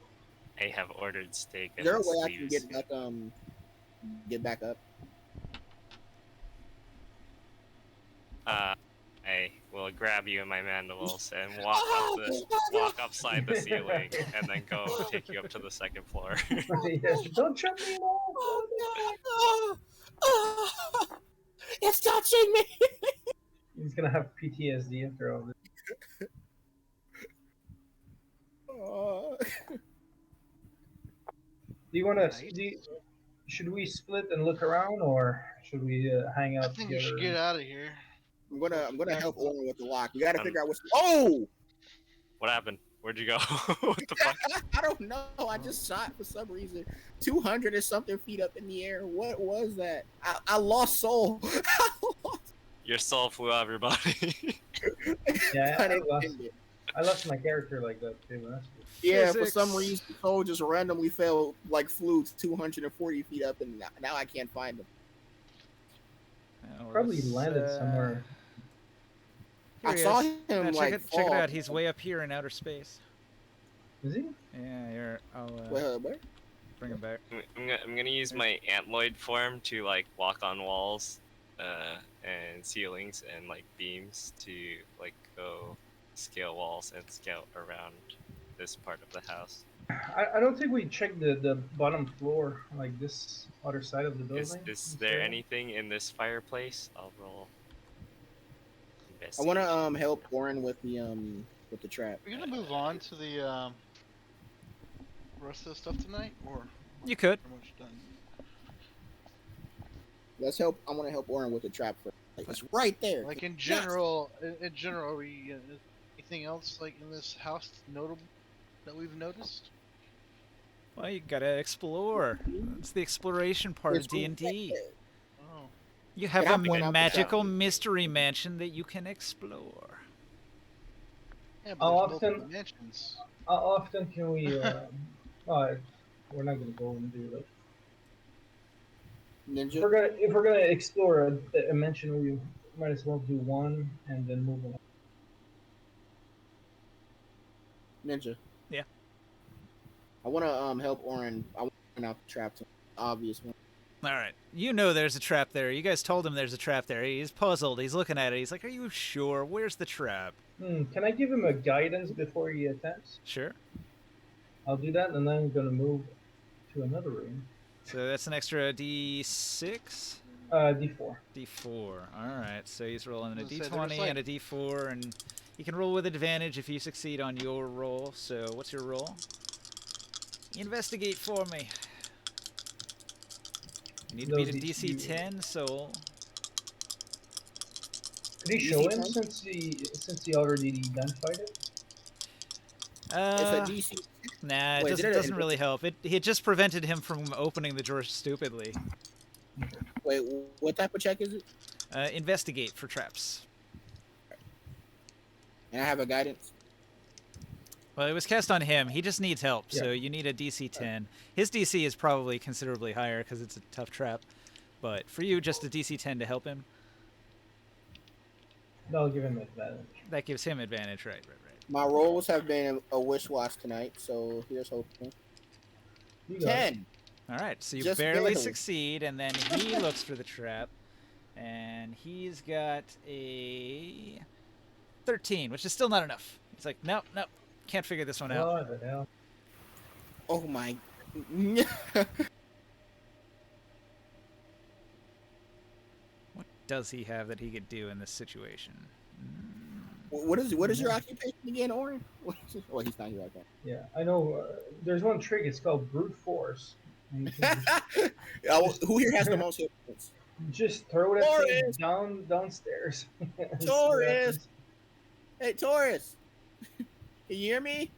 I have ordered steak Is and there a way I can sleeves. get back up? I will grab you in my mandibles and walk upside the ceiling and then go take you up to the second floor. Yeah, don't trip me off. Oh no! It's touching me. He's gonna have PTSD after all this. Do you want to? Should we split and look around, or should we hang I out think together? we should get out of here. I'm gonna help Owen with the lock. We gotta Um, figure out what's. Oh! What happened? Where'd you go? What the fuck? I don't know. I just shot for some reason. 200 and something feet up in the air. What was that? I lost soul. Your soul flew out of your body. Yeah, I lost my character like that too. That's good. Yeah, Physics. for some reason, soul just randomly flew 240 feet up, and now I can't find him. Oh, Probably let's, landed somewhere. Here I he saw is. him Yeah, like check fall. it out. He's way up here in outer space. Is he? Yeah, here. I'll Where? bring him back. I'm gonna use my antloid form to like walk on walls, and ceilings and like beams to like go scale walls and scout around this part of the house. I don't think we checked the bottom floor, like this other side of the Is building. there anything in this fireplace? I'll roll. I want to help Oren with the trap. We're gonna move on to the rest of the stuff tonight, or You could. pretty much done. Let's help. I want to help Oren with the trap first. Like, it's right there. Like in general, in general, we anything else like in this house notable that we've noticed? Well, you gotta explore. It's the exploration part It's of D&D. Oh, You have Can I a point out the magical sound? mystery mansion that you can explore. yeah, but How there's multiple often- dimensions. How often can we? Oh, we're not gonna go and do like. Ninja. If we're gonna explore a dimension, we might as well do one and then move on. Ninja. Yeah. I want to help Oren. I want point out the trap to obvious one. All right. You know there's a trap there. You guys told him there's a trap there. He's puzzled. He's looking at it. He's like, are you sure? Where's the trap? Can I give him a guidance before he attempts? Sure. I'll do that, and then I'm gonna move to another room. So that's an extra D6? D4. D4. All right. So he's rolling a I was gonna say, there was, D20 like- and a D4, and you can roll with advantage if you succeed on your roll. So what's your roll? Investigate for me. You need to beat a Those DC D2. 10, so Could he show him DC10? since he already identified it? It's a DC. Nah, it Wait, doesn't really help. It just prevented him from opening the drawer stupidly. Wait, what type of check is it? Investigate for traps. And I have a guidance. Well, it was cast on him. He just needs help, so Yeah. you need a DC 10. His DC is probably considerably higher because it's a tough trap. But for you, just a DC 10 to help him, That'll give him advantage. that gives him advantage. Right. My rolls have been a wish wash tonight, so here's hoping. You got it. 10. All right, so you Just barely barely. succeed, and then he looks for the trap, and he's got a 13, which is still not enough. He's like, nope, can't figure this one out. What the hell? Oh my. What does he have that he could do in this situation? What is your occupation again, Oren? Oh, he's not here. Okay. Yeah, I know. There's one trick. It's called brute force. And you can Who here has the most hit points? just throw that thing Taurus! downstairs. And see what Taurus! happens. Hey, Taurus! Can you hear me?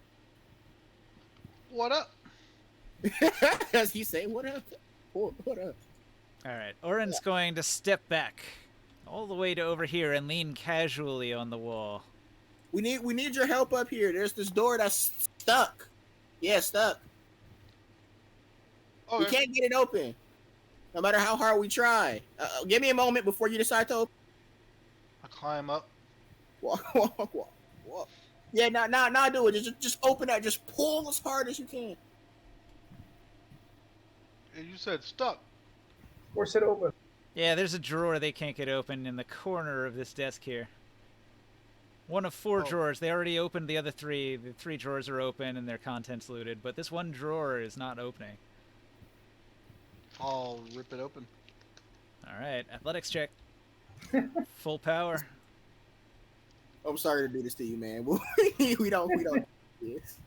What up? As he say, what up? What up? All right, Oren's going to step back all the way to over here and lean casually on the wall. We need your help up here. There's this door that's stuck. Yeah, stuck. We Okay. can't get it open. No matter how hard we try. Give me a moment before you decide to open. I climb up. Walk. Yeah, now do it. Just open that. Just pull as hard as you can. And you said stuck. Force it open. Yeah, there's a drawer they can't get open in the corner of this desk here. One of 4 Oh. drawers. They already opened the other 3. The 3 drawers are open and their contents looted, but this one drawer is not opening. I'll rip it open. All right, athletics check. Full power. I'm sorry to do this to you, man. we don't do this.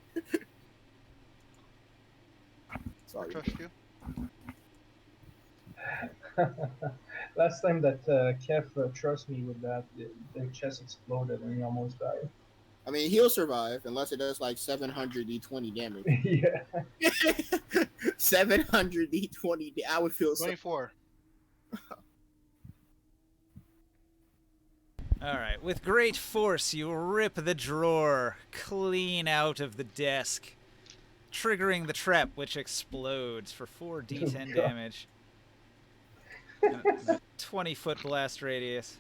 I Sorry. trust you. Last time that Kev trust me with that, their chest exploded and he almost died. I mean, he'll survive unless it does like 700 d20 damage. Yeah. 700 d20. I would feel so. 24. All right, with great force, you rip the drawer clean out of the desk, triggering the trap, which explodes for 4d10 God. damage. And a 20-foot blast radius.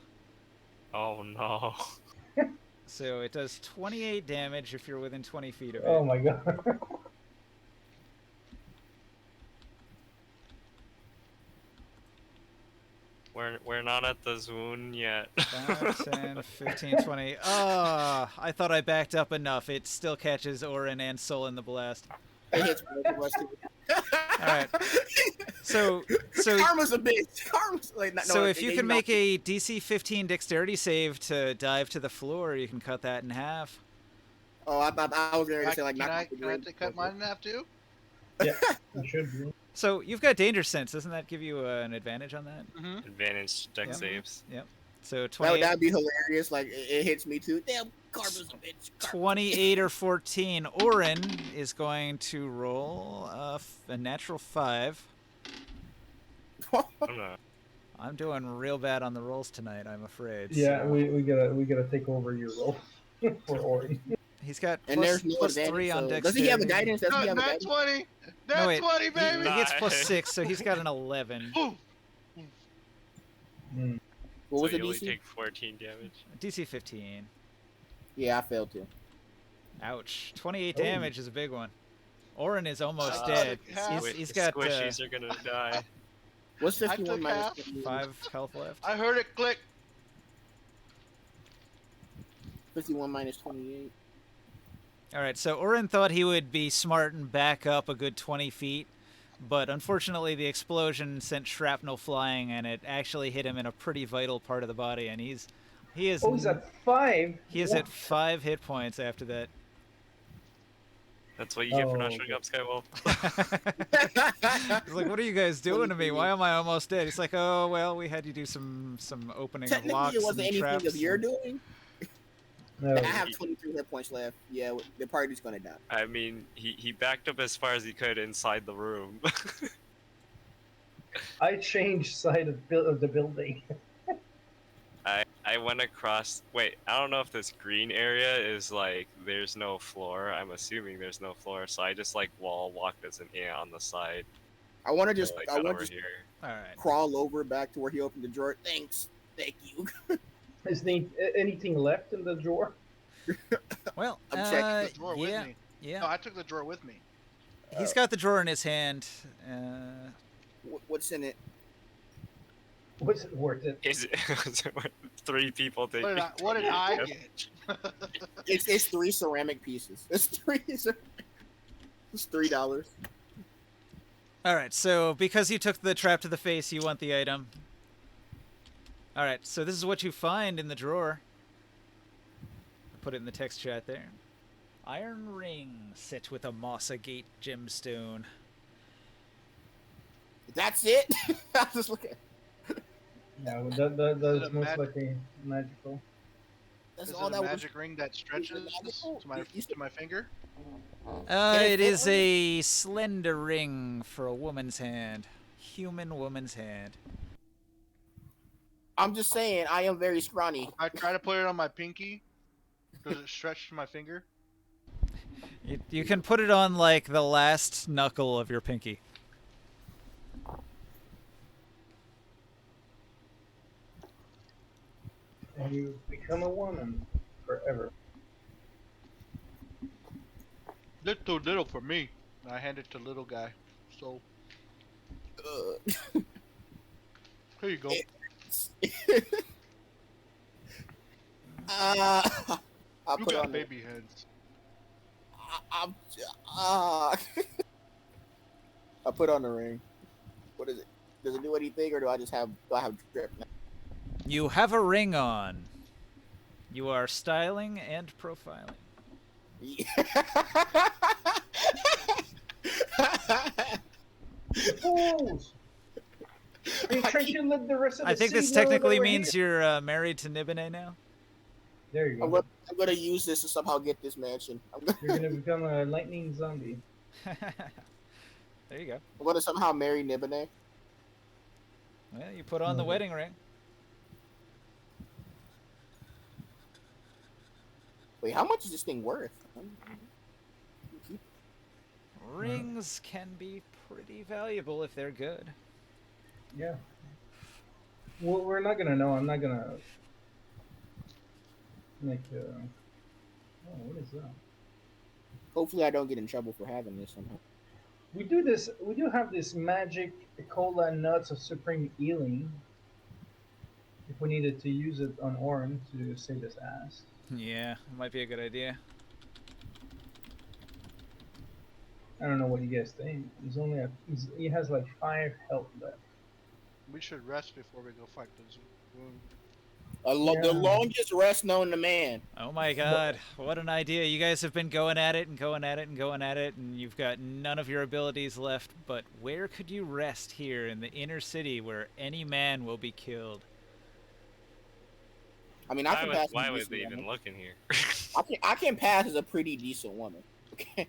Oh no. So it does 28 damage if you're within 20 feet of it. Oh my god. We're not at the zone yet. 5, 10, 15, 20. Ah, I thought I backed up enough. It still catches Orin and Sol in the blast. It hits both of us too. All right. So Karma's a bitch. Karma's like, So if you can make a DC 15 dexterity save to dive to the floor, you can cut that in half. Oh, I thought I was going to say like Can not. I cut mine in half too? Yeah, you should be. So you've got danger sense. Doesn't that give you an advantage on that? Mm-hmm. Advantage deck Yeah. saves. So 28, That'd be hilarious. Like it hits me too. Damn, Karma's a bitch. 28 or 14. Orin is going to roll a natural 5. I'm not. I'm doing real bad on the rolls tonight, I'm afraid. Yeah, so- we gotta take over your role for Ori. He's got And plus, there's no plus advantage. 3 on So, dexterity. does he have a guidance? Does he have a Nat guidance? 20! Nat wait. 20, He baby! gets plus Nice. 6, so he's got an 11. Ooh. Mm. What So was the you only DC? take 14 damage. DC 15. Yeah, I failed too. Ouch. 28 Oh. damage is a big one. Orin is almost I dead. took half. He's got Squishies are gonna die. What's I 51 took minus half. 28? 5 health left. I heard it click. 51 minus 28. All right, so Orin thought he would be smart and back up a good 20 feet, but unfortunately the explosion sent shrapnel flying, and it actually hit him in a pretty vital part of the body, and he is Oh, he's at 5. he is at 5 hit points after that. That's what you get for not Oh, showing up, Skywolf. He's like, "What are you guys doing to me? Why am I almost dead?" He's like, "Oh well, we had you do some opening of Technically, locks it wasn't and anything traps." of your doing. No. I have 23 hit points left. Yeah, the party's gonna die. I mean, he backed up as far as he could inside the room. I changed side of the building. I went across. Wait, I don't know if this green area is like there's no floor. I'm assuming there's no floor, so I just like wall walked as an ant on the side. I want to just, Like I got want over to here. All right. crawl over back to where he opened the drawer. Thanks, thank you. Is there anything left in the drawer? Well, I'm checking The drawer yeah, with me. yeah. No, I took the drawer with me. He's got the drawer in his hand. What's in it? Was it worth it? Is it 3 people taking? What did I get? It's 3 ceramic pieces. It's $3. All right, so because you took the trap to the face, you want the item. All right, so this is what you find in the drawer. Put it in the text chat there. Iron ring set with a moss agate gemstone. That's it. I was looking. No, that's it a most likely magical. That's Is all it a that was. magic ring that stretches magical? to my finger? It is a slender ring for a woman's hand. Human woman's hand. I'm just saying, I am very scrawny. I try to put it on my pinky. Does it stretch to my finger? You can put it on, like, the last knuckle of your pinky. And you become a woman forever. Little little for me. And I hand it to little guy. So here you go. I You put got on baby hands. I put on the ring. What is it? Does it do anything, or do I have drip now? You have a ring on. You are styling and profiling. Fools! Are you trying to live the rest of the I think this season technically over means here? you're married to Nibenay now. There you go. I'm gonna use this to somehow get this mansion. You're gonna become a lightning zombie. There you go. I'm gonna somehow marry Nibenay. Well, you put on the wedding ring. Wait, how much is this thing worth? Rings can be pretty valuable if they're good. Yeah. Well, we're not gonna know. I'm not gonna make. Oh, what is that? Hopefully, I don't get in trouble for having this somehow. We do this. We do have this magic cola nuts of supreme healing. If we needed to use it on Orin to save his ass. Yeah, it might be a good idea. I don't know what you guys think. He has like 5 health left. We should rest before we go fight those wounds. The longest rest known to man. Oh my god, what an idea. You guys have been going at it and going at it and going at it, and you've got none of your abilities left, but where could you rest here in the inner city where any man will be killed? I mean, I can pass. Why as a would decent they even woman. look in here? I can pass as a pretty decent woman. Okay,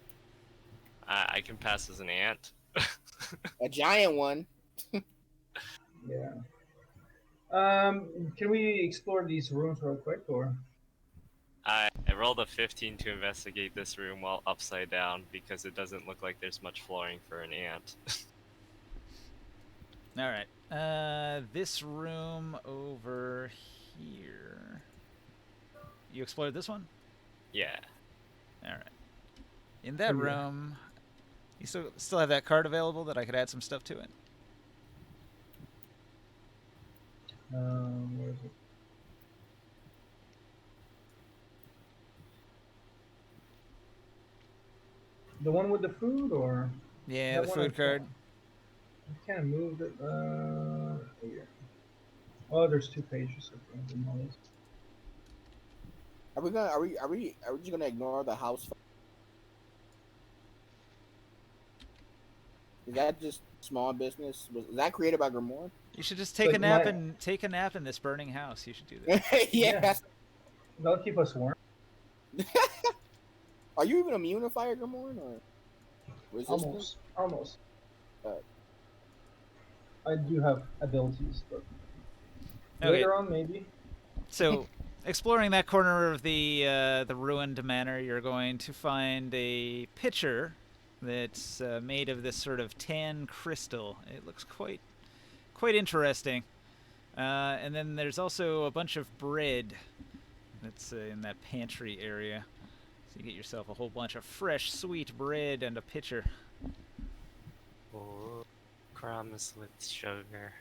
I can pass as an ant. a giant one. Yeah. Can we explore these rooms real quick, or? I rolled a 15 to investigate this room while upside down because it doesn't look like there's much flooring for an ant. All right. This room over here. You explored this one? Yeah. All right. In that room, You still have that card available that I could add some stuff to it? Where is it? The one with the food, or Yeah, that the one food card. I kind of moved it. Here. Oh, there's 2 pages of random knowledge. Are we just gonna ignore the house? Is that just small business? Was that created by Grimoire? You should just It's take like a nap my and take a nap in this burning house. You should do that. Yeah. yeah. That'll keep us warm. Are you even immune to fire, Grimoire, or resistant? Almost. Uh, I do have abilities, but Okay, later on maybe. so exploring that corner of the ruined manor, you're going to find a pitcher that's made of this sort of tan crystal. It looks quite interesting. And then there's also a bunch of bread that's in that pantry area. So you get yourself a whole bunch of fresh, sweet bread and a pitcher. Oh, crumbs with sugar.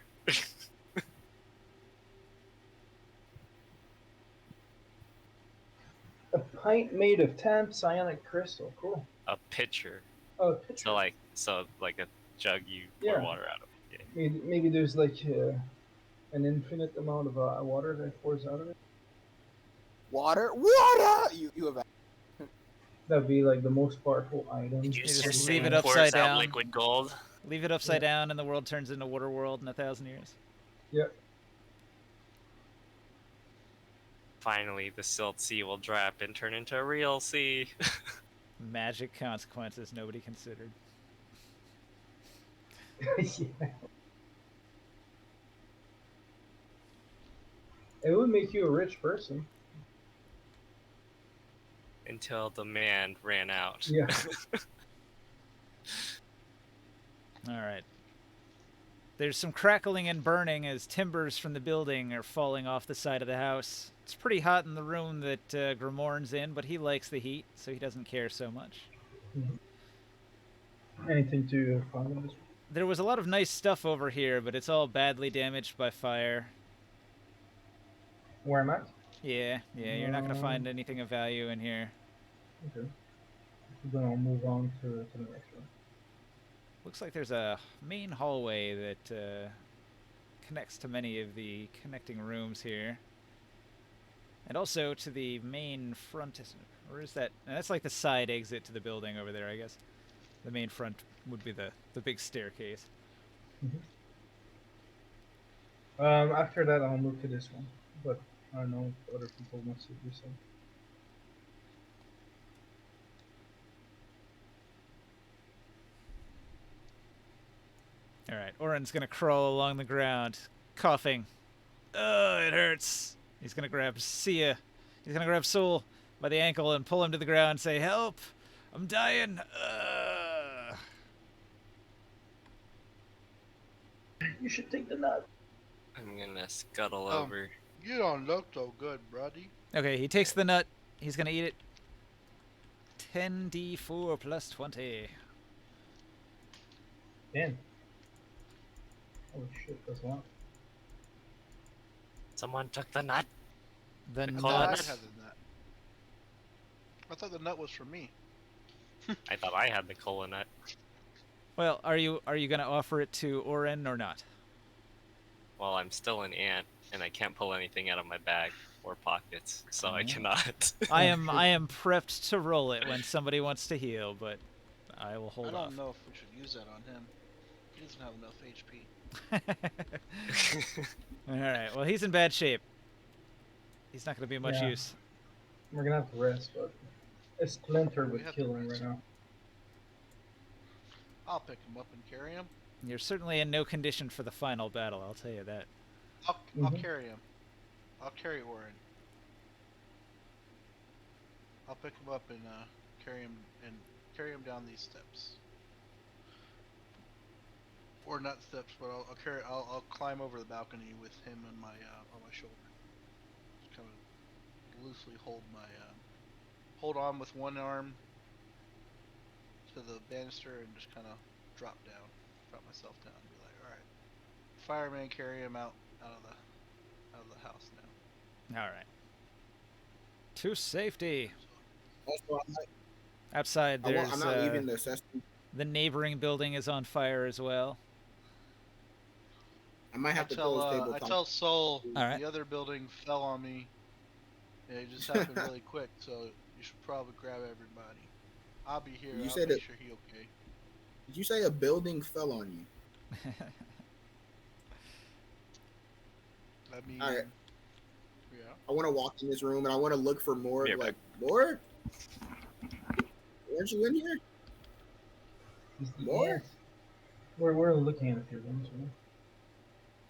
A pint made of tan psionic crystal. Cool. A pitcher. Oh, a pitcher. So like a jug you pour Yeah. water out of. Yeah. Maybe there's like an infinite amount of water that pours out of it. water. You have. That'd be like the most powerful item. Did you just just leave say it pours upside out down. liquid gold? Leave it upside down and the world turns into Water World in 1,000 years. Yep. Finally, the silt sea will drop and turn into a real sea. Magic consequences nobody considered. Yeah. It would make you a rich person. Until demand ran out. Yeah. All right. There's some crackling and burning as timbers from the building are falling off the side of the house. It's pretty hot in the room that Grimorn's in, but he likes the heat, so he doesn't care so much. Anything to find this? There was a lot of nice stuff over here, but it's all badly damaged by fire. Where I'm at? Yeah, you're not going to find anything of value in here. Okay. Then I'll move on to the next one. Looks like there's a main hallway that connects to many of the connecting rooms here. And also to the main front. Or is that? That's like the side exit to the building over there, I guess. The main front would be the big staircase. After that, I'll move to this one. But I don't know if other people want to do so. Alright, Oren's gonna crawl along the ground, coughing. Oh, it hurts. He's gonna grab Sia. He's gonna grab Soul by the ankle and pull him to the ground and say, "Help! I'm dying!" You should take the nut. I'm gonna scuttle Oh. over. You don't look so good, buddy. Okay, he takes the nut. He's gonna eat it. 10d4 plus 20. 10. Holy shit, that's a lot. Someone took the nut. The I thought nut. I had the nut. I thought the nut was for me. I thought I had the cola nut. Well, are you gonna offer it to Oren or not? Well, I'm still an ant, and I can't pull anything out of my bag or pockets, so I cannot. I am prepped to roll it when somebody wants to heal, but I will hold I off. don't know if we should use that on him. He doesn't have enough HP. Alright, well, he's in bad shape. He's not going to be much Yeah. use. We're gonna have to rest, but it's Splinter We with have to killing rest. right now. I'll pick him up and carry him. You're certainly in no condition for the final battle, I'll tell you that. I'll Mhm. carry him. I'll carry Oren. I'll pick him up and carry him down these steps. Or not steps, but I'll climb over the balcony with him on my shoulder. Just kind of loosely hold on with one arm. to the banister and just kind of drop myself down, and be like, all right, fireman, carry him out of the house now. All right. To safety. Also, Outside, I'm there's not leaving the assessment. the neighboring building is on fire as well. I might have to close I tabletop. tell Soul All right. the other building fell on me. Yeah, it just happened really quick, so you should probably grab everybody. I'll be here. You I'll said make it- sure he okay. Did you say a building fell on you? I mean, All right. yeah. I want to walk in this room and I want to look for Morg. Yeah, Like, Morg? Weren't you in here? He's the More? ant. We're looking at a few rooms. Right?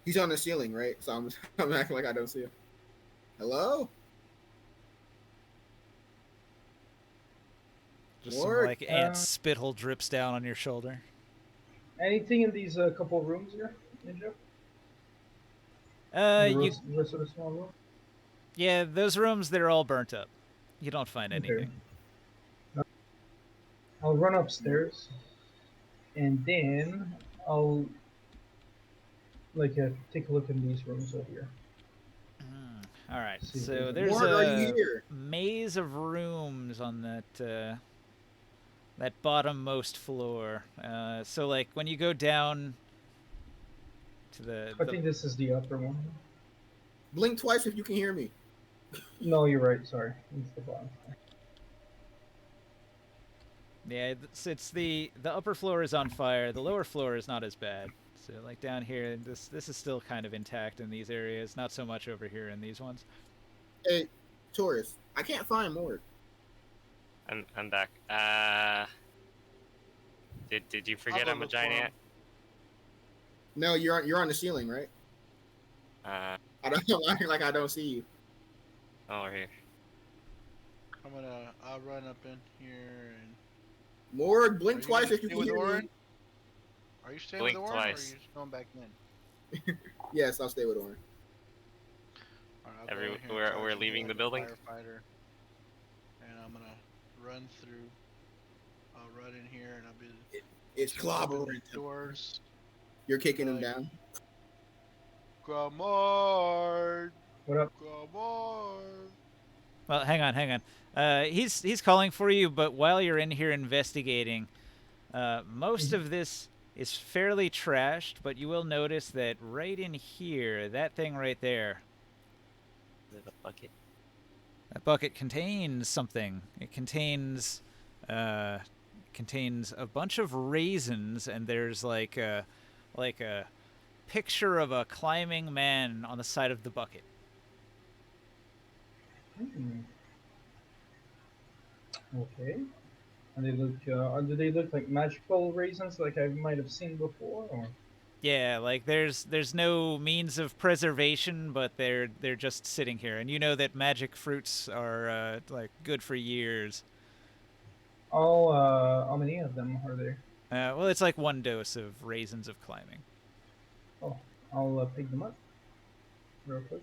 He's on the ceiling, right? So I'm acting like I don't see him. Hello? Just some Morg? like ant spittle drips down on your shoulder. Anything in these couple rooms here, Ninja? You The rest of the small room? yeah, those rooms they're all burnt up. You don't find Okay. anything. I'll run upstairs, and then I'll take a look in these rooms over here. All right. See if So there's there's Morg, are a you here? maze of rooms on that that bottommost floor. So like when you go down to I think this is the upper one. Blink twice if you can hear me. No, you're right. Sorry, it's the bottom. yeah, it's the upper floor is on fire. The lower floor is not as bad. So like down here, this is still kind of intact in these areas. Not so much over here in these ones. Hey, tourist, I can't find Morg. I'm back. Did you forget go I'm a look for giant him. ant? No, you're on the ceiling, right? Uh, I don't acting like I don't see you. oh, we're here. I'll run up in here and. Morg, blink Are you twice gonna if you stay can with hear Orin? me. Are you staying Blink with Orin, or are you twice. just going back in? Yes, I'll stay with Orin. Alright, I'll go in here and We're charge leaving into the building? Firefighter, and I'm gonna run through. I'll run in here and I'll be It's clobbering. doors. You're kicking him Like- down. Gramard, What up? Gramard. Well, hang on. He's calling for you, but while you're in here investigating, most of this is fairly trashed, but you will notice that right in here, that thing right there, Is it a bucket? that bucket contains something. It contains a bunch of raisins, and there's like a picture of a climbing man on the side of the bucket. Okay. And they look. Do they look like magical raisins, like I might have seen before? Or Yeah, like there's no means of preservation, but they're just sitting here, and you know that magic fruits are like good for years. how many of them are there? Well, it's like 1 dose of raisins of climbing. Oh, I'll pick them up real quick.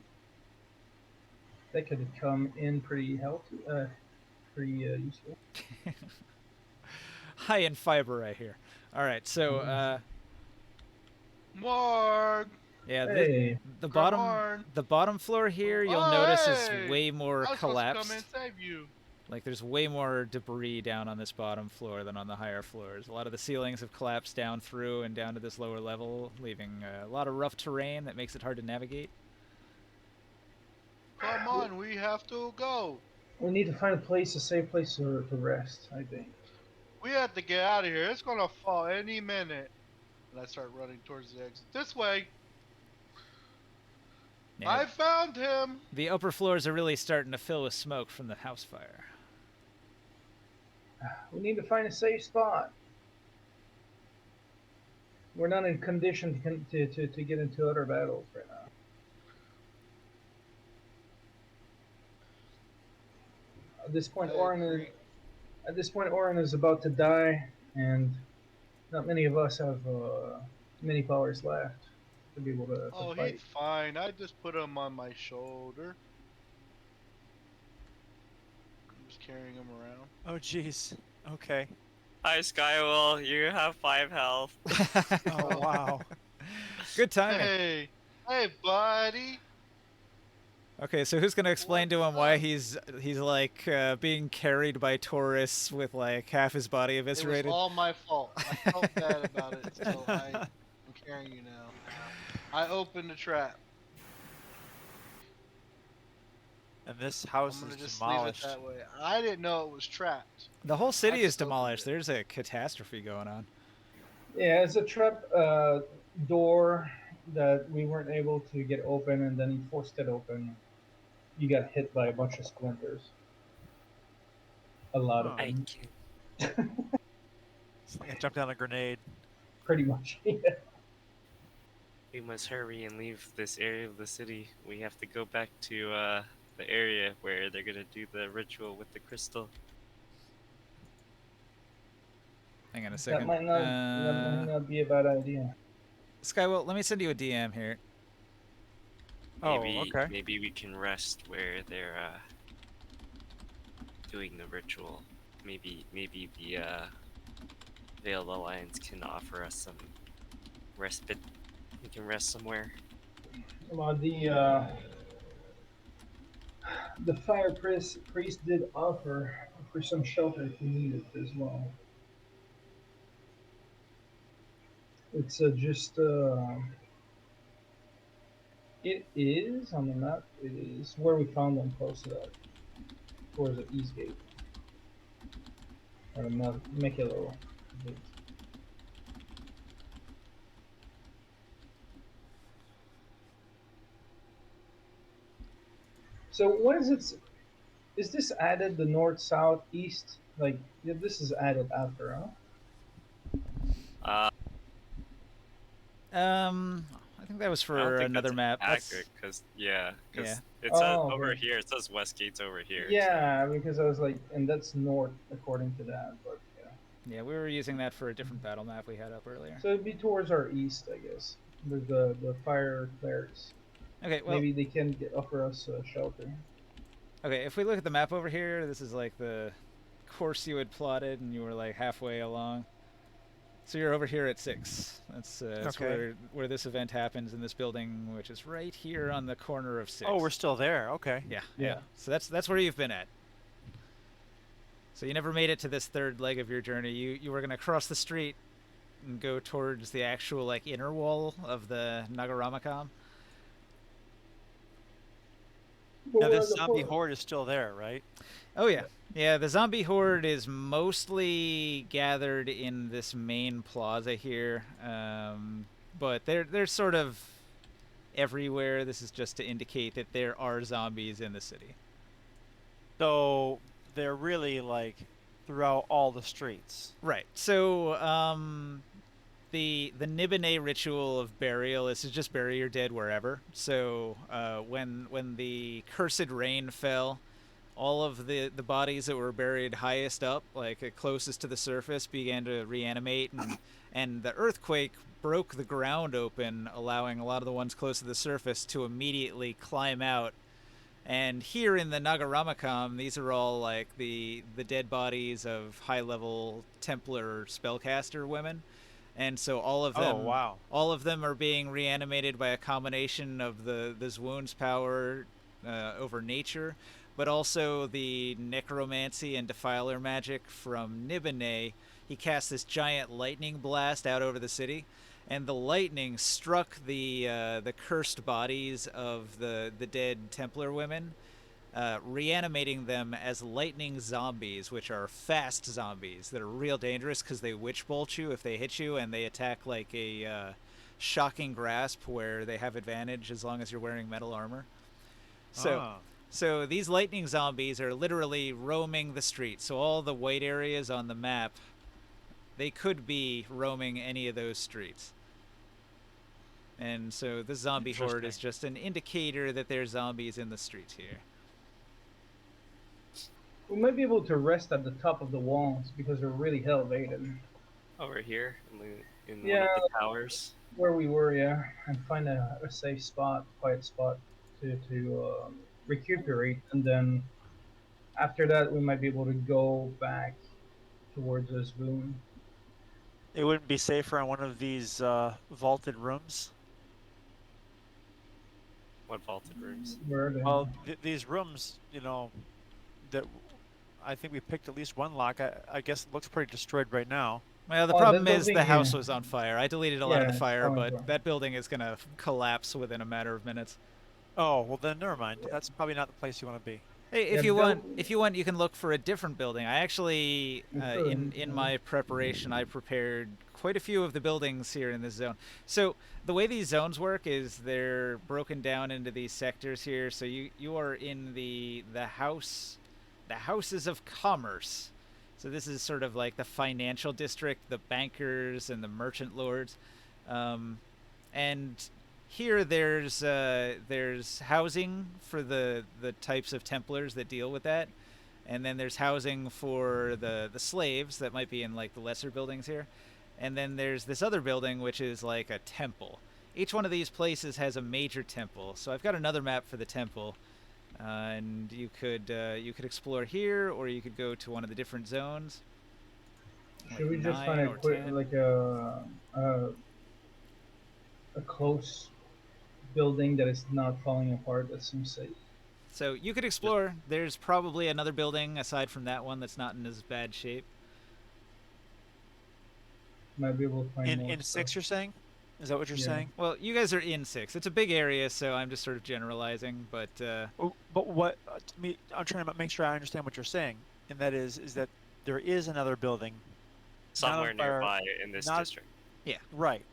That could come in pretty healthy, pretty useful. High in fiber, I hear. All right, so Marg. yeah, Hey, the Gramard. bottom floor here, you'll notice Hey! is way more I was supposed to collapsed. come and save you. Like there's way more debris down on this bottom floor than on the higher floors. A lot of the ceilings have collapsed down through and down to this lower level, leaving a lot of rough terrain that makes it hard to navigate. Come on, we have to go. we need to find a safe place to rest. I think. We have to get out of here. It's gonna fall any minute. And I start running towards the exit. This way. Yeah, I found him. the upper floors are really starting to fill with smoke from the house fire. We need to find a safe spot. We're not in condition to get into other battles right now. At this point, I Orin agree. is about to die, and not many of us have many powers left to be able to Oh, fight. he's fine. I just put him on my shoulder. I'm just carrying him around. Oh, jeez. Okay. Hi, Skywell. You have 5 health. Oh wow. Good timing. Hey, hey, buddy. Okay, so who's gonna explain to What's him why up? he's like being carried by tourists with like half his body It was eviscerated? all my fault. I felt bad about it, so I'm carrying you now. I opened the trap. And this I'm house gonna is just leave it demolished. that way. I didn't know it was trapped. The whole I city is just opened demolished. it. There's a catastrophe going on. Yeah, it's a trap door that we weren't able to get open, and then he forced it open. You got hit by a bunch of splinters. A lot of Huh. I them, can. It's like I jumped on a grenade. pretty much. Yeah. We must hurry and leave this area of the city. We have to go back to the area where they're gonna do the ritual with the crystal. Hang on a That second. might not be a bad idea. Skywell, let me send you a DM here. Maybe Oh, okay. maybe we can rest where they're doing the ritual. Maybe the Veiled Alliance can offer us some respite. We can rest somewhere. Well, the priest did offer for some shelter if we need it as well. It's just it is on the map. It is where we found them close to that, towards the east gate. Or make it a little bit. So what is it? Is this added the north, south, east? Like yeah, this is added after, huh? I think that was I don't for think that's another map. accurate because Yeah. it says Oh, over okay. here. It says Westgate's over here. Yeah, because I was like, and that's north according to that, but yeah. Yeah, we were using that for a different battle map we had up earlier. So it'd be towards our east, I guess. With the fire clerics. Okay, well, Maybe they can offer us shelter. okay, if we look at the map over here, this is like the course you had plotted, and you were like halfway along. So you're over here at 6. That's Okay. where this event happens in this building, which is right here on the corner of 6. Oh, we're still there. Okay. yeah. Yeah. So that's where you've been at. So you never made it to this third leg of your journey. You were gonna cross the street and go towards the actual like inner wall of the Nagaramakam. Now this zombie horde is still there, right? Oh yeah, yeah. The zombie horde is mostly gathered in this main plaza here, but they're sort of everywhere. This is just to indicate that there are zombies in the city. So they're really like throughout all the streets. Right. So the Nibenay ritual of burial is to just bury your dead wherever. So when the cursed rain fell, all of the bodies that were buried highest up, like closest to the surface, began to reanimate, and the earthquake broke the ground open, allowing a lot of the ones close to the surface to immediately climb out. And here in the Nagaramakam, these are all like the dead bodies of high level Templar spellcaster women. And so all of them, Oh wow. all of them are being reanimated by a combination of the Zwoon's power over nature, but also the necromancy and defiler magic from Nibenay. He cast this giant lightning blast out over the city, and the lightning struck the cursed bodies of the dead Templar women, reanimating them as lightning zombies, which are fast zombies that are real dangerous because they witch bolt you if they hit you, and they attack like a shocking grasp where they have advantage as long as you're wearing metal armor. So, Ah. so these lightning zombies are literally roaming the streets. So all the white areas on the map, they could be roaming any of those streets. And so the zombie horde is Interesting. just an indicator that there's zombies in the streets here. We might be able to rest at the top of the walls because they're really elevated. Over here in one Yeah. of the towers. Where we were, yeah, and find a safe spot, quiet spot to recuperate, and then after that we might be able to go back towards this boom. It wouldn't be safer in one of these vaulted rooms. What vaulted rooms? Where are they? Well, these rooms, you know, that I think we picked at least one lock. I guess it looks pretty destroyed right now. Well, the Oh, problem that is the building, house yeah. was on fire. I deleted a lot of Yeah, the it's fire, falling but apart. that building is gonna collapse within a matter of minutes. Oh, well then never mind. That's probably not the place you want to be. Hey, Yeah, if you want, you can look for a different building. I actually, You could, in yeah. my preparation, I prepared quite a few of the buildings here in this zone. So the way these zones work is they're broken down into these sectors here. So you are in the houses of commerce. So this is sort of like the financial district, the bankers and the merchant lords, and here there's housing for the types of Templars that deal with that, and then there's housing for the slaves that might be in like the lesser buildings here, and then there's this other building which is like a temple. Each one of these places has a major temple. So I've got another map for the temple, and you could explore here, or you could go to one of the different zones. Should we like just find 9 a or quick, 10. like a close building that is not falling apart that seems safe? So you could explore. There's probably another building aside from that one that's not in as bad shape. Might be able to find more In stuff. 6, you're saying? Is that what you're Yeah. saying? Well, you guys are in 6. It's a big area, so I'm just sort of generalizing. But Oh, but what to me, I'm trying to make sure I understand what you're saying, and that is that there is another building Somewhere on fire, nearby in this not- district. right.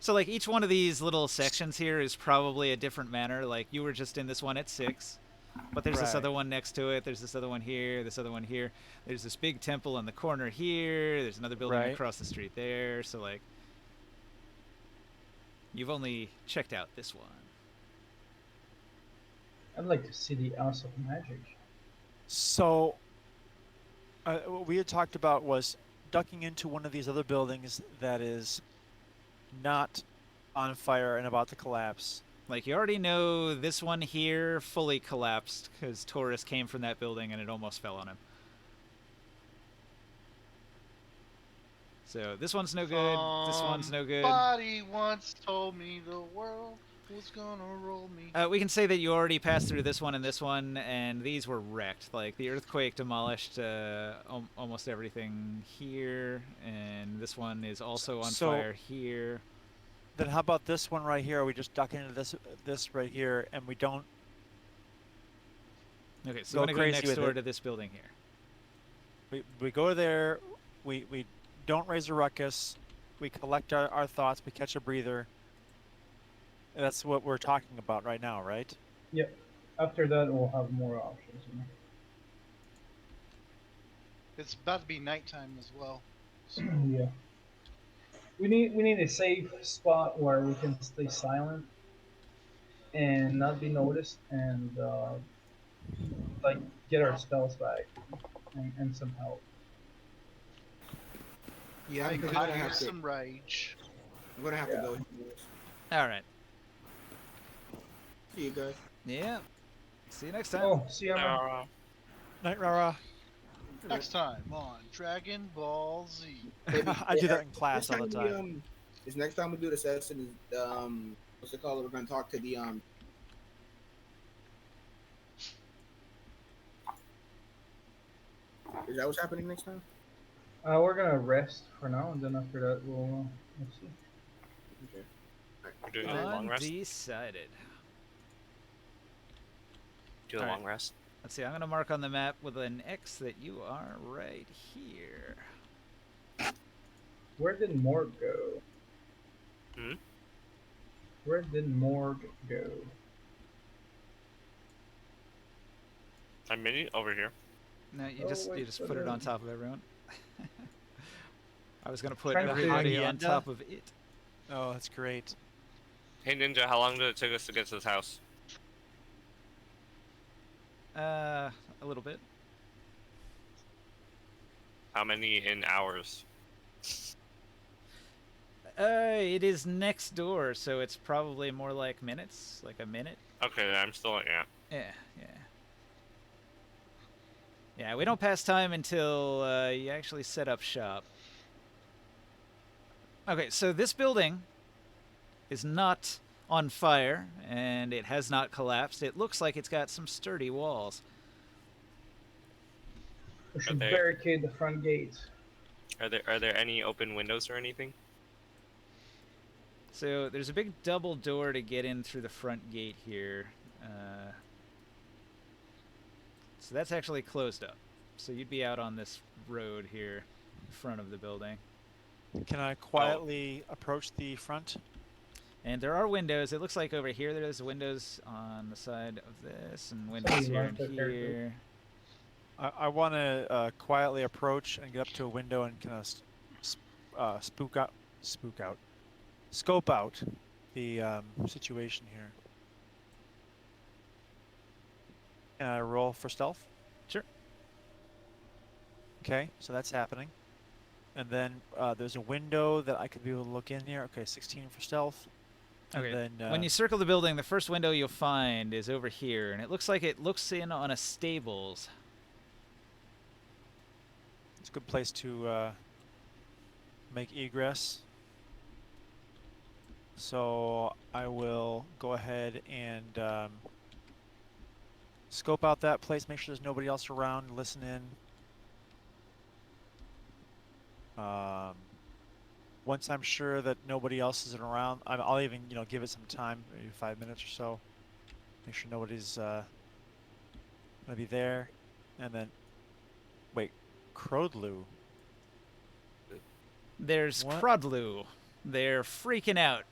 so like each one of these little sections here is probably a different manor. Like you were just in this one at 6, but there's this Right. other one next to it. There's this other one here. This other one here. There's this big temple in the corner here. There's another building Right. across the street there. So like, you've only checked out this one. I'd like to see the House of Magic. So, what we had talked about was ducking into one of these other buildings that is not on fire and about to collapse. Like you already know this one here fully collapsed because Taurus came from that building and it almost fell on him. So this one's no good. This one's no good. Somebody once told me the world was gonna roll me. We can say that you already passed through this one, and these were wrecked. Like the earthquake demolished almost everything here, and this one is also on So- fire here. Then how about this one right here? We just duck into this right here, and we don't. Okay, so Go I'm gonna go crazy next with door it. to this building here. We go there. We don't raise a ruckus. We collect our thoughts. We catch a breather. That's what we're talking about right now, right? Yep. After that, we'll have more options. You know? It's about to be nighttime as well. So Yeah. We need a safe spot where we can stay silent and not be noticed, and like get our spells back and some help. Yeah, I I'm could gonna have use to. some rage. I'm gonna have Yeah. to go. All right. See you guys. Yeah. See you next time. Oh, see, I'm Night, Rara. Next time on Dragon Ball Z. I do that in class all the Next time time. This next time we do the session is what's it called? We're gonna talk to the Is that what's happening next time? we're gonna rest for now, and then after that we'll see. Okay. We're doing a long rest. Undecided. Do a Alright. long rest. Let's see. I'm gonna mark on the map with an X that you are right here. Where did Morg go? Hmm? Where did Morg go? I'm mini over here. No, you Oh, just wait, put what it on is- top of everyone. I was gonna put Trying to everybody on Hacienda? top of it. Oh, that's great. Hey Ninja, how long did it take us to get to this house? A little bit. How many in hours? It is next door, so it's probably more like minutes, like a minute. Okay, I'm still yeah. Yeah, yeah. Yeah, we don't pass time until you actually set up shop. Okay, so this building is not on fire, and it has not collapsed. It looks like it's got some sturdy walls. We Are should there barricade the front gate. are there any open windows or anything? So there's a big double door to get in through the front gate here. So that's actually closed up. So you'd be out on this road here in front of the building. Can I quietly approach the front? And there are windows. It looks like over here there's windows on the side of this and windows Somebody here launched and their character. here. I want to quietly approach and get up to a window and kind of scope out the situation here. Can I roll for stealth? Sure. Okay, so that's happening. And then there's a window that I could be able to look in here. Okay, 16 for stealth. And Okay. then, When you circle the building, the first window you'll find is over here, and it looks like it looks in on a stables. it's a good place to make egress. So I will go ahead and scope out that place, make sure there's nobody else around, listen in. Once I'm sure that nobody else is around, I'll even give it some time, maybe 5 minutes or so. Make sure nobody's gonna be there, and then wait, Crodlu. There's What? Crodlu. They're freaking out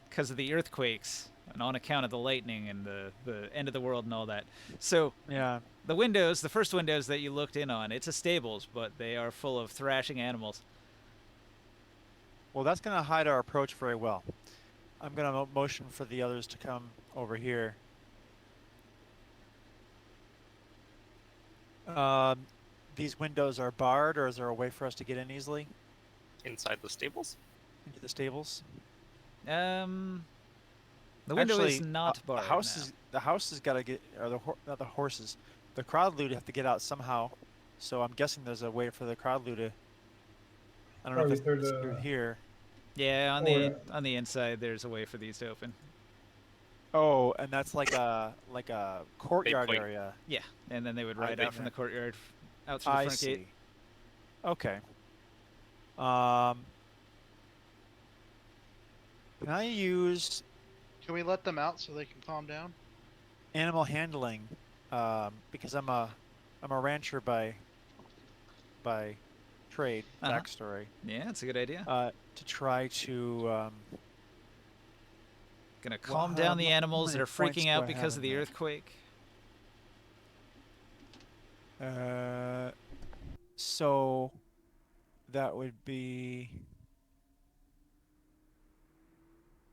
because of the earthquakes and on account of the lightning and the end of the world and all that. So Yeah. the windows, the first windows that you looked in on, it's a stables, but they are full of thrashing animals. Well, that's gonna hide our approach very well. I'm gonna motion for the others to come over here. These windows are barred, or is there a way for us to get in easily Inside the stables? into the stables? The window is not barred. The house now. is the house has got to get, or not the horses. The Crodlu have to get out somehow. So I'm guessing there's a way for the Crodlu to. I don't know Probably if it's through through the- here. Yeah, Or- on the inside, there's a way for these to open. Oh, and that's like a courtyard point. area. Yeah, and then they would I ride bet out from you- the courtyard out through the I front see. gate. Okay. Can I use Can we let them out so they can calm down? animal handling? Because I'm a rancher by trade. Uh-huh. Backstory. Yeah, that's a good idea. To try to Gonna well, calm down the how animals that many are points freaking do out I because have of the in that? earthquake. So that would be.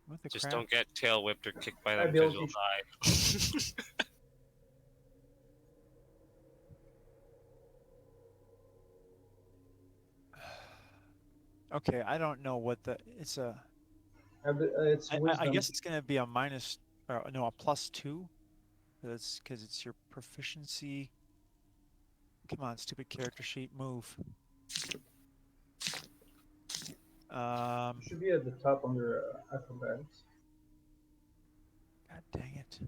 What the Just crap? don't get tail whipped or kicked by them Ability. because you'll die. Okay, I don't know what the it's a. It's I wisdom. guess it's gonna be a minus, or no, a +2. That's because it's your proficiency. Come on, stupid character sheet, move. Should be at the top under acrobatics. God dang it.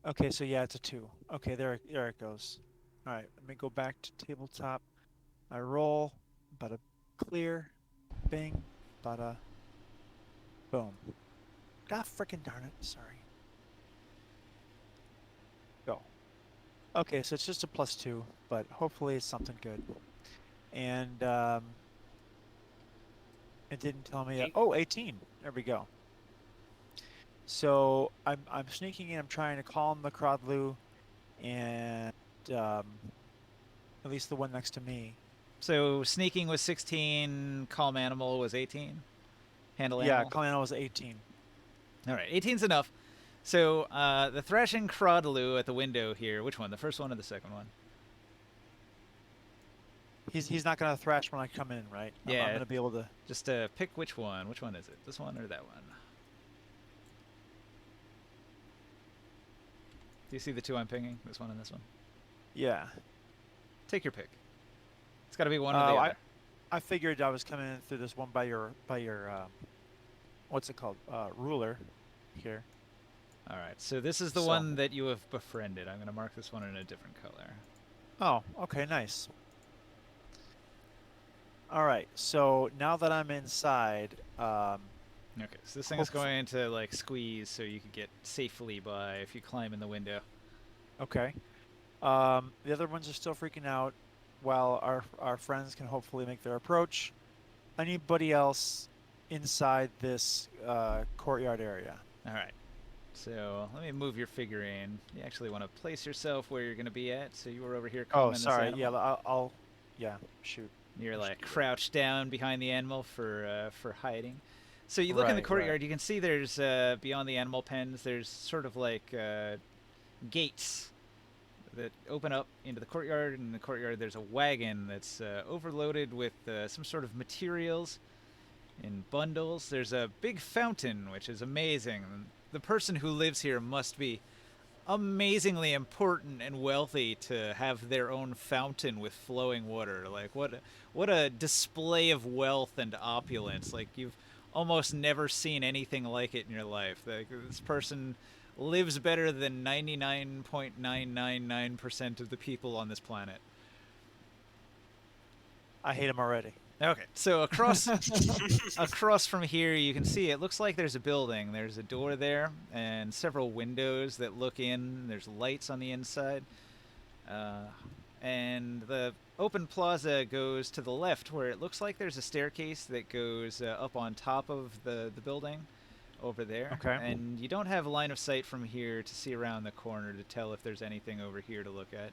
Okay, so yeah, it's a 2. Okay, there it goes. All right, let me go back to tabletop. I roll, bada clear, bing, bada, boom. God frickin' darn it! Sorry. Go. Okay, so it's just a +2, but hopefully it's something good. And it didn't tell me. Oh, 18. There we go. So I'm sneaking in. I'm trying to calm the Crodlu, and at least the one next to me. So sneaking was 16, calm animal was 18. Handle Yeah, animal. calm animal was 18. All right, 18's enough. So the thrashing Crodlu at the window here. Which one? The first one or the second one? He's not gonna thrash when I come in, right? Yeah. I'm gonna be able to. Just pick which one. Which one is it? This one or that one? Do you see the two I'm pinging? This one and this one. Yeah. Take your pick. It's got to be one or the other. I figured I was coming in through this one by your what's it called? Ruler here. All right. So this is the So- one that you have befriended. I'm going to mark this one in a different color. Oh, okay, nice. All right. So now that I'm inside, Okay. So this thing is Hopefully- going to like squeeze so you could get safely by if you climb in the window. okay. The other ones are still freaking out, while our friends can hopefully make their approach. Anybody else inside this courtyard area? All right. So let me move your figurine. You actually want to place yourself where you're going to be at. So you were over here. Oh, calming this sorry. animal. Yeah, I'll yeah, shoot. You're I'll like just do that. crouched down behind the animal for hiding. So you look in the Right, courtyard. right. You can see there's beyond the animal pens. There's sort of like gates that open up into the courtyard. And in the courtyard, there's a wagon that's overloaded with some sort of materials in bundles. There's a big fountain, which is amazing. The person who lives here must be amazingly important and wealthy to have their own fountain with flowing water. Like what a display of wealth and opulence. Like you've almost never seen anything like it in your life. Like this person lives better than 99.999% of the people on this planet. I hate him already. Okay, so across from here, you can see it looks like there's a building. There's a door there and several windows that look in. There's lights on the inside. And the open plaza goes to the left, where it looks like there's a staircase that goes up on top of the building over there. Okay. And you don't have line of sight from here to see around the corner to tell if there's anything over here to look at.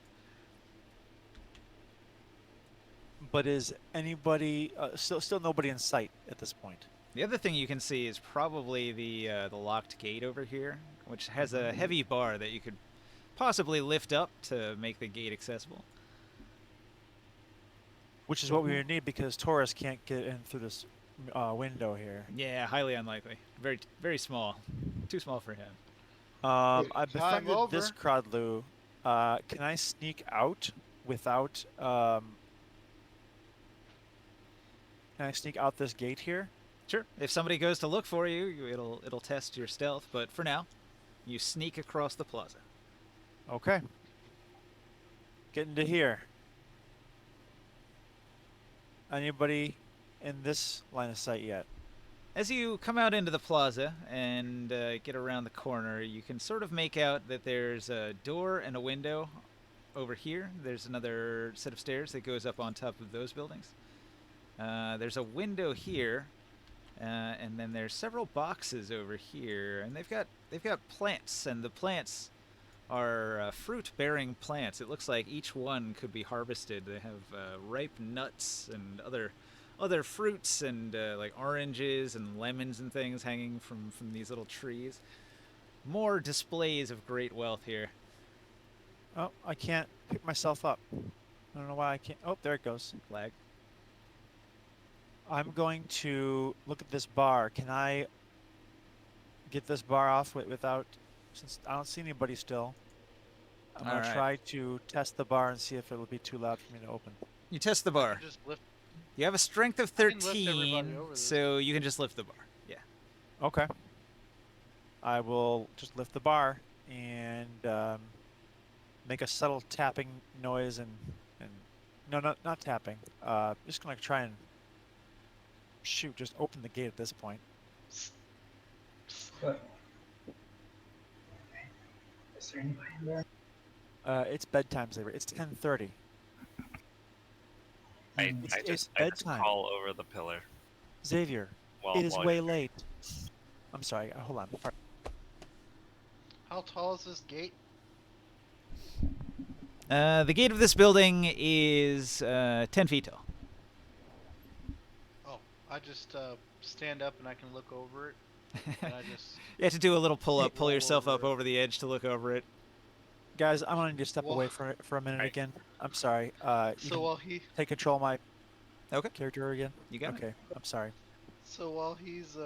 But is anybody still nobody in sight at this point? The other thing you can see is probably the locked gate over here, which has a heavy bar that you could possibly lift up to make the gate accessible. Which is what we would need because Taurus can't get in through this window here. Yeah, highly unlikely. Very, very small. Too small for him. Climb I befriended this over. Crodlu. Can I sneak out without? Can I sneak out this gate here? Sure. If somebody goes to look for you, it'll test your stealth. But for now, you sneak across the plaza. Okay. Get into here. Anybody in this line of sight yet? As you come out into the plaza and get around the corner, you can sort of make out that there's a door and a window over here. There's another set of stairs that goes up on top of those buildings. There's a window here, and then there's several boxes over here, and they've got plants, and the plants are fruit-bearing plants. It looks like each one could be harvested. They have ripe nuts and other fruits and like oranges and lemons and things hanging from these little trees. More displays of great wealth here. Oh, I can't pick myself up. I don't know why I can't. Oh, there it goes. Lag. I'm going to look at this bar. Can I get this bar off without, since I don't see anybody still? I'm going to Alright. try to test the bar and see if it'll be too loud for me to open. You test the bar. Just lift. You have a strength of I can lift everybody 13, over this. so you can just lift the bar. Yeah. Okay. I will just lift the bar and make a subtle tapping noise and no, not tapping. Just gonna try and just open the gate at this point. But is there anybody in there? It's bedtime, Xavier. It's 10:30. I It's just bedtime. crawl over the pillar. Xavier, While, it is while way you're- late. I'm sorry. Hold on. How tall is this gate? The gate of this building is 10 feet tall. Oh, I just stand up and I can look over it. And I just You have to do a little pull up, pull Roll yourself up over it. over the edge to look over it. Guys, I'm gonna need to step Wha- away for a minute Right. again. I'm sorry. You so can while he take control of my Okay. character again. You got it. Okay. I'm sorry. so while he's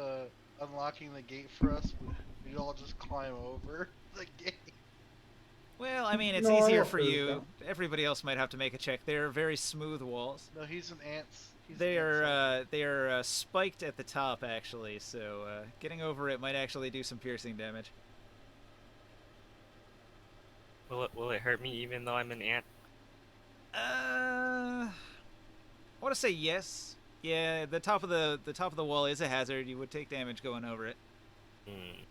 unlocking the gate for us, we all just climb over the gate. Well, I mean, it's No, I'm easier okay for with you. Everybody else might have to make a check. They're very smooth walls. No, he's an ants. He's They an ant soldier. are spiked at the top actually, so getting over it might actually do some piercing damage. Will it hurt me even though I'm an ant? I want to say yes. Yeah, the top of the wall is a hazard. You would take damage going over it. Hmm.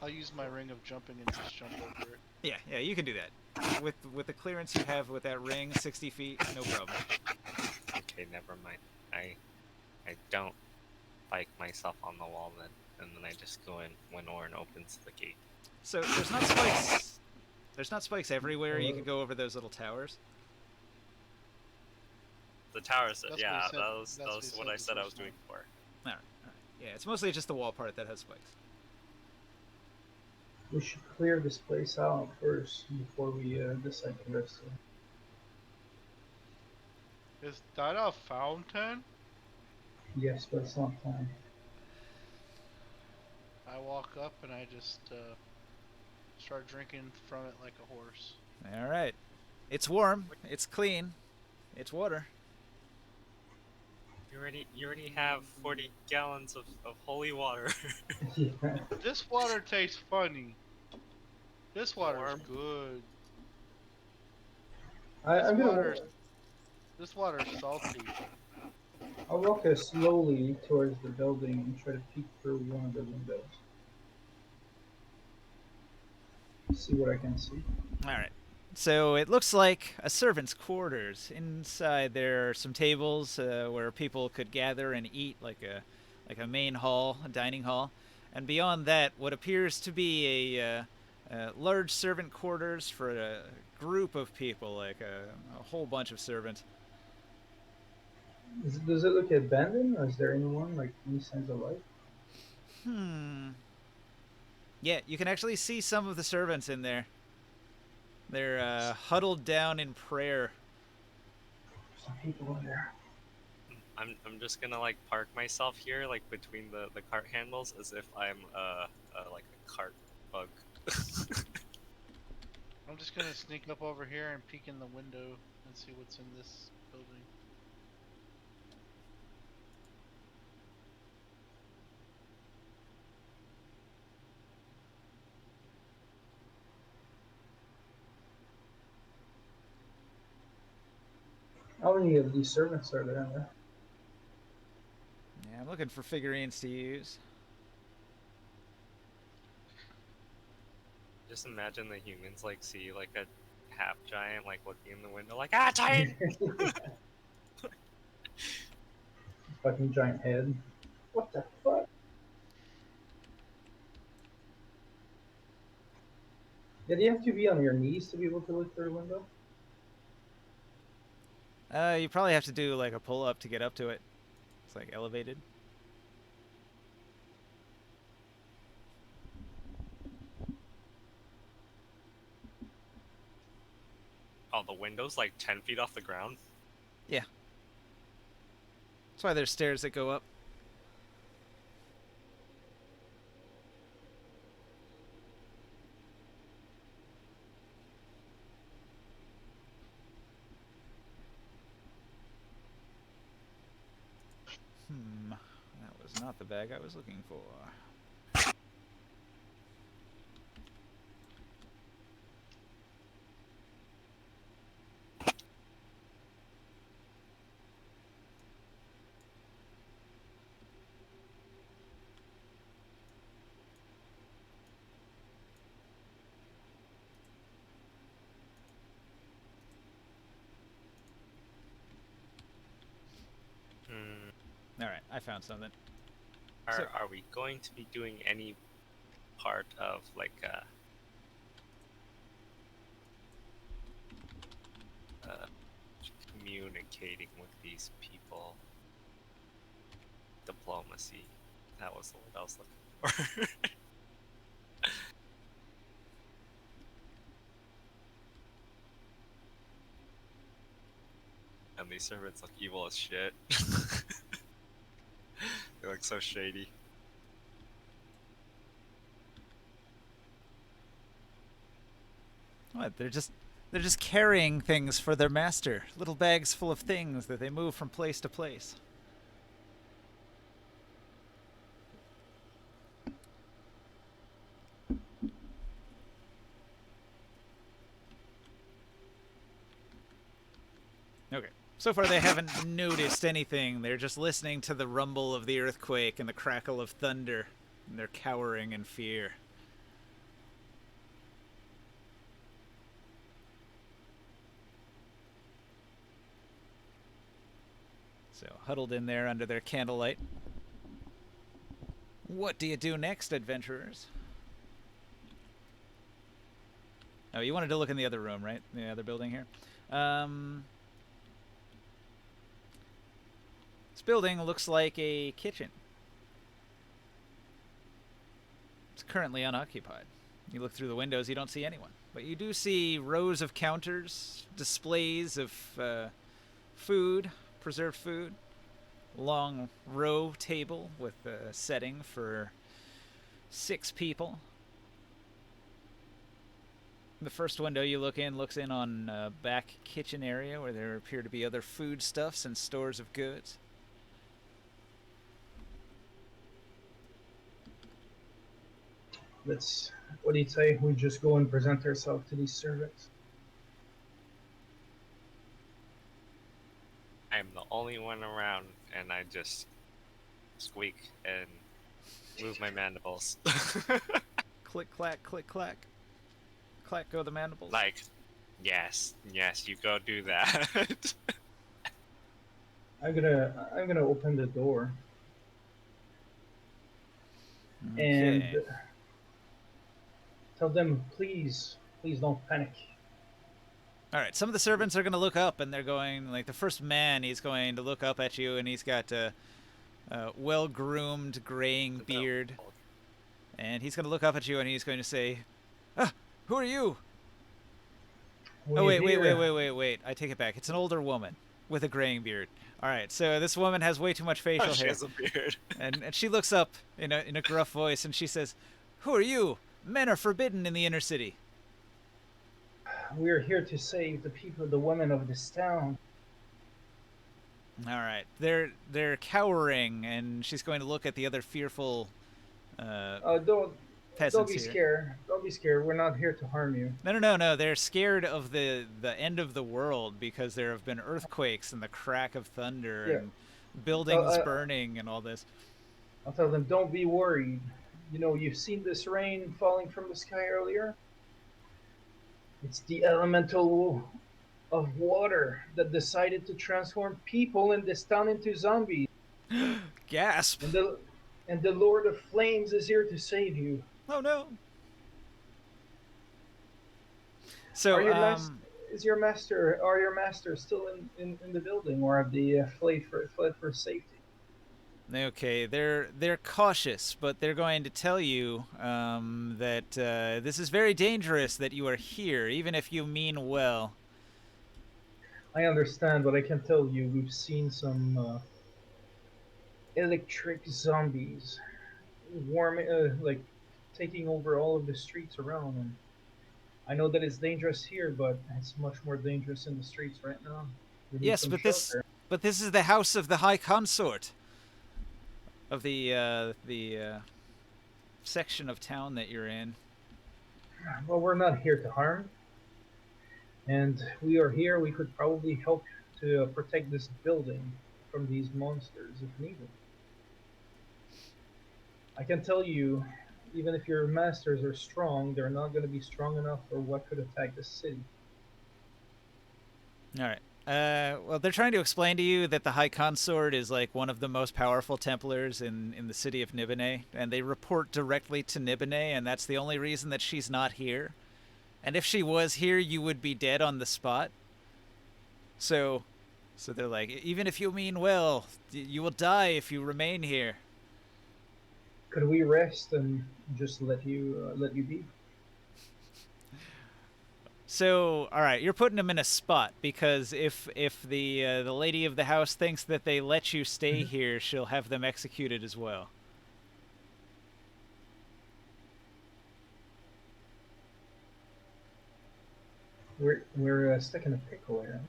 I'll use my ring of jumping and just jump over it. Yeah, you can do that. With the clearance you have with that ring, 60 feet, no problem. Okay, never mind. I don't spike myself on the wall then, and then I just go in when Orin opens the gate. So there's not spikes. There's not spikes everywhere. You could go over those little towers. The towers, That's what yeah, he said- that was that's what he what said I the said I was first doing time. before. All right. Yeah, it's mostly just the wall part that has spikes. We should clear this place out first before we decide to rest it. Is that a fountain? Yes, but it's not time. I walk up and I just start drinking from it like a horse. All right. It's warm. It's clean. It's water. You already have 40 gallons of holy water. Yeah. This water tastes funny. This water's Warm. good. I'm gonna. water's- This water's salty. I'll walk slowly towards the building and try to peek through one of the windows. See what I can see. All right. So it looks like a servant's quarters. Inside there are some tables where people could gather and eat, like a main hall, a dining hall, and beyond that, what appears to be a large servant quarters for a group of people, like a whole bunch of servants. Does it look abandoned, or is there anyone like any signs of life? Yeah, you can actually see some of the servants in there. They're huddled down in prayer. Some people in there. I'm just gonna like park myself here, like between the cart handles, as if I'm like a cart bug. I'm just gonna sneak up over here and peek in the window and see what's in this building. How many of these servants are there? Yeah, I'm looking for figurines to use. Just imagine the humans like see like a half giant like looking in the window like giant. Fucking giant head. What the fuck? Yeah, do you have to be on your knees to be able to look through the window? You probably have to do like a pull up to get up to it. It's like elevated. Oh, the window's like 10 feet off the ground. Yeah. That's why there's stairs that go up. That was not the bag I was looking for. Hmm. All right, I found something. Are we going to be doing any part of like communicating with these people? Diplomacy. That was the word I was looking for. And these servants look evil as shit. They look so shady. What? They're just carrying things for their master. Little bags full of things that they move from place to place. Okay. So far they haven't noticed anything. They're just listening to the rumble of the earthquake and the crackle of thunder. And they're cowering in fear. So, huddled in there under their candlelight. What do you do next, adventurers? Oh, you wanted to look in the other room, right? The other building here. This building looks like a kitchen. It's currently unoccupied. You look through the windows, you don't see anyone. But you do see rows of counters, displays of food, preserved food. Long row table with a setting for 6 people. The first window you look in looks in on a back kitchen area where there appear to be other foodstuffs and stores of goods. What do you say? We just go and present ourselves to these servants. I'm the only one around, and I just squeak and move my mandibles. Click, clack, click, clack. Clack go the mandibles. Like, yes, you go do that. I'm gonna open the door and Okay. tell them, please don't panic. All right, some of the servants are going to look up, and they're going, like, the first man, he's going to look up at you, and he's got a well-groomed, graying beard. And he's going to look up at you, and he's going to say, who are you? Oh, wait. I take it back. It's an older woman with a graying beard. All right, so this woman has way too much facial She hair. has a beard. And she looks up in a gruff voice, and she says, who are you? Men are forbidden in the inner city. We're here to save the people, the women of this town. All right, they're cowering, and she's going to look at the other fearful Don't peasants be here. scared. Don't be scared. We're not here to harm you. No. They're scared of the end of the world because there have been earthquakes and the crack of thunder and buildings burning and all this. I'll tell them, don't be worried. You know, you've seen this rain falling from the sky earlier? It's the elemental of water that decided to transform people in this town into zombies. Gasp! And the Lord of Flames is here to save you. Oh no! So, are your master still in the building, or have they fled for safety? Okay, they're cautious, but they're going to tell you that this is very dangerous that you are here, even if you mean well. I understand, but I can tell you we've seen some electric zombies like taking over all of the streets around. And I know that it's dangerous here, but it's much more dangerous in the streets right now. Yes, but this is the house of the High Consort of the section of town that you're in. Well, we're not here to harm, and we are here. We could probably help to protect this building from these monsters if needed. I can tell you, even if your masters are strong, they're not going to be strong enough for what could attack the city. All right. Well, they're trying to explain to you that the High Consort is like one of the most powerful Templars in the city of Nibenay, and they report directly to Nibenay, and that's the only reason that she's not here. And if she was here, you would be dead on the spot. So they're like, even if you mean well, you will die if you remain here. Could we rest and just let you be? So, all right, you're putting him in a spot because if the lady of the house thinks that they let you stay here, she'll have them executed as well. We're stuck in a pickle here.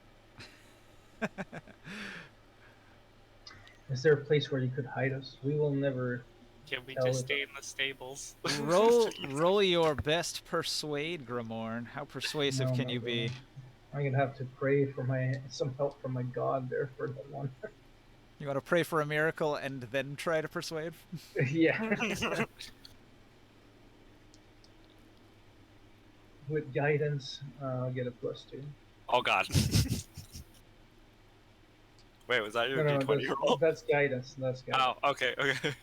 Is there a place where you could hide us? We will never Can we tell just if stay in the stables? roll your best persuade, Grimorn. How persuasive Oh can my you be? God. I'm gonna have to pray for some help from my god there for that one. You want to pray for a miracle and then try to persuade? Yeah. With guidance, I'll get a +2. Oh god. Wait, was that your No, D20 roll? that's guidance. That's guidance. Oh, okay, okay.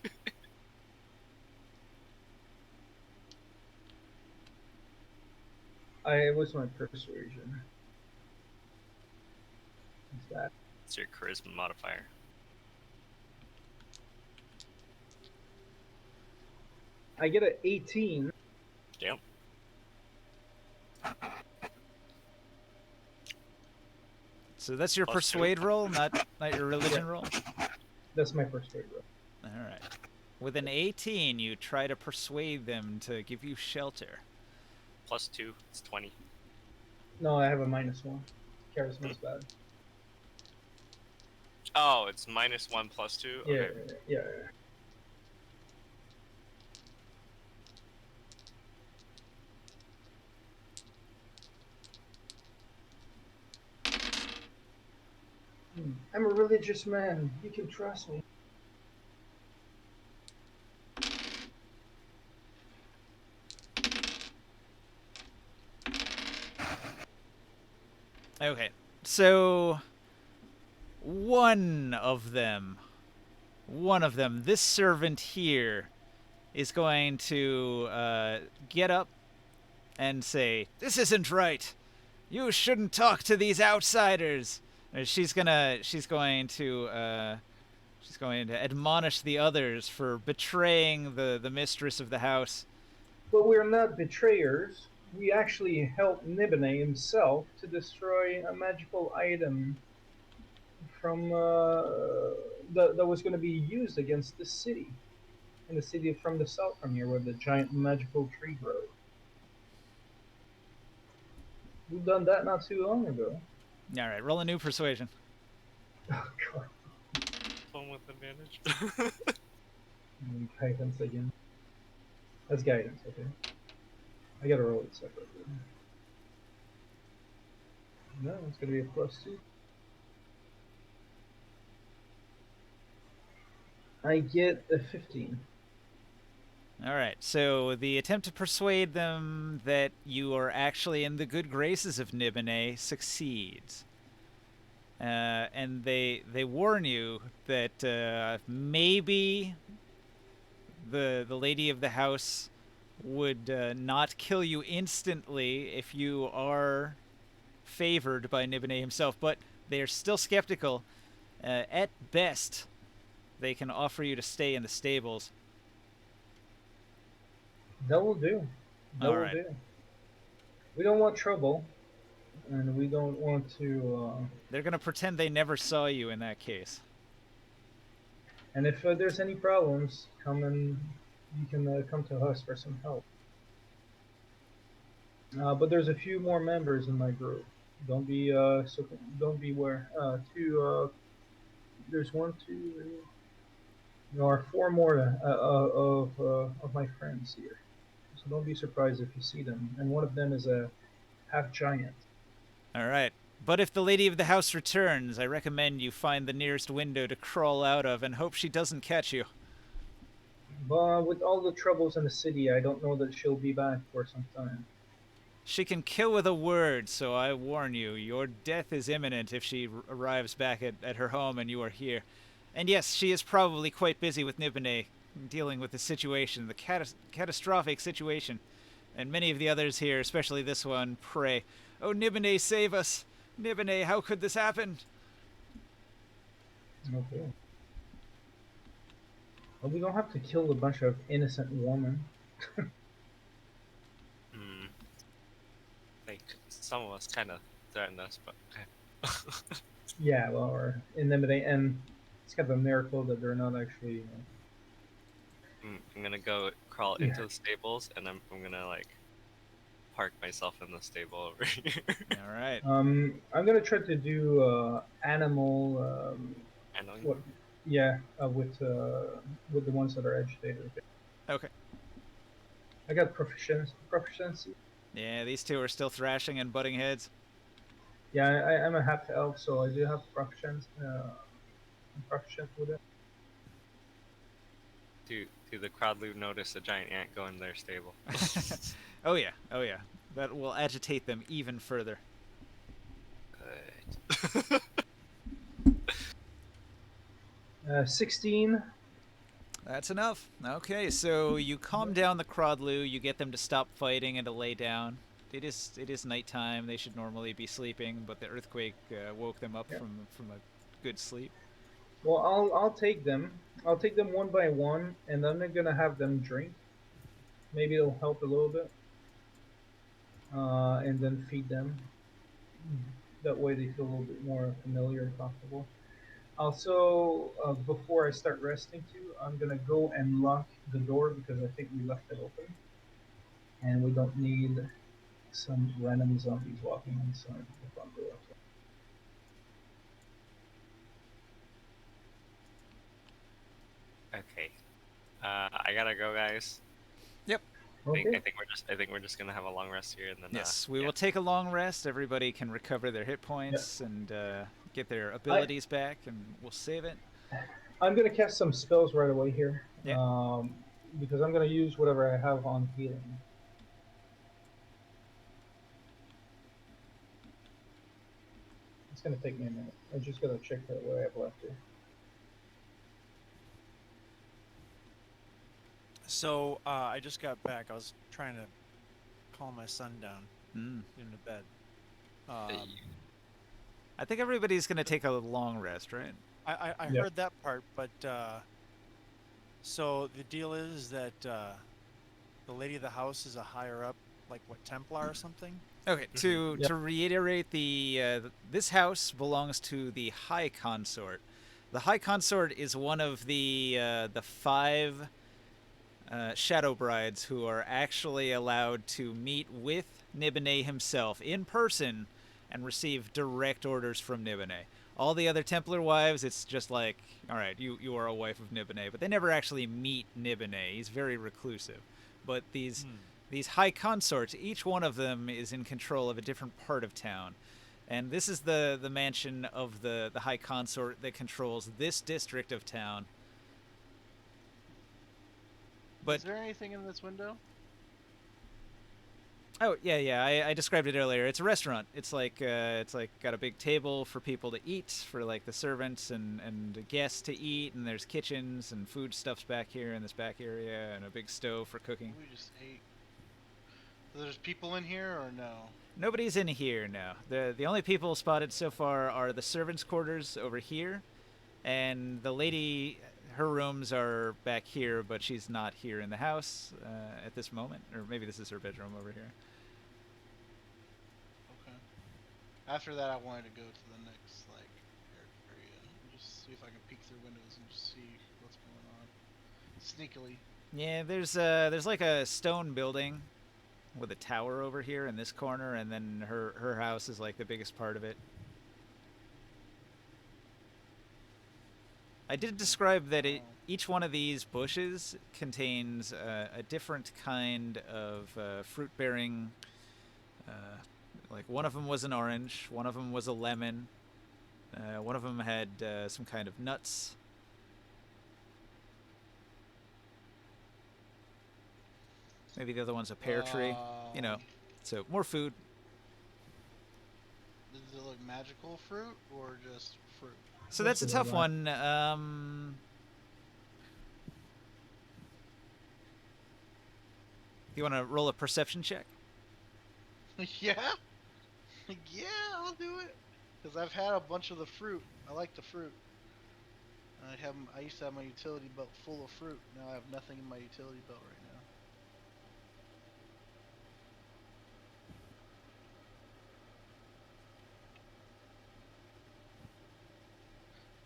It was my persuasion. What's that? It's your charisma modifier. I get an 18. Damn. So that's your +2. persuade roll, not your religion roll? That's my persuade roll. All right. With an 18, you try to persuade them to give you shelter. +2, it's 20. No, I have a -1. Charisma's bad. Oh, it's -1 +2? Yeah, Okay. yeah. I'm a religious man. You can trust me. Okay. So one of them, this servant here, is going to get up and say, "This isn't right. You shouldn't talk to these outsiders." She's going to admonish the others for betraying the mistress of the house. But we're not betrayers. We actually helped Nibenay himself to destroy a magical item from that was going to be used against the city, in the city from the south from here, where the giant magical tree grows. We've done that not too long ago. All right, roll a new persuasion. Oh god. One with advantage. Guidance again. That's guidance, okay. I gotta roll it separately. No, it's gonna be a +2. I get a 15. All right, so the attempt to persuade them that you are actually in the good graces of Nibenay succeeds. And they warn you that maybe the lady of the house would not kill you instantly if you are favored by Nibenay himself, but they are still skeptical. At best, they can offer you to stay in the stables. That will do. That will Alright. do. We don't want trouble, and we don't want to. They're going to pretend they never saw you in that case. And if there's any problems, you can come to us for some help. But there's a few more members in my group. Don't be don't be where there's 1, 2, 3. There are 4 more of my friends here. So don't be surprised if you see them. And one of them is a half giant. All right. But if the lady of the house returns, I recommend you find the nearest window to crawl out of and hope she doesn't catch you. But with all the troubles in the city, I don't know that she'll be back for some time. She can kill with a word, so I warn you, your death is imminent if she arrives back at her home and you are here. And yes, she is probably quite busy with Nibenay, dealing with the situation, the catastrophic situation. And many of the others here, especially this one, pray, "Oh, Nibenay, save us! Nibenay, how could this happen?" Okay. Well, we don't have to kill a bunch of innocent women. Like, some of us kind of threatened us, but okay. Yeah, well, or intimidate, and it's kind of a miracle that they're not actually. I'm gonna go crawl into the stables, and I'm gonna, like, park myself in the stable over here. All right. I'm gonna try to do animal. Handling. What? Yeah, with the ones that are agitated. Okay. I got proficiency. Yeah, these two are still thrashing and butting heads. Yeah, I'm a half elf, so I do have proficiency. I'm proficient with it. Do the crowd loot notice a giant ant go in their stable? Oh yeah, oh yeah. That will agitate them even further. Good. 16. That's enough. Okay, so you calm down the Crodlu, you get them to stop fighting and to lay down. It is nighttime. They should normally be sleeping, but the earthquake woke them up Yeah. from a good sleep. Well, I'll take them. I'll take them one by one, and then I'm gonna have them drink. Maybe it'll help a little bit, and then feed them. That way they feel a little bit more familiar and comfortable. Also, before I start resting too, I'm gonna go and lock the door because I think we left it open, and we don't need some random zombies walking inside the front door. Okay. I gotta go, guys. Yep. Okay. I think we're just gonna have a long rest here, and then Yes, we yeah. will take a long rest. Everybody can recover their hit points and get their abilities back, and we'll save it. I'm gonna cast some spells right away here. Yeah. Because I'm gonna use whatever I have on healing. It's gonna take me a minute. I just gotta check what I have left here. So I just got back. I was trying to calm my son down, Mm. get him to bed. I think everybody's gonna take a long rest, right? I Yeah. heard that part, but so the deal is that the lady of the house is a higher up, like what, Templar or something? Okay, to Yep. to reiterate, this house belongs to the High Consort. The High Consort is one of the 5 Shadow Brides who are actually allowed to meet with Nibenay himself in person and receive direct orders from Nibenay. All the other Templar wives, it's just like, all right, you are a wife of Nibenay, but they never actually meet Nibenay. He's very reclusive. But these high consorts, each one of them is in control of a different part of town. And this is the mansion of the high consort that controls this district of town. But Is there anything in this window? oh yeah, I described it earlier. It's a restaurant. It's like got a big table for people to eat, for like the servants and the guests to eat, and there's kitchens and food stuffs back here in this back area, and a big stove for cooking. We just ate. So there's people in here or no? Nobody's in here now. The only people spotted so far are the servants' quarters over here, and the lady. Her rooms are back here, but she's not here in the house at this moment, or maybe this is her bedroom over here. Okay. After that, I wanted to go to the next like area and just see if I can peek through windows and just see what's going on. Sneakily. Yeah, there's like a stone building with a tower over here in this corner, and then her house is like the biggest part of it. I did describe that each one of these bushes contains a different kind of fruit-bearing. Like one of them was an orange, one of them was a lemon, one of them had some kind of nuts. Maybe the other one's a pear tree. You know, so more food. Does it look magical fruit or just fruit? So that's a Most of tough them one. You want to roll a perception check? Yeah? Yeah, I'll do it. Because I've had a bunch of the fruit. I like the fruit. I used to have my utility belt full of fruit. Now I have nothing in my utility belt right now.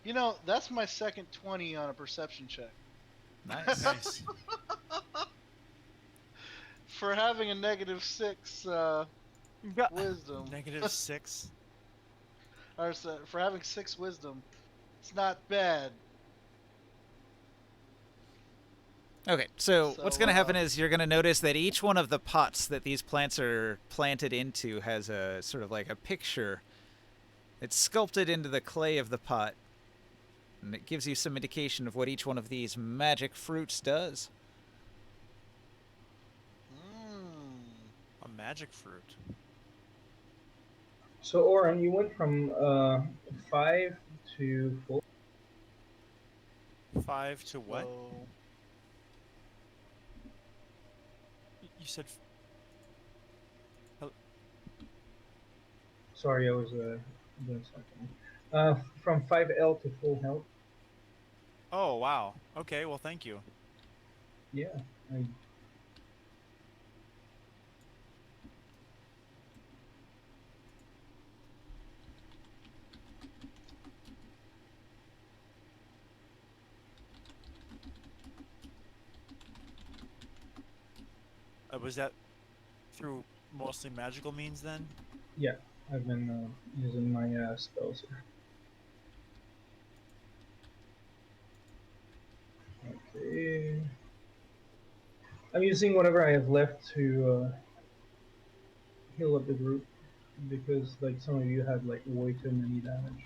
You know, that's my second 20 on a perception check. Nice. Nice. for having a -6 wisdom, -6. or for having 6 wisdom, it's not bad. Okay, so what's going to happen So, is you're going to notice that each one of the pots that these plants are planted into has a sort of like a picture. It's sculpted into the clay of the pot, and it gives you some indication of what each one of these magic fruits does. A magic fruit. So Oren, you went from 5 to 4. 5 to what? so You said. Sorry, I was doing something. From 5L to full health. Oh wow. Okay. Well, thank you. Yeah. I, Was that through mostly magical means then? yeah, I've been using my spells here. Okay. I'm using whatever I have left to heal up the group because like some of you had like way too many damage.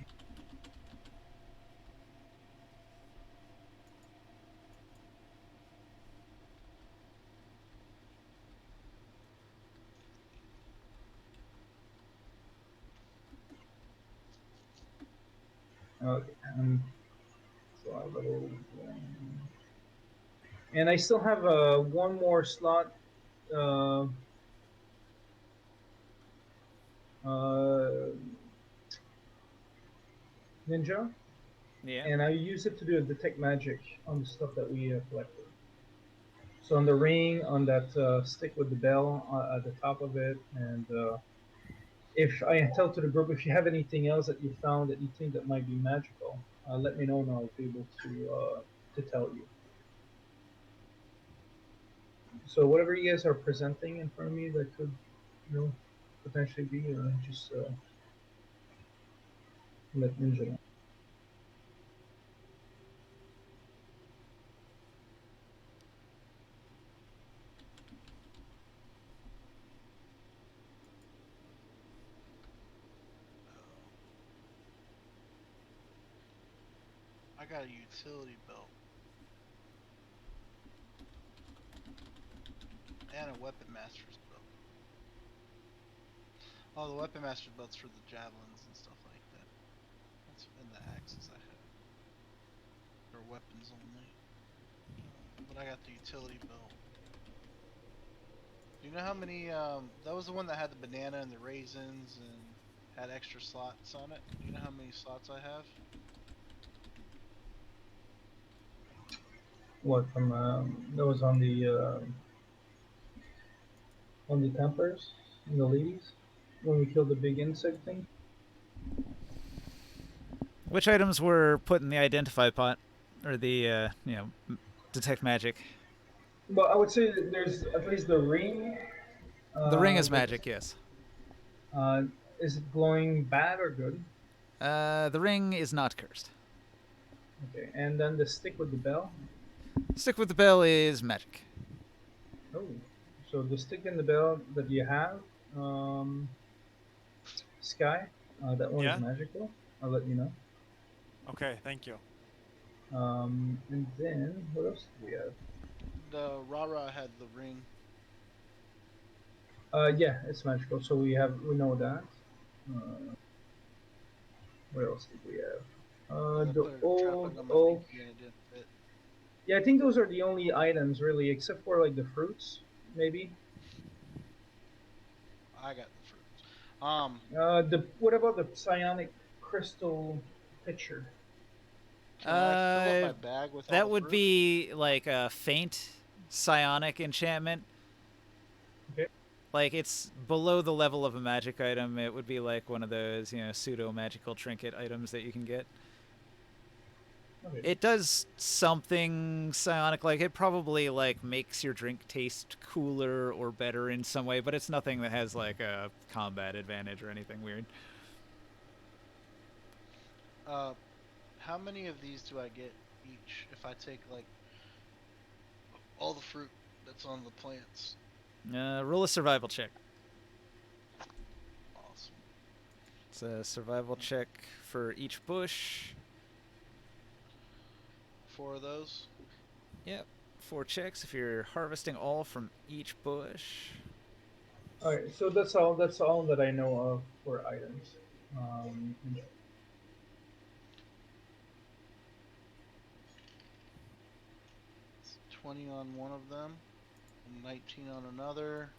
Okay, so I level 1. And I still have one more slot. Uh, uh, Ninja, Yeah. and I use it to do a detect magic on the stuff that we collected. So on the ring, on that stick with the bell at the top of it, and if I tell to the group if you have anything else that you found that you think that might be magical, let me know and I'll be able to tell you. So whatever you guys are presenting in front of me that could, you know, potentially be, just let Ninja know. I got a utility belt and a weapon master's belt. Oh, the weapon master's belt's for the javelins and stuff like that. That's and the axes I have. They're weapons only. But I got the utility belt. Do you know how many? That was the one that had the banana and the raisins and had extra slots on it. Do you know how many slots I have? What from that was on the Templars and the ladies when we killed the big insect thing. Which items were put in the identify pot, or the detect magic? Well, I would say that there's at least the ring. The ring is That magic, yes. uh, is it glowing bad or good? The ring is not cursed. Okay, and then the stick with the bell. Stick with the bell is magic. Oh, so the stick and the bell that you have, Sky, that one is Yeah. magical. I'll let you know. Okay. Thank you. And then what else do we have? The Rara had the ring. Yeah, it's magical. So we know that. Uh, what else did we have? 'Cause I The put a old trapdoor on my oak. pinky and it didn't fit. Yeah, I think those are the only items really, except for like the fruits, maybe. I got the fruits. The what about the psionic crystal pitcher? Can I fill up my Uh, bag with all that the would fruit? be like a faint psionic enchantment. Okay. Like it's below the level of a magic item. It would be like one of those, pseudo magical trinket items that you can get. Okay. It does something psionic, like it probably like makes your drink taste cooler or better in some way, but it's nothing that has like a combat advantage or anything weird. How many of these do I get each if I take like all the fruit that's on the plants? Roll a survival check. Awesome. It's a survival check for each bush. 4 of those. Yep, 4 checks if you're harvesting all from each bush. Alright, so that's all. That's all that I know of for items. And It's 20 on one of them, and 19 on another.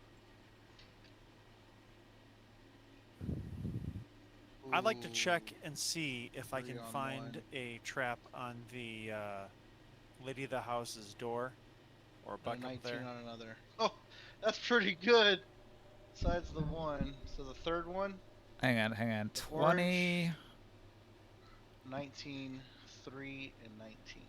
I'd like to check Ooh, and see if I 3 can on find one. a trap on the lady of the house's door or And a bucket 19 there. on another. Oh, that's pretty good. Besides the one, so the third one, Hang on. the 20. 19, 3, and 19.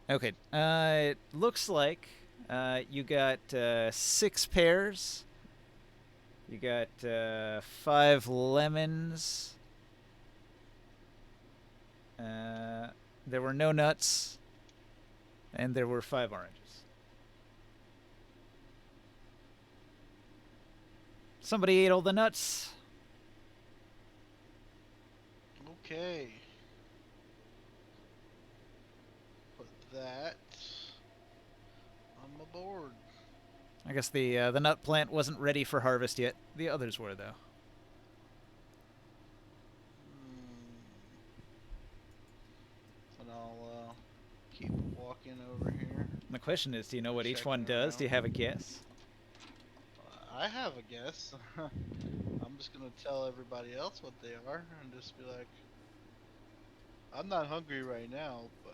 Okay, it looks like you got 6 pears. You got 5 lemons. There were no nuts. And there were 5 oranges. Somebody ate all the nuts. Okay. Put that on my board. I guess the nut plant wasn't ready for harvest yet. The others were, though. And I'll keep walking over here. The question is, do you know what each Checking one does? Do you around. have a guess? I have a guess. I'm just gonna tell everybody else what they are and just be like, I'm not hungry right now, but.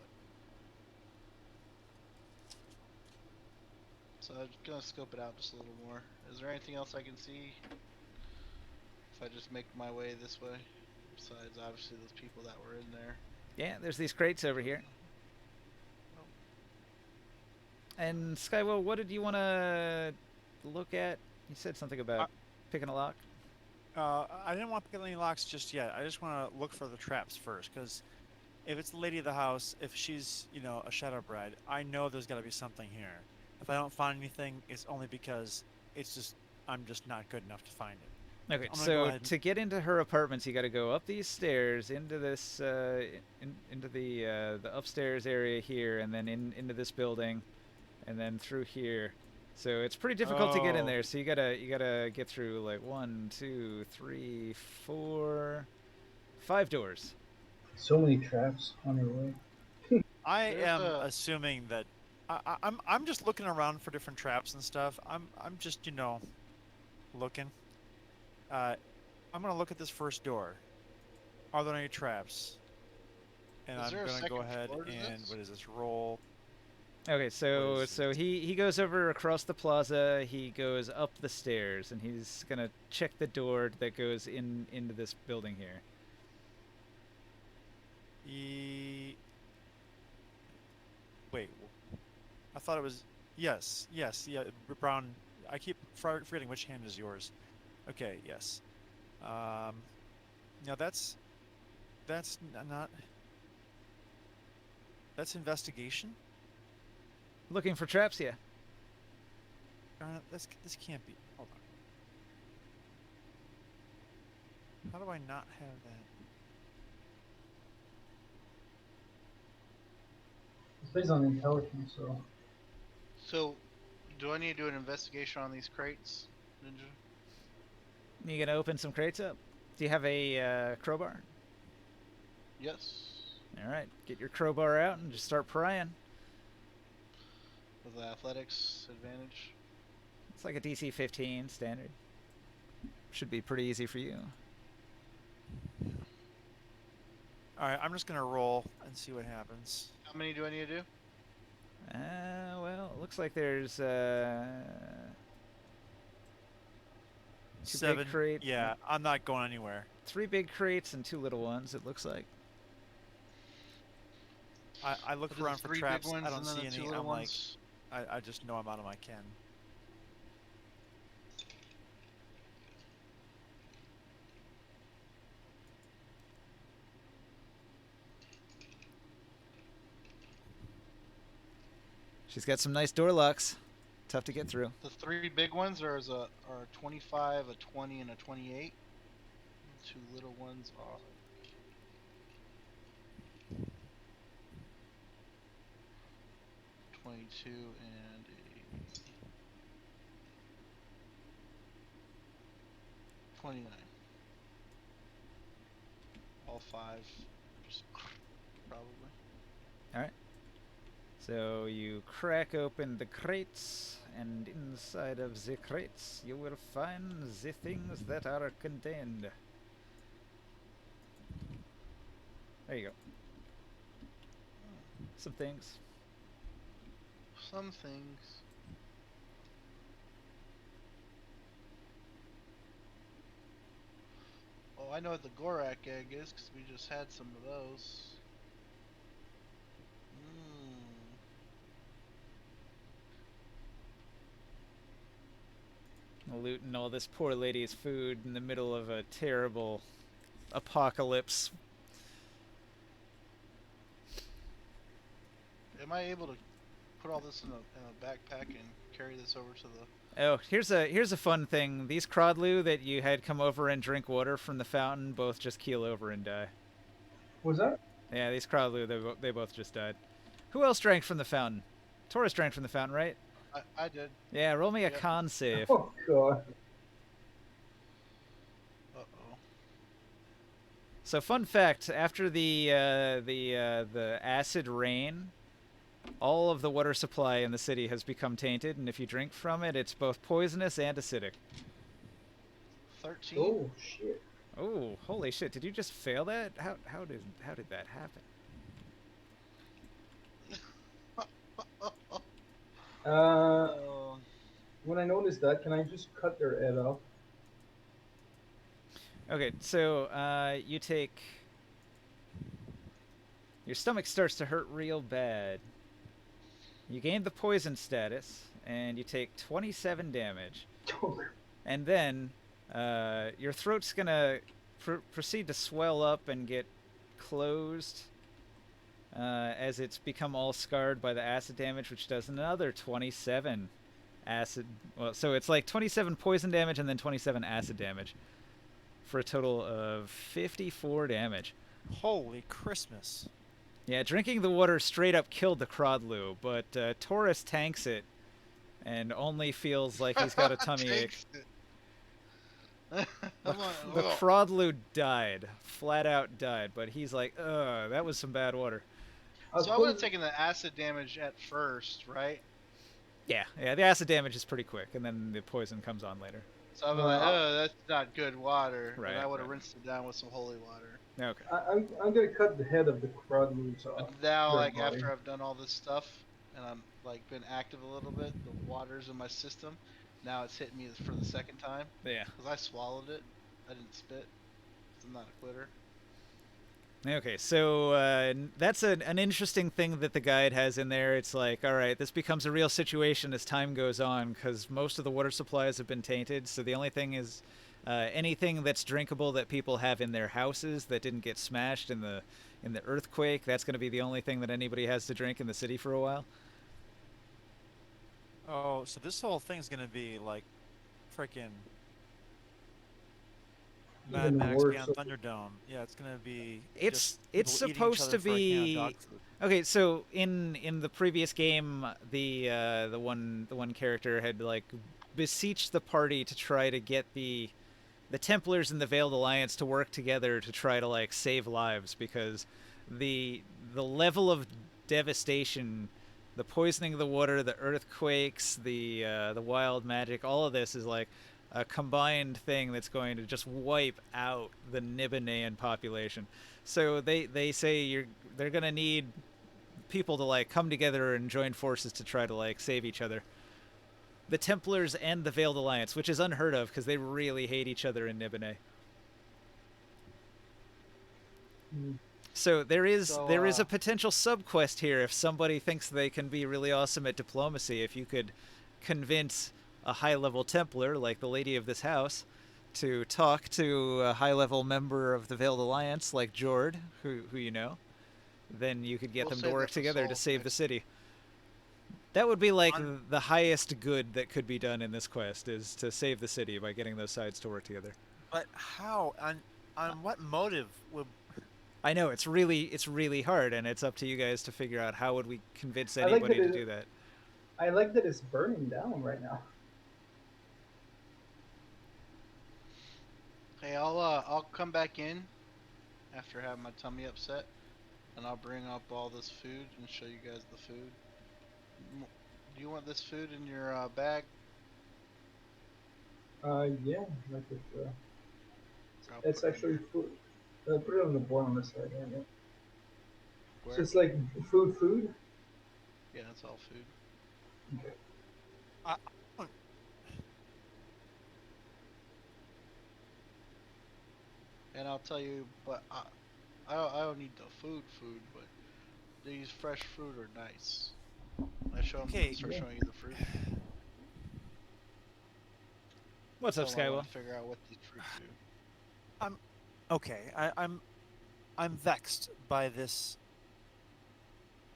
So I'm just gonna scope it out just a little more. Is there anything else I can see? If I just make my way this way? Besides, obviously, those people that were in there. Yeah, there's these crates over here. And Skywell, what did you want to look at? You said something about picking a lock. I didn't want to pick any locks just yet. I just want to look for the traps first, because if it's the lady of the house, if she's, you know, a shadow bride, I know there's got to be something here. If I don't find anything, it's only because I'm just not good enough to find it. Okay, I'm gonna go so ahead and- to get into her apartments, you got to go up these stairs into this, into the upstairs area here, and then into this building, and then through here. So it's pretty difficult to get in Oh. there. So you gotta get through like 1, 2, 3, 4, 5 doors. so many traps on your way. I There's am a- assuming that I'm just looking around for different traps and stuff. I'm just, you know, looking. I'm gonna look at this first door. Are there any traps? And Is I'm there a gonna go second ahead floor to and this? what is this? Roll. Okay, so is so it? he goes over across the plaza. He goes up the stairs, and he's gonna check the door that goes into this building here. Wait, I thought it was yes, yeah, brown. I keep forgetting which hand is yours. Okay, yes. Now that's not. That's investigation. Looking for traps, yeah. This can't be. Hold on. How do I not have that? It's based on intelligence, so So, do I need to do an investigation on these crates, Ninja? You gonna open some crates up? Do you have a crowbar? Yes. All right, get your crowbar out and just start prying. With the athletics advantage. It's like a DC 15 standard. Should be pretty easy for you. All right, I'm just gonna roll and see what happens. How many do I need to do? Well, Well, it looks like there's 7. crates. Yeah, I'm not going anywhere. 3 big crates and 2 little ones. It looks like. I look Look at the around for 3 big traps. ones I don't and then see the 2 any. little I'm like, ones. I just know I'm out of my ken. She's got some nice door locks. Tough to get through. The 3 big ones are a 25, a 20, and a 28. The 2 little ones are 22 and a 29. All 5, just probably. All right. So you crack open the crates, and inside of the crates you will find the things that are contained. There you go. Some things. Some things. Oh, I know what the Gorak egg is because we just had some of those. Looting all this poor lady's food in the middle of a terrible apocalypse. Am I able to put all this in a backpack and carry this over to the? Oh, here's a fun thing. These Crodlu that you had come over and drink water from the fountain both just keel over and die. Was that? Yeah, these Crodlu, they both just died. Who else drank from the fountain? Taurus drank from the fountain, right? I did. Yeah, roll me a Yep. con save. Oh god. Uh-oh. So, fun fact: after the acid rain, all of the water supply in the city has become tainted, and if you drink from it, it's both poisonous and acidic. 13. Oh shit. Oh, holy shit! Did you just fail that? How did that happen? Oh. When I notice that, can I just cut their head off? Okay, so you take. Your stomach starts to hurt real bad. You gain the poison status, and you take 27 damage. And then your throat's gonna proceed to swell up and get closed as it's become all scarred by the acid damage, which does another 27 acid. Well, so it's like 27 poison damage and then 27 acid damage for a total of 54 damage. Holy Christmas. Yeah, drinking the water straight up killed the Crodlu, but Taurus tanks it and only feels like he's got a tummy ache. The Crodlu died, flat out died, but he's like, ugh, that was some bad water. So I would have taken the acid damage at first, right? Yeah, the acid damage is pretty quick, and then the poison comes on later. So I'd be like, oh, that's not good water. Right, And I would have right. rinsed it down with some holy water. Okay. I'm gonna cut the head of the crowd loose off. But now, their like, body. after I've done all this stuff, and I'm, like, been active a little bit, the water's in my system, now it's hitting me for the second time. Yeah. Because I swallowed it. I didn't spit. 'Cause I'm not a quitter. Okay, so that's an interesting thing that the guide has in there. It's like, all right, this becomes a real situation as time goes on, because most of the water supplies have been tainted, so the only thing is anything that's drinkable that people have in their houses that didn't get smashed in the earthquake, that's going to be the only thing that anybody has to drink in the city for a while. Oh, so this whole thing's gonna be like freaking Mad Even Max worse. Beyond Thunderdome. Yeah, it's gonna be. It's just people eating each supposed other to for a can of be dog food. okay. So in the previous game, the one character had like beseeched the party to try to get the Templars and the Veiled Alliance to work together to try to like save lives, because the level of devastation, the poisoning of the water, the earthquakes, the wild magic, all of this is like a combined thing that's going to just wipe out the Nibanayan population. So they say they're going to need people to like come together and join forces to try to like save each other. The Templars and the Veiled Alliance, which is unheard of because they really hate each other in Nibenay. Mm. So there is So, a potential subquest here if somebody thinks they can be really awesome at diplomacy. If you could convince a high-level Templar like the lady of this house to talk to a high-level member of the Veiled Alliance like Jord, who you know, then you could get We'll them to save work that for together to Saul's save the next- city. That would be like On- the highest good that could be done in this quest is to save the city by getting those sides to work together. But how? On what motive would? I know it's really hard, and it's up to you guys to figure out how would we convince I like anybody that to do that. I like that it's burning down right now. Hey, I'll come back in after having my tummy upset, and I'll bring up all this food and show you guys the food. Do you want this food in your bag? Yeah, like it. I'll It's put it in actually food. Put it on the bottom side. Yeah. Where? So it's like food. Yeah, it's all food. Okay. I, And I'll tell you, but I don't need the food, but these fresh fruit are nice. I show them. Okay, Start yeah. showing you the fruit. What's up, Tell 'em I Skywell? wanna figure out what these fruits do. okay, I'm vexed by this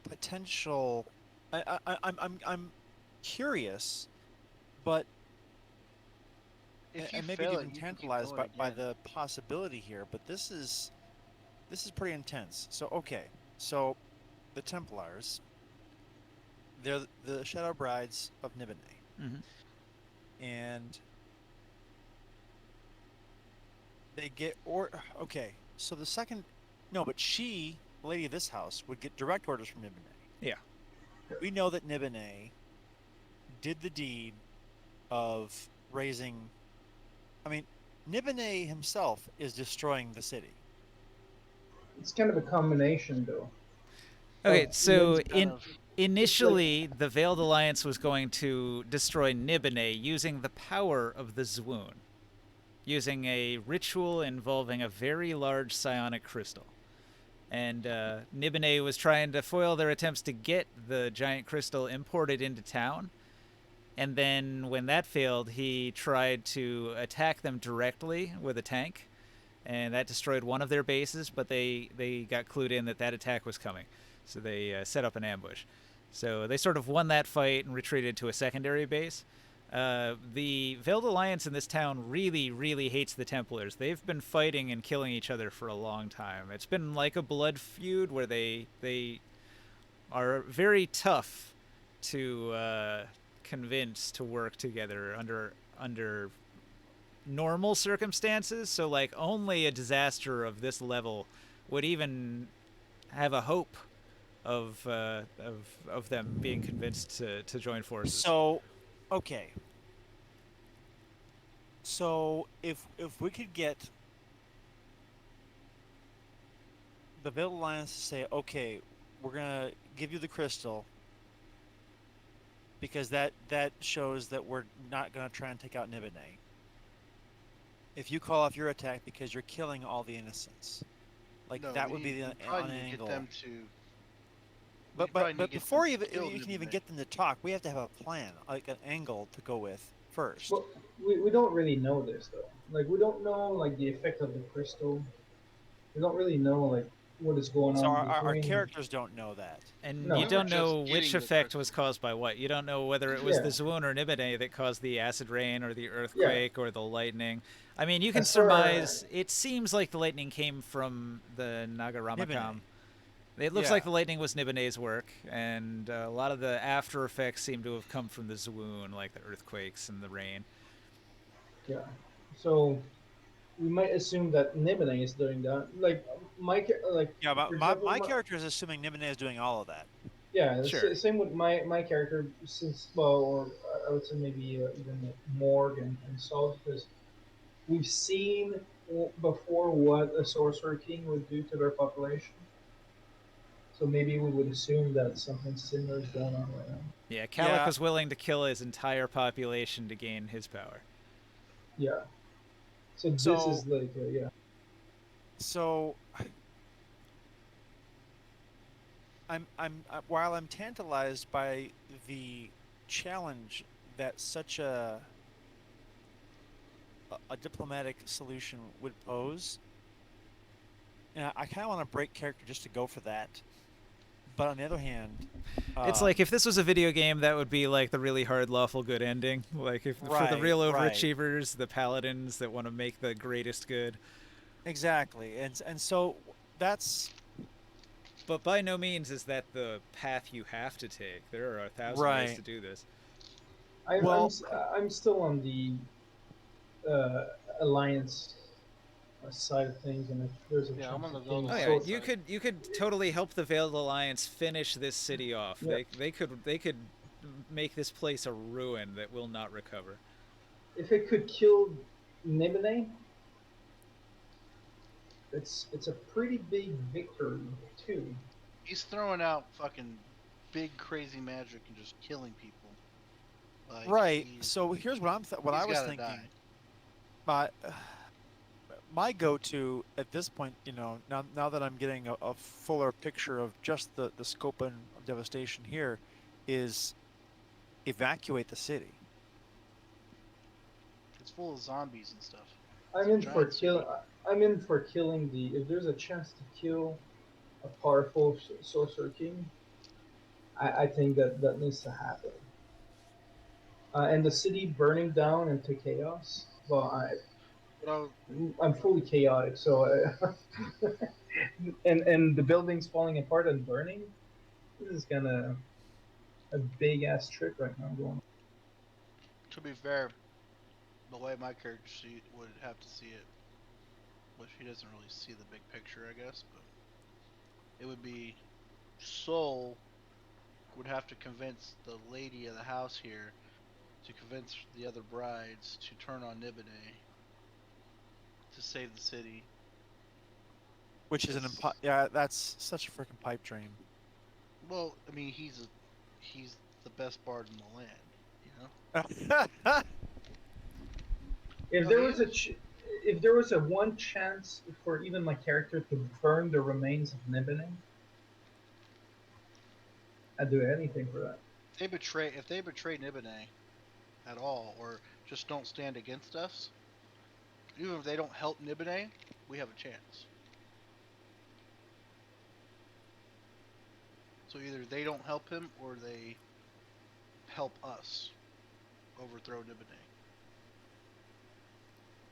potential. I'm curious, but If you and maybe fail even it, you can keep tantalized going by again. the possibility here. But this is pretty intense. So okay, so the Templars, they're the Shadow Brides of Nibenay, Mhm. and they get okay. So the second, no, but she, the lady of this house, would get direct orders from Nibenay. Yeah. We know that Nibenay did the deed of raising. I mean, Nibenay himself is destroying the city. It's kind of a combination, though. Okay, of so Nib's Kind of. initially the Veiled Alliance was going to destroy Nibenay using the power of the Zwoon, using a ritual involving a very large psionic crystal. And Nibenay was trying to foil their attempts to get the giant crystal imported into town. And then when that failed, he tried to attack them directly with a tank. And that destroyed one of their bases, but they got clued in that attack was coming. So they set up an ambush. So they sort of won that fight and retreated to a secondary base. The Veiled Alliance in this town really hates the Templars. They've been fighting and killing each other for a long time. It's been like a blood feud where they are very tough to convince to work together under normal circumstances. So like only a disaster of this level would even have a hope of them being convinced to join forces. So, okay. So if we could get the Veiled Alliance to say, okay, we're gonna give you the crystal because that shows that we're not gonna try and take out Nibenay. If you call off your attack because you're killing all the innocents, like No, that would be you the probably on need to angle. get them to. But probably need to get them before to you kill can even Nibenay. get them to talk, we have to have a plan, like an angle to go with first. Well, we don't really know this though. Like we don't know like the effect of the crystal. We don't really know like what is going So on our between. characters don't know that. And No. you We don't were know just which getting the effect was crystal. caused by what. You don't know whether it was Yeah. the Zwoon or Nibenay that caused the acid rain or the Yeah. earthquake or the lightning. I mean, you can As far surmise. It seems like the lightning came from the Nagaramakam. Nibenay. It looks Yeah. like the lightning was Nibenay's work, and a lot of the after effects seem to have come from the Zwoon, like the earthquakes and the rain. Yeah. So we might assume that Nibenay is doing that. Like like Yeah, but for my example, character is assuming Nibenay is doing all of that. yeah, Sure. same with my character. Since or I would say maybe even Morg and Salt, because we've seen before what a sorcerer king would do to their population. So maybe we would assume that something similar is going on right now. Yeah, Kalik Yeah. was willing to kill his entire population to gain his power. Yeah. So this So- is like yeah. So, while I'm tantalized by the challenge that such a diplomatic solution would pose, and I kind of want to break character just to go for that. But on the other hand, It's like if this was a video game, that would be like the really hard lawful good ending. Like if for the Right, real right. overachievers, the paladins that want to make the greatest good. exactly, and so that's But by no means is that the path you have to take. There are 1,000 ways Right. to do this. Well- I'm still on the alliance side of things, and if there's a Yeah, chance I'm on the of getting Veiled Oh yeah, Alliance sort- you could totally help the Veiled Alliance finish this city off. Yeah. They could make this place a ruin that will not recover. if it could kill Nibenay, it's a pretty big victory too. He's throwing out fucking big crazy magic and just killing people. Like, right. he's- So here's what what he's I was gotta thinking. die. My go-to at this point, now that I'm getting a fuller picture of just the scope of devastation here, is evacuate the city. It's full of zombies and stuff. I'm in Giant for city. kill. I'm in for killing the. If there's a chance to kill a powerful sorcerer king, I think that needs to happen. And the city burning down into chaos. Well, But I'm fully chaotic, so and the buildings falling apart and burning. This is gonna a big ass trick right now going on. to be fair, the way my character would have to see it, which he doesn't really see the big picture, I guess, but it would be Soul would have to convince the lady of the house here to convince the other brides to turn on Nibenay to save the city. Which is Yes. yeah, that's such a freaking pipe dream. Well, I mean, he's the best bard in the land, you know. If No, there he was if there was a one chance for even my character to burn the remains of Nibenay, I'd do anything for that. If they betray Nibenay at all, or just don't stand against us, even if they don't help Nibenay, we have a chance. So either they don't help him, or they help us overthrow Nibenay.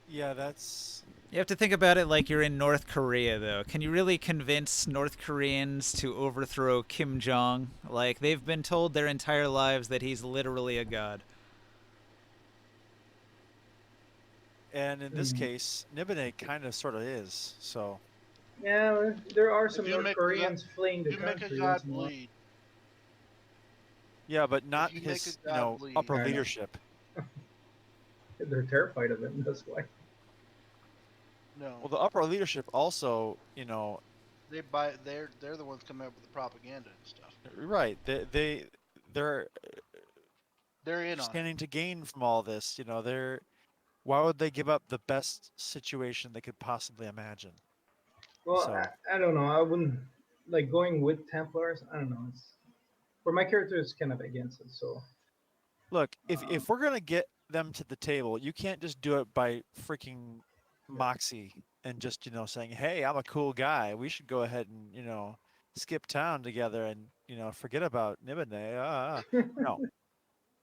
Yeah, that's You have to think about it like you're in North Korea, though. Can you really convince North Koreans to overthrow Kim Jong? Like, they've been told their entire lives that he's literally a god. and in this Mhm. case, Nibenay kind of sort of is. So Yeah, there are some you North make Koreans fleeing the You make a country. god once in a while. bleed. yeah, but not you make his a god bleed- upper I know. leadership. They're terrified of him. That's why. No, Well, the upper leadership also, they're the ones coming up with the propaganda and stuff. right? They're They're in on it. standing to gain from all this. Why would they give up the best situation they could possibly imagine? Well, So- I don't know. I wouldn't like going with Templars. I don't know. For my character, it's kind of against it. So Look, if we're gonna get them to the table, you can't just do it by freaking moxie and just saying, "Hey, I'm a cool guy. We should go ahead and skip town together and forget about Nibenay." No,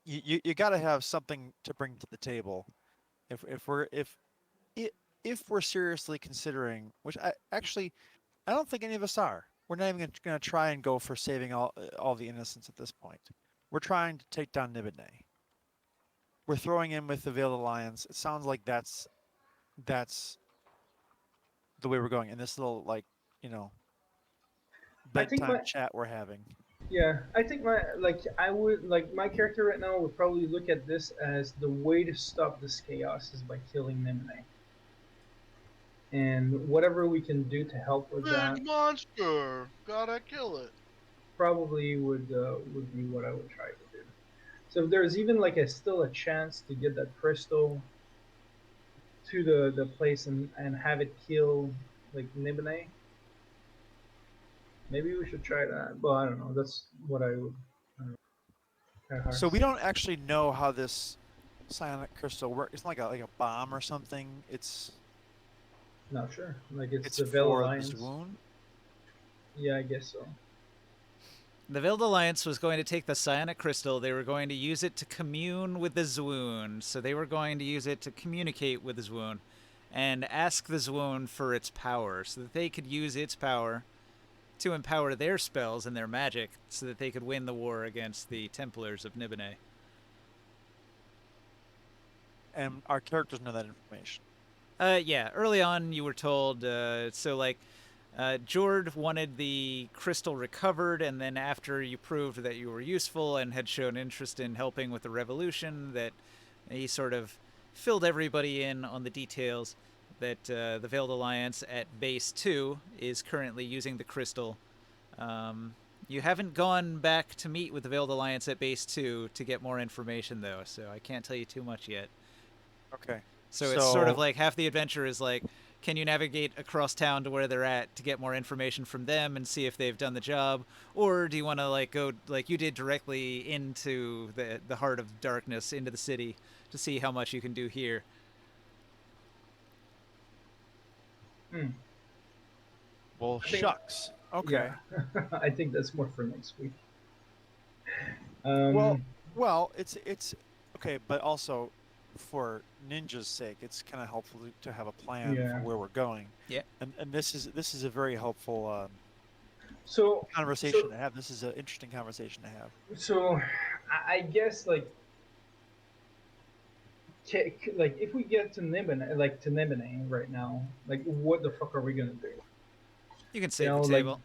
you got to have something to bring to the table. If we're seriously considering, which I don't think any of us are. We're not even going to try and go for saving all the innocents at this point. We're trying to take down Nibenay. We're throwing in with the Veiled Alliance. It sounds like that's the way we're going in this little I think bedtime chat we're having. yeah, I think my character right now would probably look at this as the way to stop this chaos is by killing Nibenay. and whatever we can do to help with that Big monster! Gotta kill it. probably would be what I would try to do. So if there's even like still a chance to get that crystal to the place and have it kill like Nibenay, maybe we should try that. Well, I don't know. That's what I would. I don't know, kinda hard So to we say. don't actually know how this psionic crystal works. It's not like a bomb or something. Not sure. Like it's It's the Veil for the Alliance. Zwoon. Yeah, I guess so. The Veiled Alliance was going to take the psionic crystal. They were going to use it to commune with the Zwoon. So they were going to use it to communicate with the Zwoon and ask the Zwoon for its power so that they could use its power to empower their spells and their magic so that they could win the war against the Templars of Nibenay. And our characters know that information. Yeah, early on you were told, Jord wanted the crystal recovered, and then after you proved that you were useful and had shown interest in helping with the revolution, that he sort of filled everybody in on the details that the Veiled Alliance at Base 2 is currently using the crystal. You haven't gone back to meet with the Veiled Alliance at Base 2 to get more information, though, so I can't tell you too much yet. Okay. So it's sort of like half the adventure is like, can you navigate across town to where they're at to get more information from them and see if they've done the job, or do you want to like go like you did directly into the heart of darkness, into the city, to see how much you can do here? Hmm. Well, I think- shucks. Okay. Yeah. I think that's more for next week. Well, it's okay, but also for Ninja's sake, it's kind of helpful to have a plan Yeah. for where we're going. Yeah. And this is a very helpful So conversation so- to have. This is an interesting conversation to have. So, I guess like if we get to Nibenay right now, like what the fuck are we gonna do? You can save know, the like- table.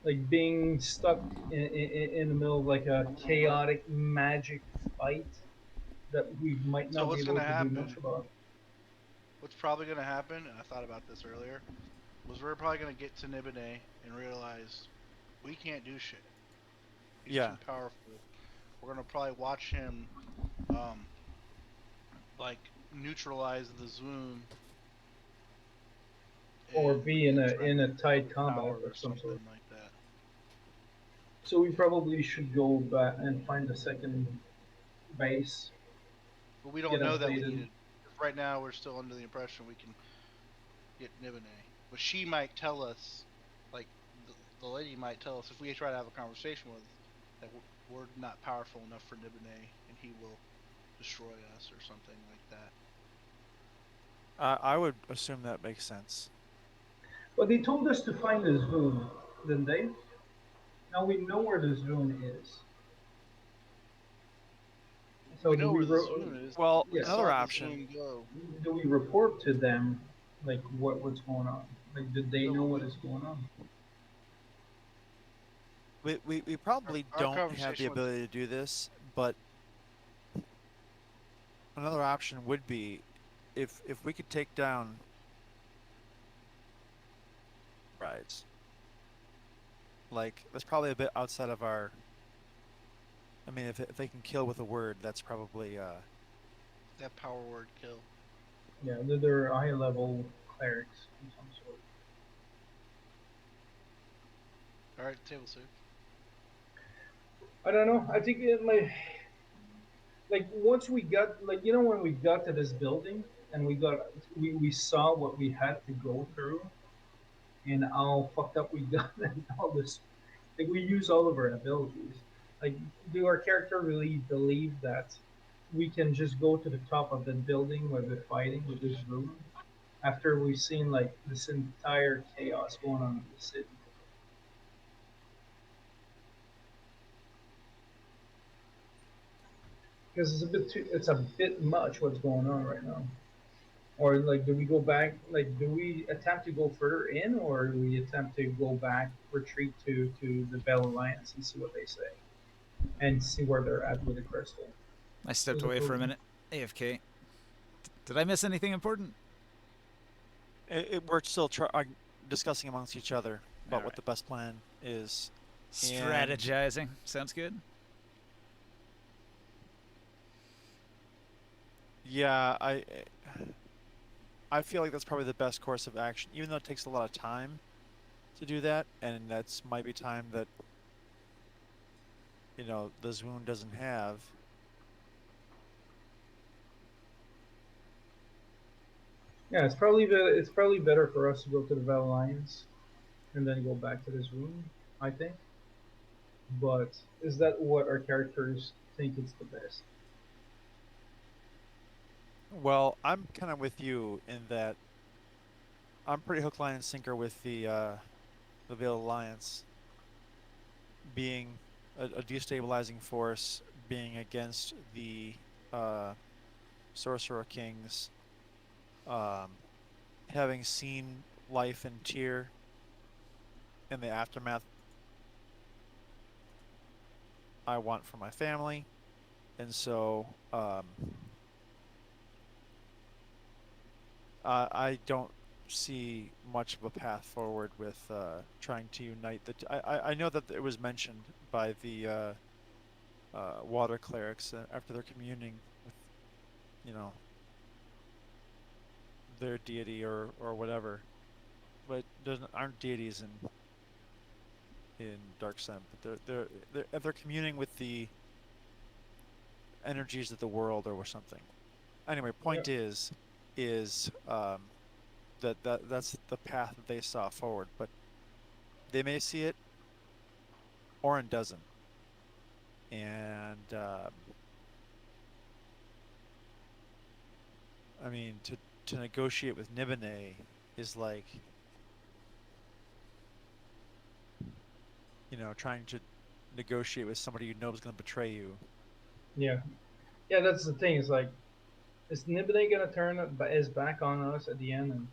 Like being stuck in the middle of like a chaotic magic fight that we might So not what's be able to gonna do happen? much about. What's probably gonna happen, and I thought about this earlier, was we're probably gonna get to Nibenay and realize we can't do shit. He's Yeah. too powerful. We're gonna probably watch him, like neutralize the Zwoon. Or and be in a try in to a tight build combat power of some sort. something like that. So we probably should go back and find a second base. But we don't Get know that we updated. need it. 'Cause right now, we're still under the impression we can get Nibenay. But she might tell us, like, the lady might tell us if we try to have a conversation with, that we're not powerful enough for Nibenay, and he will destroy us or something like that. I would assume that makes sense. But they told us to find the Zwoon, didn't they? Now we know where the Zwoon is. So we do know we where the ro- Zwoon is. Well, Yeah. Saw another the option. Zwoon go. do we report to them like what's going on? Like did they No, know but what we- is going on? We probably Our don't have conversation the with- ability to do this, but another option would be if we could take down rides. Like that's probably a bit outside of our. I mean, if they can kill with a word, that's probably That power word kill. Yeah, they're high level clerics of some sort. All right, table soup. I don't know. I think it like once we got like when we got to this building and we saw what we had to go through and how fucked up we got and all this like we use all of our abilities. Like do our character really believe that we can just go to the top of the building where they're fighting with this room after we've seen like this entire chaos going on in the city? Because it's a bit much what's going on right now. Or like, do we go back? Like, do we attempt to go further in, or do we attempt to go back, retreat to the Bell Alliance and see what they say, and see where they're at with the crystal? I stepped Those are away for a proven. minute. AFK. Did I miss anything important? We're still discussing amongst each other about All what right. the best plan is. Strategizing. Sounds good. Yeah, I feel like that's probably the best course of action, even though it takes a lot of time to do that, and that's might be time that the Zwoon doesn't have. Yeah, it's probably better for us to go to the Val Alliance and then go back to this room. I think. But is that what our characters think it's the best? Well, I'm kind of with you in that I'm pretty hook, line, and sinker with the Veiled Alliance being a destabilizing force, being against the uh, Sorcerer Kings, um, having seen life in Tyr in the aftermath. I want for my family, and so I don't see much of a path forward with trying to unite the. I know that it was mentioned by the water clerics after their communing with, you know, their deity or whatever, but aren't deities in Dark Sun, but they're communing with the energies of the world or something. Anyway, Yeah. point is that's the path that they saw forward, but they may see it, Orin doesn't, and I mean to negotiate with Nibenay is like trying to negotiate with somebody you know is going to betray you. Yeah, yeah. That's the thing. Is like, is Nibenay gonna turn his back on us at the end and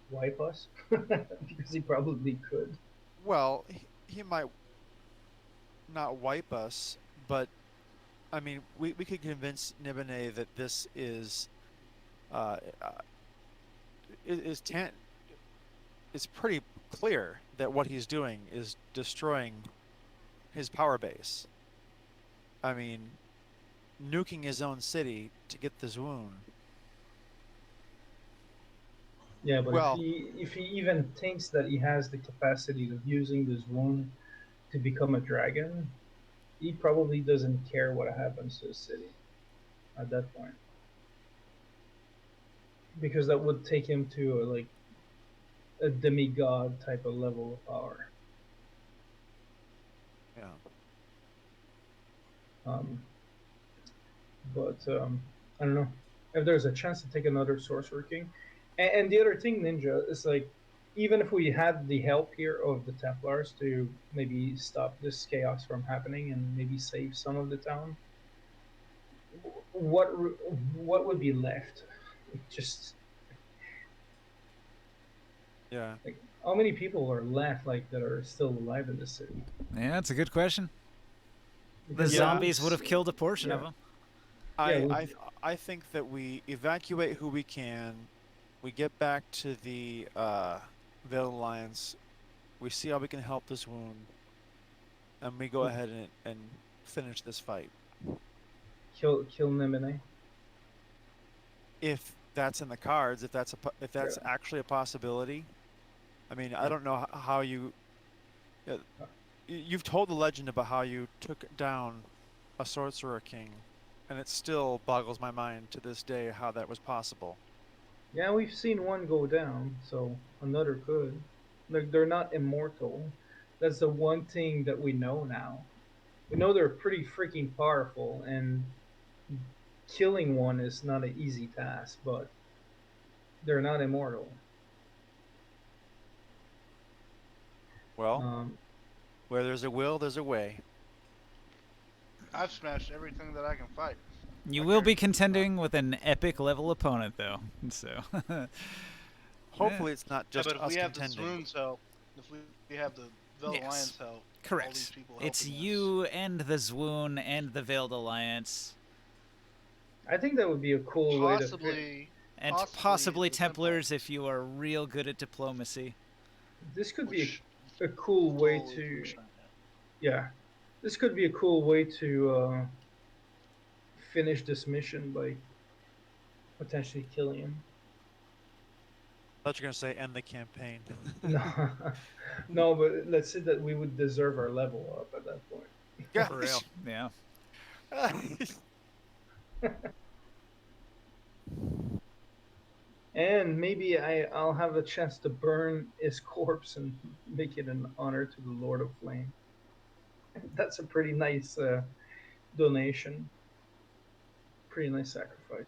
wipe us? Because he probably could. Well, he might not wipe us, but I mean, we could convince Nibenay that this uh, uh, is it's pretty clear that what he's doing is destroying his power base. I mean, nuking his own city to get this wound. Yeah, but if Well, he even thinks that he has the capacity of using this wound to become a dragon, he probably doesn't care what happens to his city at that point, because that would take him to like a demigod type of level of power. yeah. Um, but I don't know if there's a chance to take another sorcerer king. And the other thing, Ninja, is like, even if we had the help here of the Templars to maybe stop this chaos from happening and maybe save some of the town, what what would be left? Just Yeah. like, how many people are left, like, that are still alive in the city? Yeah, that's a good question. The Because Yeah. zombies would have killed a portion yeah, of them. yeah, I think that we evacuate who we can. We get back to the Veiled Alliance. We see how we can help this wound, and we go ahead and finish this fight. kill Nibenay. If that's in the cards, if Yeah. that's actually a possibility. I mean, I don't know how you. Uh, you've told the legend about how you took down a sorcerer king, and it still boggles my mind to this day how that was possible. Yeah, we've seen one go down, so another could. They're not immortal. That's the one thing that we know now. We know they're pretty freaking powerful, and killing one is not an easy task, but they're not immortal. Well, Um, where there's a will, there's a way. I've smashed everything that I can fight. You My will be character's not- contending with an epic level opponent, though. So, Hopefully, it's not Yeah, just but if us we have the contending. Swoon's help, if we have the Veiled Yes. Alliance help, all these correct. people It's helping us. you and the Zwoon and the Veiled Alliance. I think that would be a cool way to fit. Possibly And Possibly possibly the temple, Templars if you are real good at diplomacy. This could which be a cool way slowly to. push that. Yeah, this could be a cool way to finish this mission by potentially killing him. I thought you were gonna say end the campaign. No, no, but let's say that we would deserve our level up at that point. Yeah. For real. Yeah. And maybe I'll have a chance to burn his corpse and make it an honor to the Lord of Flame. That's a pretty nice donation. Pretty nice sacrifice.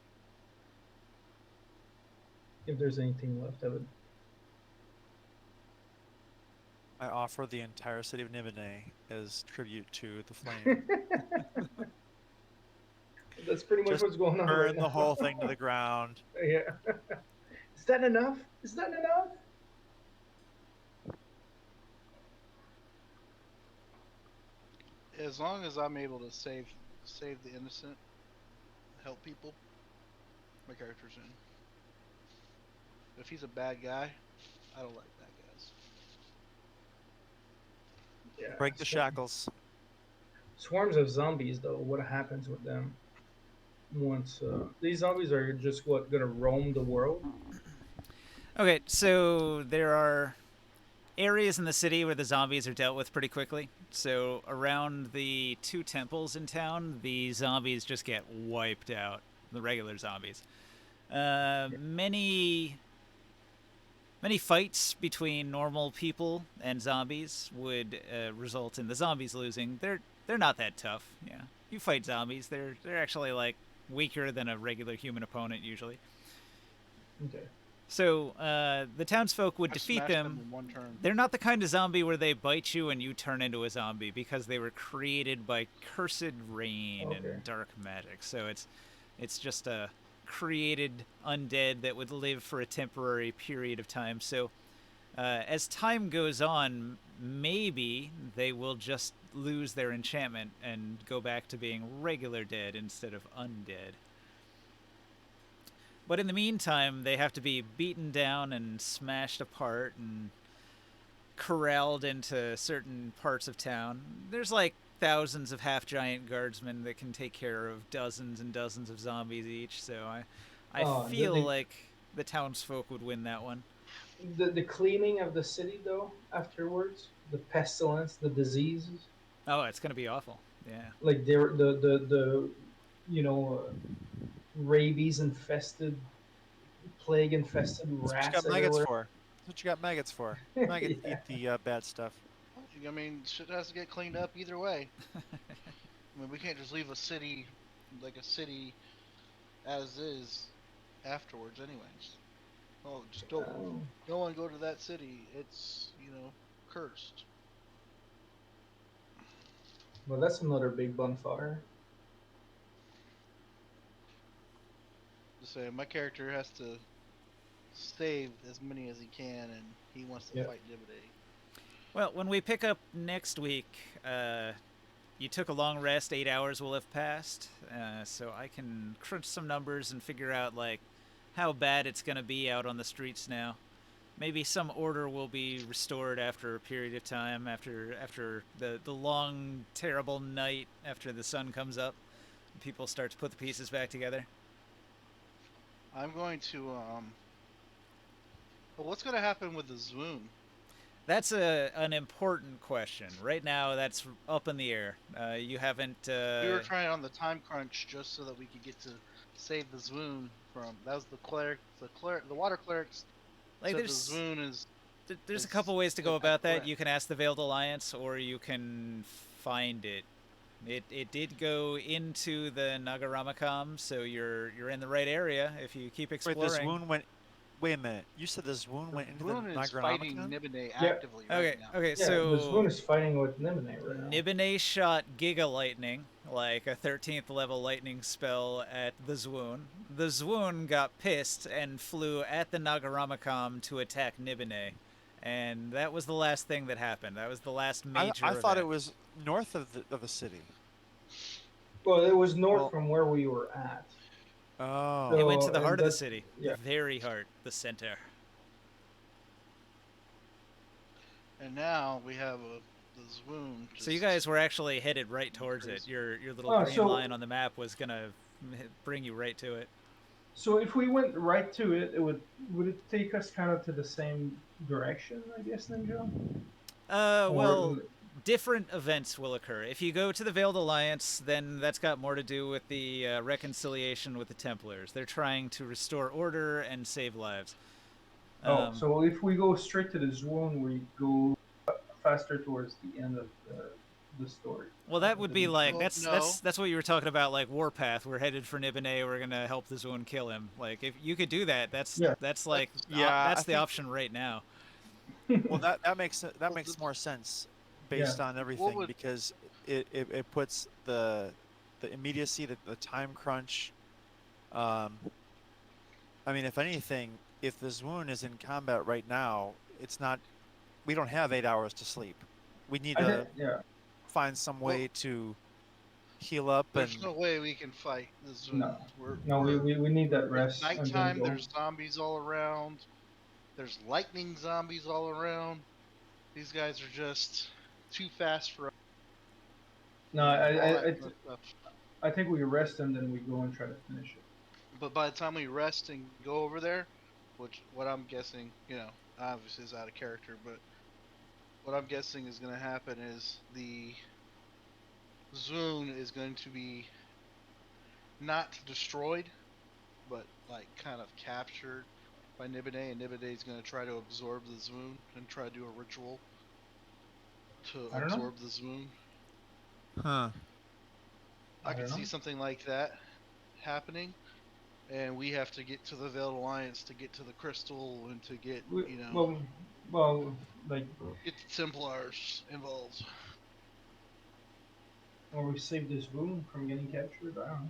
If there's anything left of it. I offer the entire city of Nibenay as tribute to the flame. That's pretty much Just what's going on. Burn right the now. whole thing to the ground. Yeah. Is that enough? Is that enough? As long as I'm able to save the innocent, help people, my character's in. If he's a bad guy, I don't like bad guys. Yeah. Break the shackles. Swarms of zombies, though. What happens with them? Once these zombies are just gonna roam the world. Okay, so there are areas in the city where the zombies are dealt with pretty quickly. So around the 2 temples in town, the zombies just get wiped out. The regular zombies. Many fights between normal people and zombies would result in the zombies losing. They're not that tough. Yeah, you fight zombies. They're actually like weaker than a regular human opponent usually. Okay. So the townsfolk would I defeat smashed them. in one turn. They're not the kind of zombie where they bite you and you turn into a zombie because they were created by cursed rain Okay. and dark magic. So it's just a created undead that would live for a temporary period of time. So as time goes on, maybe they will just lose their enchantment and go back to being regular dead instead of undead. But in the meantime, they have to be beaten down and smashed apart and corralled into certain parts of town. There's like thousands of half-giant guardsmen that can take care of dozens and dozens of zombies each, so I feel like the townsfolk would win that one. The cleaning of the city, though, afterwards, the pestilence, the diseases, Oh, it's gonna be awful. Yeah. like the rabies infested, plague infested That's what you rats got maggots everywhere. for. That's what you got maggots for. Maggots Yeah. eat the bad stuff. I mean, shit has to get cleaned up either way. I mean, we can't just leave a city as is afterwards, anyways. Oh, just don't one go to that city. It's cursed. Well, that's another big bonfire. Just saying, my character has to save as many as he can, and he wants to Yeah. fight Nibenay. Well, when we pick up next week, you took a long rest. 8 hours will have passed, so I can crunch some numbers and figure out like how bad it's gonna be out on the streets now. Maybe some order will be restored after a period of time, after the long, terrible night after the sun comes up. People start to put the pieces back together. I'm going to But what's gonna happen with the Zwoon? That's an important question. Right now, that's up in the air. You haven't. We were trying on the time crunch just so that we could get to save the Zwoon from. That was the water clerics. Like said the there's Zwoon is. there's a is couple ways to go the about that. threat. You can ask the Veiled Alliance, or you can find it. It did go into the Nagaramakam, so you're in the right area if you keep Wait, exploring. this wound went. Wait a minute. You said this wound went into the Zwoon is fighting Nagaramakam? Nibenay Yeah. actively Okay, right now. okay, Yeah, so the Zwoon is fighting with Nibenay right now. Nibenay shot Giga Lightning, like a 13th level lightning spell at the Zwoon. The Zwoon got pissed and flew at the Nagaramakam to attack Nibenay. And that was the last thing that happened. That was the last major I thought it event. was north of the city. Well, it was north Well- from where we were at. Oh. It went to So, the and heart of the that's city. yeah. The very heart, the center. And now we have the Zwoon. So you guys were actually headed right towards it. Your little Oh, green so- line on the map was gonna bring you right to it. So if we went right to it, would it take us kind of to the same direction, I guess, then, Joe? Well, different events will occur. If you go to the Veiled Alliance, then that's got more to do with the reconciliation with the Templars. They're trying to restore order and save lives. So if we go straight to the zone, we go faster towards the end of the story. Well, that would be like Well, no. that's what you were talking about, like Warpath. We're headed for Nibenay. We're gonna help the Zone kill him. Like if you could do that, that's Yeah. like Yeah, that's I the think- option right now. Well, that makes the- more sense based on everything would- because it puts the immediacy, the time crunch. I mean, if anything, if the Zwoon is in combat right now, it's not. We don't have 8 hours to sleep. We need to Yeah. find some way to heal up There's and no way we can fight the Zwoon. No. We're, No, we're, we need that it's rest. and then nighttime. go. There's zombies all around. There's lightning zombies all around. These guys are just too fast for us. No, all I that kind of stuff. I think we rest and then we go and try to finish it. But by the time we rest and go over there, which what I'm guessing, obviously is out of character, but what I'm guessing is going to happen is the Zwoon is going to be not destroyed, but like kind of captured by Nibenay, and Nibenay is going to try to absorb the Zwoon and try to do a ritual to I don't know. absorb the Zwoon. huh? I don't could see know. something like that happening, and we have to get to the Veiled Alliance to get to the crystal and to get Well, like, get the Templars involved. or we save this wound from getting captured. I don't know.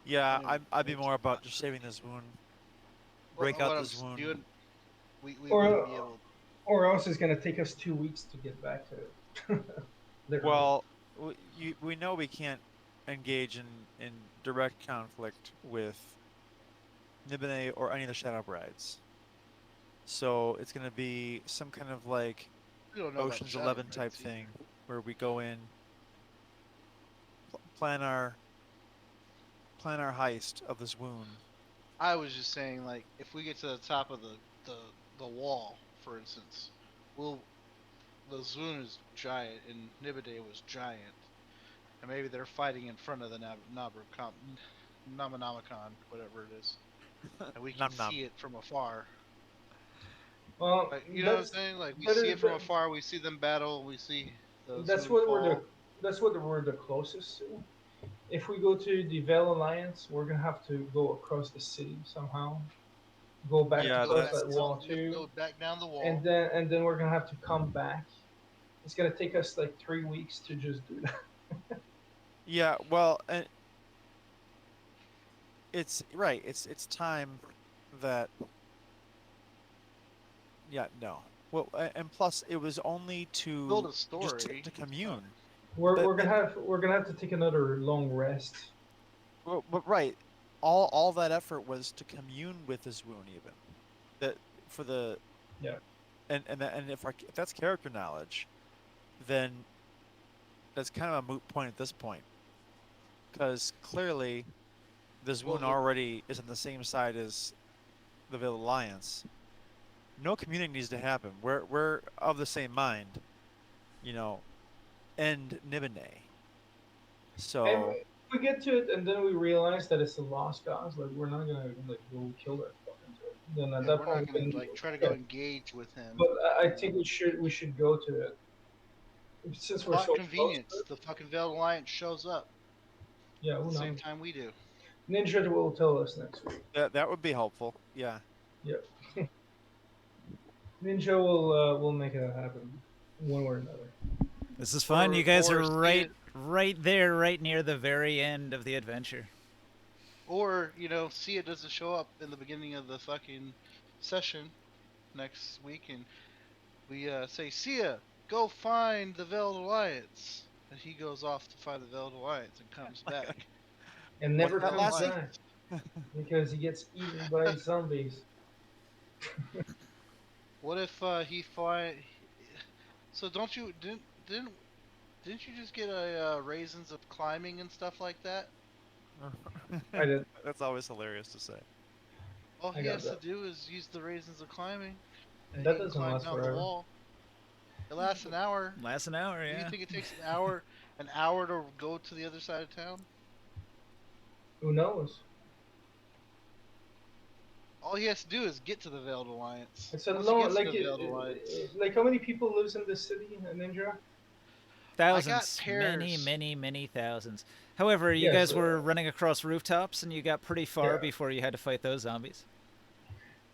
Yeah, I mean, I'd be more about just saving this wound. Break out this wound. We Or- wouldn't be able. Or else it's gonna take us 2 weeks to get back to it. Literally. Well, we know we can't engage in direct conflict with Nibenay or any of the Shadow Brides. So it's going to be some kind of like We don't know about Ocean's Shadow 11 type Brides either. thing where we go in, plan our heist of this wound. I was just saying, like, if we get to the top of the wall, for instance, the Zwoon is giant and Nibenay was giant, and maybe they're fighting in front of the Nomonomicon, whatever it is, and we can Nom nom. see it from afar. well, Like, you know what I'm saying? Like, we see it from afar, we see them battle, we see the That's Zwoon what fall. we're the closest to. If we go to the Veil Alliance, we're gonna have to go across the city somehow. Go back Yeah, across that's- that wall We have to too, go back down the wall. and then we're gonna have to come back. It's gonna take us like 3 weeks to just do that. Yeah, well, and it's right. It's time that. Yeah, no. Well, and plus it was only to Build a just story. to commune. We're But- we're gonna have to take another long rest. Well, but right, all that effort was to commune with this wound, even that for the Yeah. and if that's character knowledge, then that's kind of a moot point at this point, because clearly this wound Well, already is on the same side as the Veiled Alliance. No communing needs to happen. We're of the same mind, and Nibenay. So. And if we get to it and then we realize that it's a lost cause, like we're not gonna like go kill that fucking dude. Then at Yeah, that we're point, not gonna we can- like try to go engage with him. But I think we should go to it since we're Plot so convenience. close. The fucking Veiled Alliance shows up Yeah, at who the same knows? time we do. Ninja will tell us next week. That would be helpful. Yeah. Ninja will make it happen, one way or another. This is fun. Or- You guys or are see right there, right near the very end of the adventure. Or, Sia doesn't show up in the beginning of the fucking session next week, and we say, Sia, go find the Veiled Alliance. And he goes off to find the Veiled Alliance and comes back. And never that comes last- back. because he gets eaten by zombies. What if he find? So don't you didn't you just get a raisins of climbing and stuff like that? I did. That's always hilarious to say. All I he got has to that. do is use the raisins of climbing, and he That can doesn't climb last down the forever. wall. It lasts an hour. Last an hour, Do you yeah. think it takes an hour to go to the other side of town? Who knows? All he has to do is get to the Veiled Alliance. It's a Once he long, gets to like, the Veiled Alliance, like how many people lives in this city, Ninja? I got Thousands, many, pairs. many, many thousands. However, you Yes. guys were running across rooftops, and you got pretty far Yeah. before you had to fight those zombies.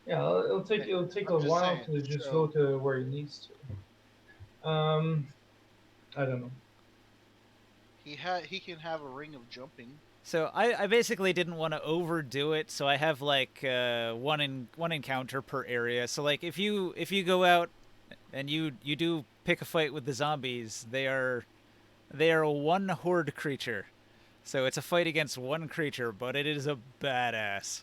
Yeah, it'll take I'm a just while saying. to just go So to where he needs to. I don't know. he can have a ring of jumping. So I basically didn't want to overdo it, so I have like one encounter per area. So like if you go out and you do pick a fight with the zombies, they are a one horde creature. So it's a fight against one creature, but it is a badass.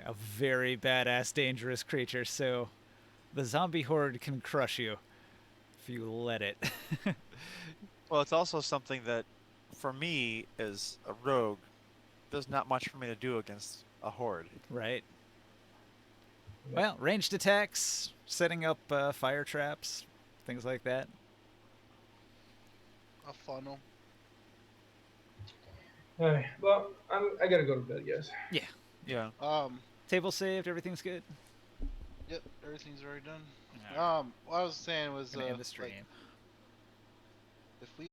A very badass dangerous creature. So the zombie horde can crush you if you let it. Well, it's also something that, for me, as a rogue, there's not much for me to do against a horde. Right. Yeah. Well, ranged attacks, setting up fire traps, things like that. A funnel. Alright, well, I gotta go to bed, guys. Yeah. Yeah. Table saved, everything's good. Yep, everything's already done. Alright. What I was saying was Gonna end the like stream. if we